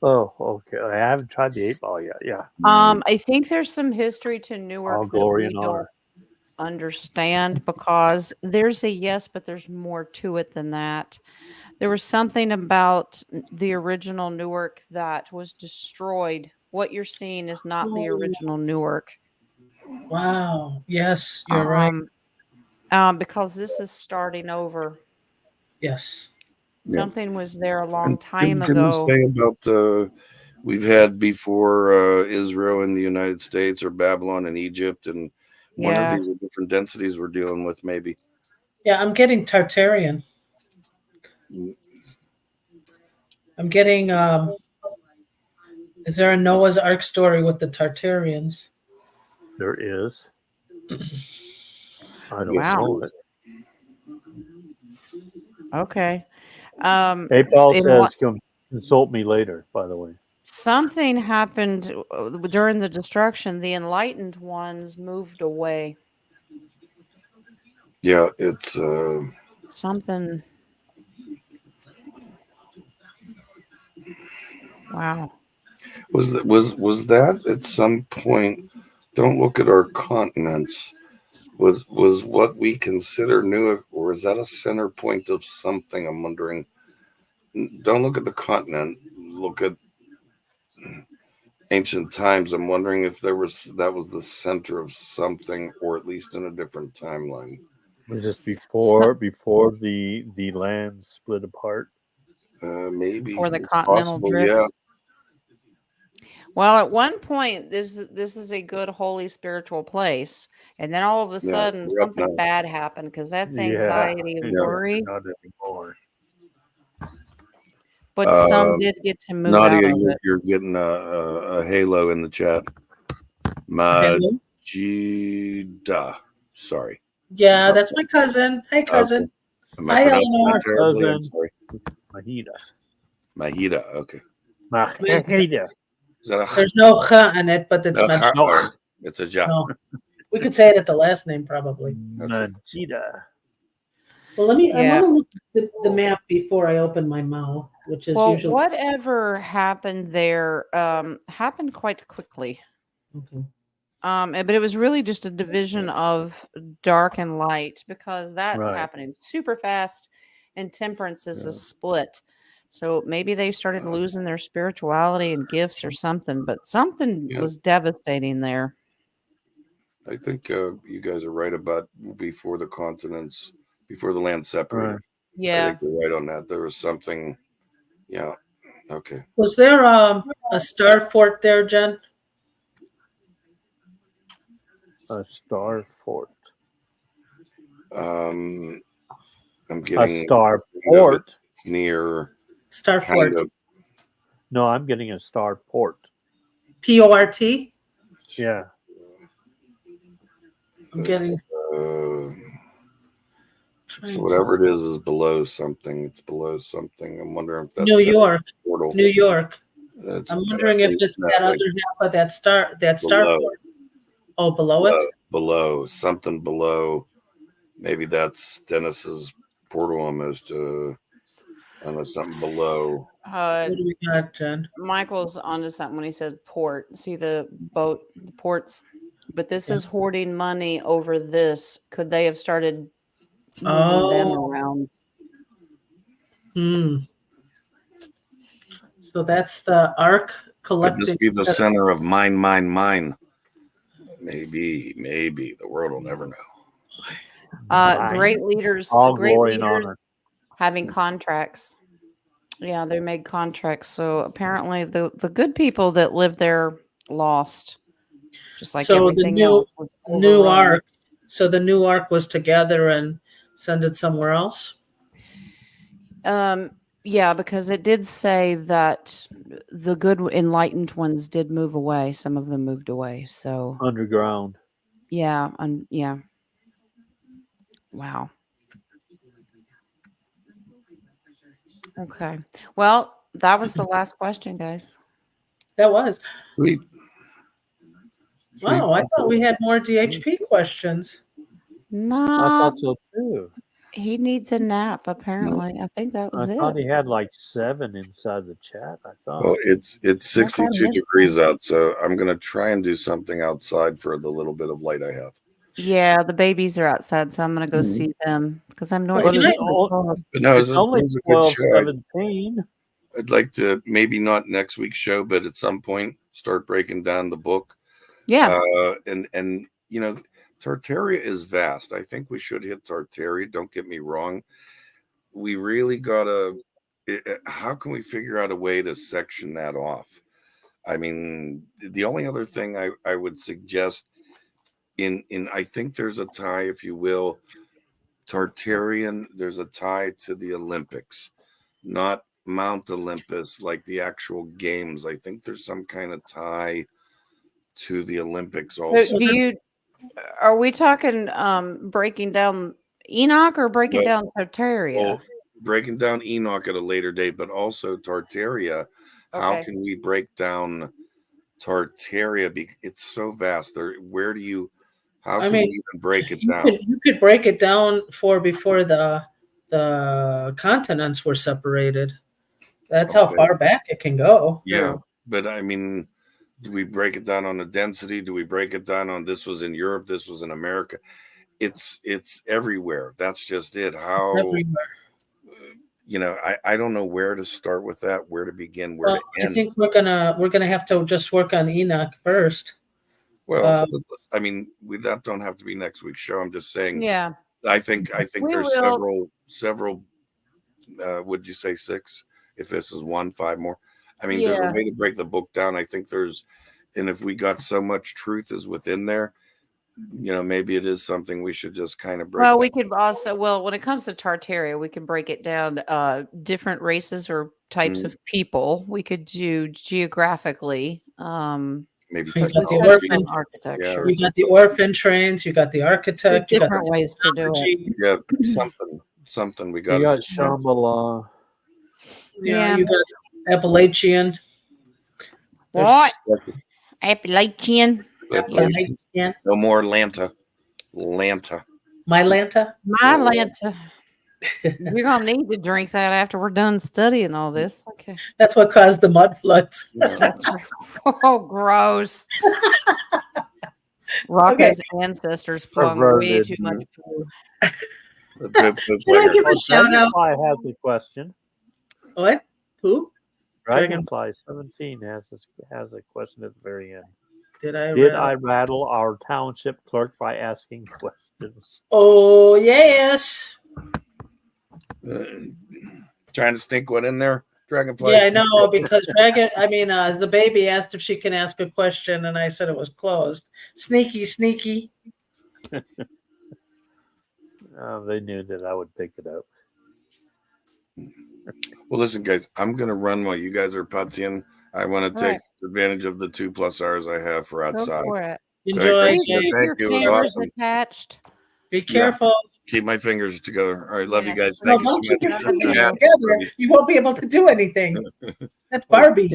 Oh, okay. I haven't tried the 8-ball yet. Yeah. I think there's some history to Newark All that glory we and don't honor. understand, because there's a yes, but there's more to it than that. There was something about the original Newark that was destroyed. What you're seeing is not the original Newark. Wow. Yes, you're right. Because this is starting over. Yes. Something was there a long And time can we ago. say about we've had before Israel in the United States or Babylon and Egypt, and one of Yeah. these are different densities we're dealing with, maybe. Yeah, I'm getting Tartarian. I'm getting is there a Noah's Ark story with the Tartarians? There is. I don't Yes, know it. Okay. 8-ball in says consult me later, by the way. Something happened during the destruction. The enlightened ones moved away. Yeah, it's Something. Wow. was that at some point? Don't look at our continents. Was what we consider Newark, or is that a center point of something? I'm wondering. Don't look at the continent. Look at ancient times. I'm wondering if that was the center of something, or at least in a different timeline. Was this before the land split apart? Maybe For the it's continental possible. drift. Yeah. Well, at one point, this is a good, holy, spiritual place, and then all of a sudden, something bad happened, because that's anxiety and worry. Not anymore. But some did get to move Nadia, out of it. you're getting a halo in the chat. Majida. Sorry. Yeah, that's my cousin. Hi, cousin. Am I pronouncing that terribly? I'm Cousin. sorry. Mahida. Okay. Mahida. Is that There's no ch in it, but it's mentioned. No. It's a ja. No. We could say it at the last name, probably. Majida. Well, I want to look at the map before I open my mouth, which is usually. Whatever happened there happened quite quickly. Okay. But it was really just a division of dark and light, because that's Right. happening super fast, and temperance is a split. So maybe they started losing their spirituality and gifts or something, but something was devastating there. I think you guys are right about before the continents, before the land separated. Right. Yeah. I think you're right on that. There was something. Yeah. Okay. Was there a star fort there, Jen? A star fort. I'm getting A star port. It's near Star fort. No, I'm getting a star port. Port. Yeah. I'm getting. So whatever it is below something. It's below something. I'm wondering if that's New York. portal. New York. That's I'm wondering if it's that other half of that star below. fort. Oh, below it? Below. Something below. Maybe that's Dennis's portal almost. Unless something below. What do we got, Jen? Michael's onto something when he says port. See the boat, the ports, but this Yeah. is hoarding money over this. Could they have started moving them Oh. around? So that's the ark Could collecting. this be the center of mine? Maybe. The world will never know. Great leaders, All great glory and leaders honor. having contracts. Yeah, they made contracts. So apparently the good people that lived there lost. Just like So the everything else was new overrun. ark. So the new ark was to gather and send it somewhere else. Yeah, because it did say that the good enlightened ones did move away. Some of them moved away. So Underground. yeah, yeah. Wow. Okay. Well, that was the last question, guys. That was. Sweet. Wow, I thought we had more DHP questions. I No, thought so too. he needs a nap, apparently. I think that was I it. thought he had like 7 inside the chat. I thought. Well, it's That's how it 62 is. degrees out, so I'm gonna try and do something outside for the little bit of light I have. Yeah, the babies are outside, so I'm gonna go Mhm. see them because I'm Well, not. Can I- But no, it's only it was a good show. 12:17. I'd like to maybe not next week's show, but at some point start breaking down the book. Yeah. And you know, Tartaria is vast. I think we should hit Tartaria. Don't get me wrong. We really gotta. How can we figure out a way to section that off? I mean, the only other thing I would suggest in I think there's a tie, if you will, Tartarian. There's a tie to the Olympics, not Mount Olympus, like the actual games. I think there's some kind of tie to the Olympics also. Are we talking breaking down Enoch or breaking No. down Tartaria? Well, breaking down Enoch at a later date, but also Tartaria. How Okay. can we break down Tartaria? It's so vast. Where do you? How can we even break it down? You could break it down before the continents were separated. That's how Okay. far back it can go. Yeah, but I mean, do we break it down on the density? Do we break it down on this was in Europe, this was in America? It's everywhere. That's just it. How Everywhere. I don't know where to start with that, where to begin, where to I end. think we're gonna have to just work on Enoch first. Well, I mean, that don't have to be next week's show. I'm just saying. Yeah. I think We there's will- several. Would you say 6? If this is 1, 5 more. I mean, there's a way to break the book down. I think and if we got so much truth is within there, maybe it is something we should just kind of break. Well, we could also, when it comes to Tartaria, we could break it down different races or types of people. We could do geographically. Maybe You got the technology. orphan architecture. You got the orphan trains. You got the There's architect. You got different the ways to do it. Yeah, something we got. You got Shambhala. Yeah, you got Appalachian. What? Appalachian. Appalachian. No more Atlanta. Lanta. Mylanta. Mylanta. We're gonna need to drink that after we're done studying all this. Okay. That's what caused the mud floods. That's right. Oh, gross. Rocco's ancestors flung way too much poo. Can I give a shout out? Dragonfly has a question. What? Who? Dragonfly 17 has a question at the very end. Did I rattle our township clerk by asking questions? Oh, yes. Trying to sneak one in there, Dragonfly. Yeah, I know, because the baby asked if she can ask a question, and I said it was closed. Sneaky. They knew that I would pick it up. Well, listen, guys, I'm going to run while you guys are putzing. I want to take advantage of the 2+ hours I have for outside. Go for it. Enjoy. Thank you. It was awesome. Attached. Be careful. Keep my fingers together. All right, love you guys. No, Thank you don't so keep your much. fingers Yeah. together. You won't be able to do anything. That's Barbie.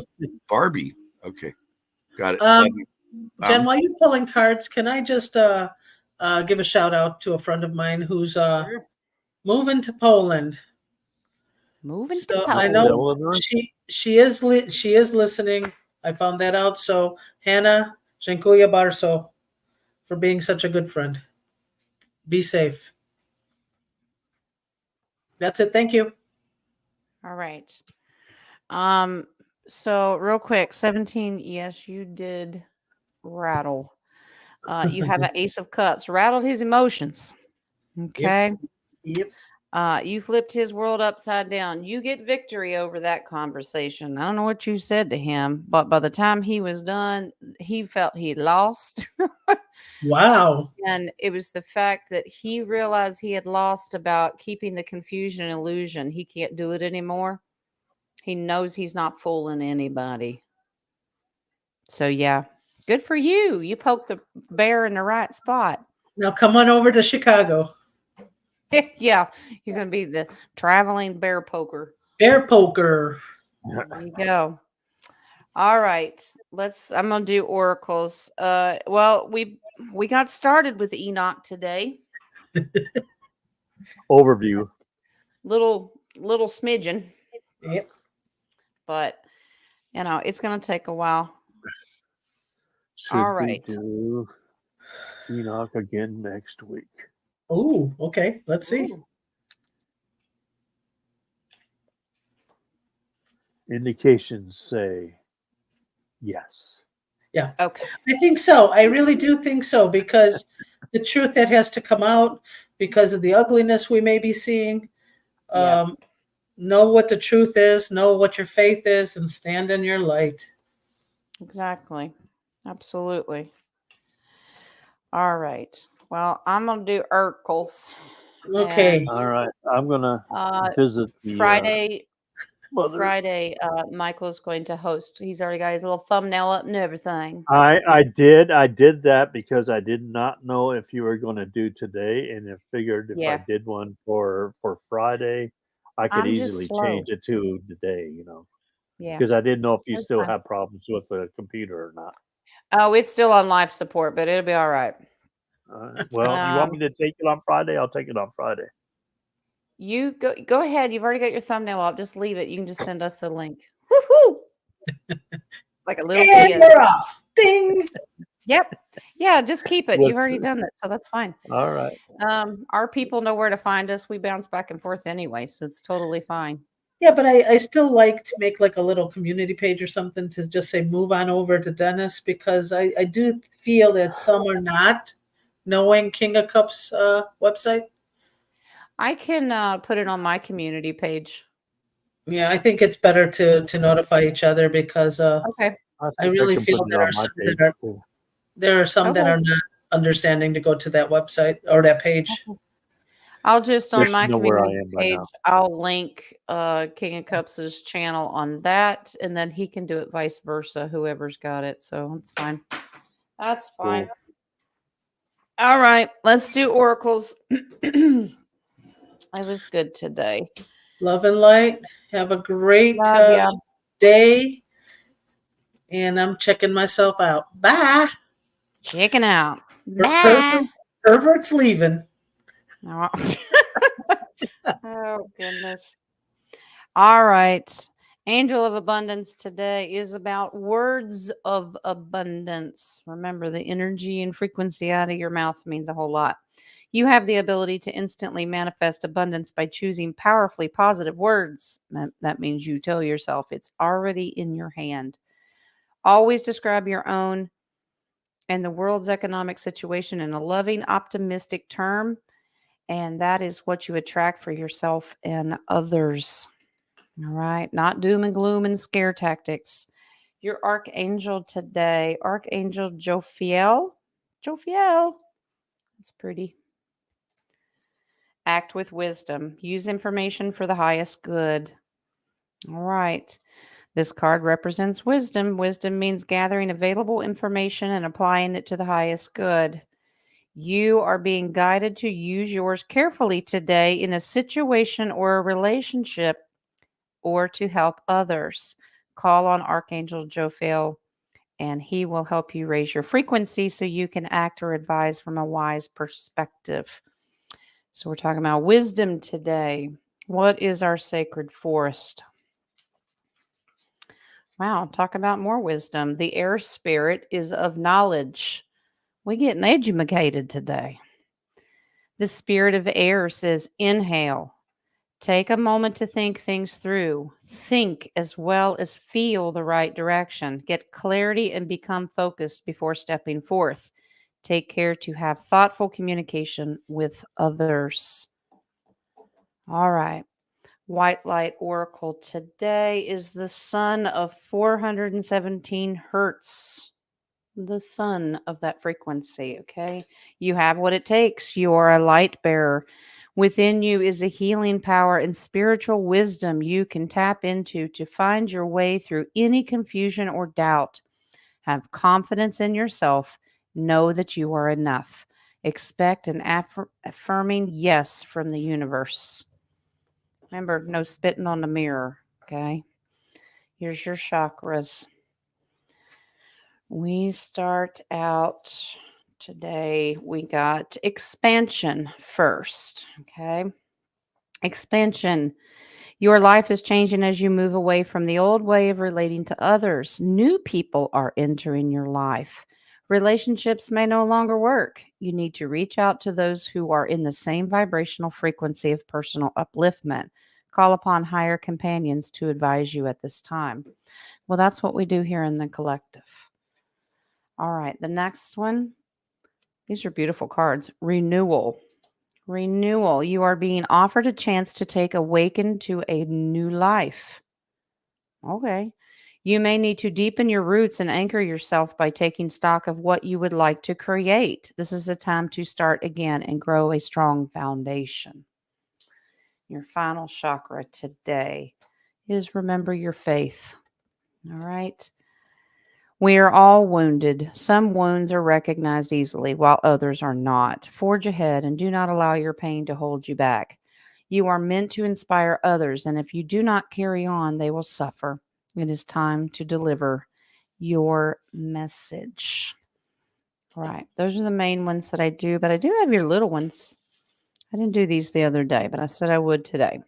Barbie. Okay. Got it. Jen, while you're pulling cards, can I just give a shout out to a friend of mine who's moving to Poland? Moving to So I Miss know Powell. Eleanor? she is listening. I found that out. So Hannah, dziękuję bardzo for being such a good friend. Be safe. That's it. Thank you. All right. So real quick, 17. Yes, you did rattle. You have an Ace of Cups. Rattled his emotions. Okay. Yep. You flipped his world upside down. You get victory over that conversation. I don't know what you said to him, but by the time he was done, he felt he lost. Wow. And it was the fact that he realized he had lost about keeping the confusion and illusion. He can't do it anymore. He knows he's not fooling anybody. So, yeah, good for you. You poked the bear in the right spot. Now come on over to Chicago. Yeah, you're going to be the traveling bear poker. Bear poker. There you go. All right. I'm gonna do oracles. Well, we got started with Enoch today. Overview. Little smidgen, Yep. but it's gonna take a while. Should All we right. do Enoch again next week? Oh, okay. Let's see. Ooh. Indications say yes. Yeah. Okay. I think so. I really do think so because the truth that has to come out because of the ugliness we may be seeing. Yeah. Know what the truth is, know what your faith is, and stand in your light. Exactly. Absolutely. All right. Well, I'm gonna do oracles. Okay. And, All right. I'm gonna visit the Friday. mother. Friday, Michael's going to host. He's already got his little thumbnail up and everything. I did that because I did not know if you were going to do today, and I figured if Yeah. I did one for Friday, I could I'm just easily slow. change it to today. Yeah. Because I didn't know if you That's still fine. have problems with the computer or not. Oh, it's still on life support, but it'll be all right. Well, you want me to take it on Friday? I'll take it on Friday. You go ahead. You've already got your thumbnail up. Just leave it. You can just send us the link. Woohoo! Like a little And kid. we're off. Ding. Yep. Yeah, just keep it. What's You've already done that, so that's fine. All right. Our people know where to find us. We bounce back and forth anyway, so it's totally fine. Yeah, but I still like to make like a little community page or something to just say move on over to Dennis because I do feel that some are not knowing King of Cups website. I can put it on my community page. Yeah, I think it's better to notify each other because Okay. I really can feel put it there on are my some page, that are too. there are some that Okay. are not understanding to go to that website or that page. I'll just on Just my know where I community am by page, now. I'll link King of Cups' channel on that, and then he can do it vice versa, whoever's got it. So it's fine. That's fine. Cool. All right, let's do oracles. I was good today. Love and light. Have a great Love ya. day. And I'm checking myself out. Bye. Checking out. Pervert, Bye. pervert's leaving. Oh. Oh, goodness. All right. Angel of Abundance today is about words of abundance. Remember, the energy and frequency out of your mouth means a whole lot. You have the ability to instantly manifest abundance by choosing powerfully positive words. That means you tell yourself it's already in your hand. Always describe your own and the world's economic situation in a loving, optimistic term. And that is what you attract for yourself and others. All right. Not doom and gloom and scare tactics. Your archangel today, Archangel Jophiel. Jophiel. That's pretty. Act with wisdom. Use information for the highest good. All right. This card represents wisdom. Wisdom means gathering available information and applying it to the highest good. You are being guided to use yours carefully today in a situation or a relationship or to help others. Call on Archangel Jophiel and he will help you raise your frequency so you can act or advise from a wise perspective. So we're talking about wisdom today. What is our sacred forest? Wow, talk about more wisdom. The air spirit is of knowledge. We getting educated today. The spirit of air says inhale. Take a moment to think things through. Think as well as feel the right direction. Get clarity and become focused before stepping forth. Take care to have thoughtful communication with others. All right. White light oracle today is the sun of 417 hertz. The sun of that frequency. Okay. You have what it takes. You are a light bearer. Within you is a healing power and spiritual wisdom you can tap into to find your way through any confusion or doubt. Have confidence in yourself. Know that you are enough. Expect an affirming yes from the universe. Remember, no spitting on the mirror. Okay. Here's your chakras. We start out today. We got expansion first. Okay. Expansion. Your life is changing as you move away from the old way of relating to others. New people are entering your life. Relationships may no longer work. You need to reach out to those who are in the same vibrational frequency of personal upliftment. Call upon higher companions to advise you at this time. Well, that's what we do here in the collective. All right, the next one. These are beautiful cards. Renewal. Renewal. You are being offered a chance to take awaken to a new life. Okay. You may need to deepen your roots and anchor yourself by taking stock of what you would like to create. This is a time to start again and grow a strong foundation. Your final chakra today is remember your faith. All right. We are all wounded. Some wounds are recognized easily, while others are not. Forge ahead and do not allow your pain to hold you back. You are meant to inspire others, and if you do not carry on, they will suffer. It is time to deliver your message. Right. Those are the main ones that I do, but I do have your little ones. I didn't do these the other day, but I said I would today.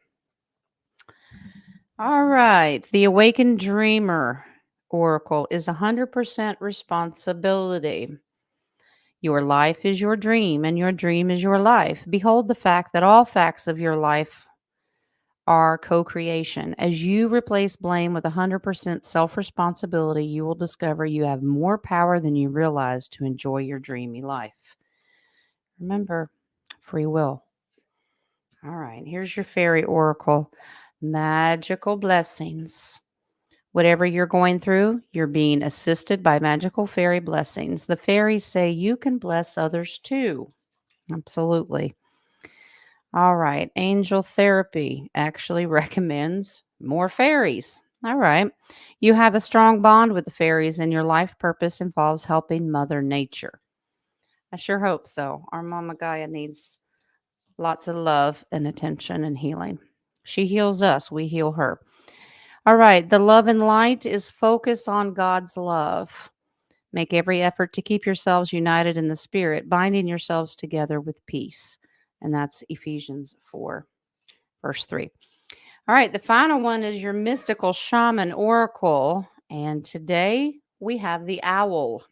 All right. The Awakened Dreamer Oracle is 100% responsibility. Your life is your dream, and your dream is your life. Behold the fact that all facts of your life are co-creation. As you replace blame with 100% self-responsibility, you will discover you have more power than you realize to enjoy your dreamy life. Remember, free will. All right, here's your fairy oracle. Magical blessings. Whatever you're going through, you're being assisted by magical fairy blessings. The fairies say you can bless others too. Absolutely. All right. Angel therapy actually recommends more fairies. All right. You have a strong bond with the fairies, and your life purpose involves helping Mother Nature. I sure hope so. Our Mama Gaia needs lots of love and attention and healing. She heals us, we heal her. All right. The love and light is focus on God's love. Make every effort to keep yourselves united in the spirit, binding yourselves together with peace. And that's Ephesians 4, verse 3. All right. The final one is your mystical shaman oracle. And today we have the owl.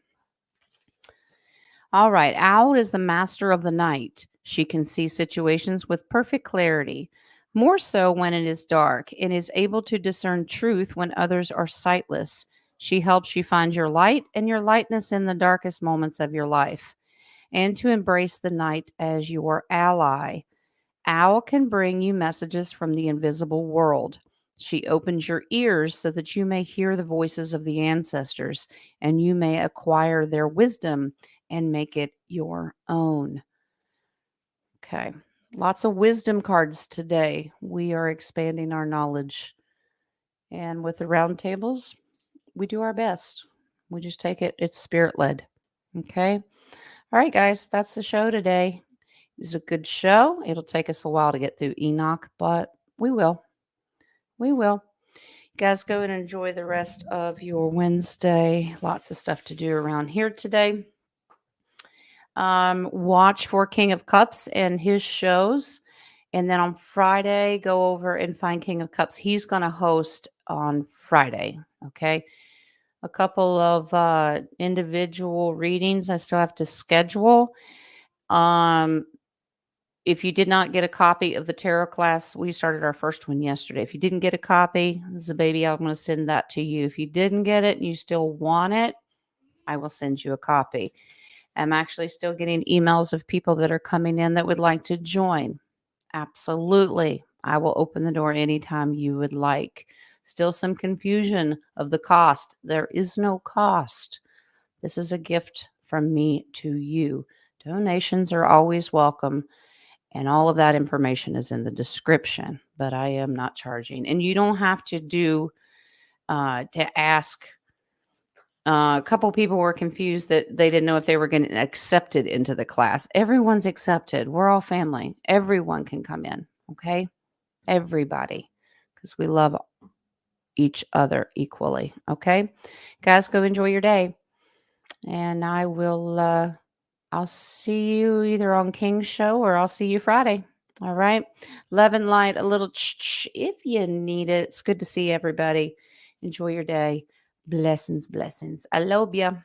All right. Owl is the master of the night. She can see situations with perfect clarity, more so when it is dark, and is able to discern truth when others are sightless. She helps you find your light and your lightness in the darkest moments of your life, and to embrace the night as your ally. Owl can bring you messages from the invisible world. She opens your ears so that you may hear the voices of the ancestors, and you may acquire their wisdom and make it your own. Okay. Lots of wisdom cards today. We are expanding our knowledge. And with the roundtables, we do our best. We just take it, it's spirit led. Okay. All right, guys, that's the show today. It's a good show. It'll take us a while to get through Enoch, but we will. We will. You guys go and enjoy the rest of your Wednesday. Lots of stuff to do around here today. Watch for King of Cups and his shows. And then on Friday, go over and find King of Cups. He's going to host on Friday. Okay. A couple of individual readings I still have to schedule. If you did not get a copy of the tarot class, we started our first one yesterday. If you didn't get a copy, this is a baby. I'm going to send that to you. If you didn't get it and you still want it, I will send you a copy. I'm actually still getting emails of people that are coming in that would like to join. Absolutely. I will open the door anytime you would like. Still some confusion of the cost. There is no cost. This is a gift from me to you. Donations are always welcome. And all of that information is in the description, but I am not charging. And you don't have to to ask. A couple people were confused that they didn't know if they were getting accepted into the class. Everyone's accepted. We're all family. Everyone can come in. Okay. Everybody. Because we love each other equally. Okay. Guys, go enjoy your day. And I'll see you either on King's show or I'll see you Friday. All right. Love and light, a little if you need it. It's good to see everybody. Enjoy your day. Blessings, blessings. I love you.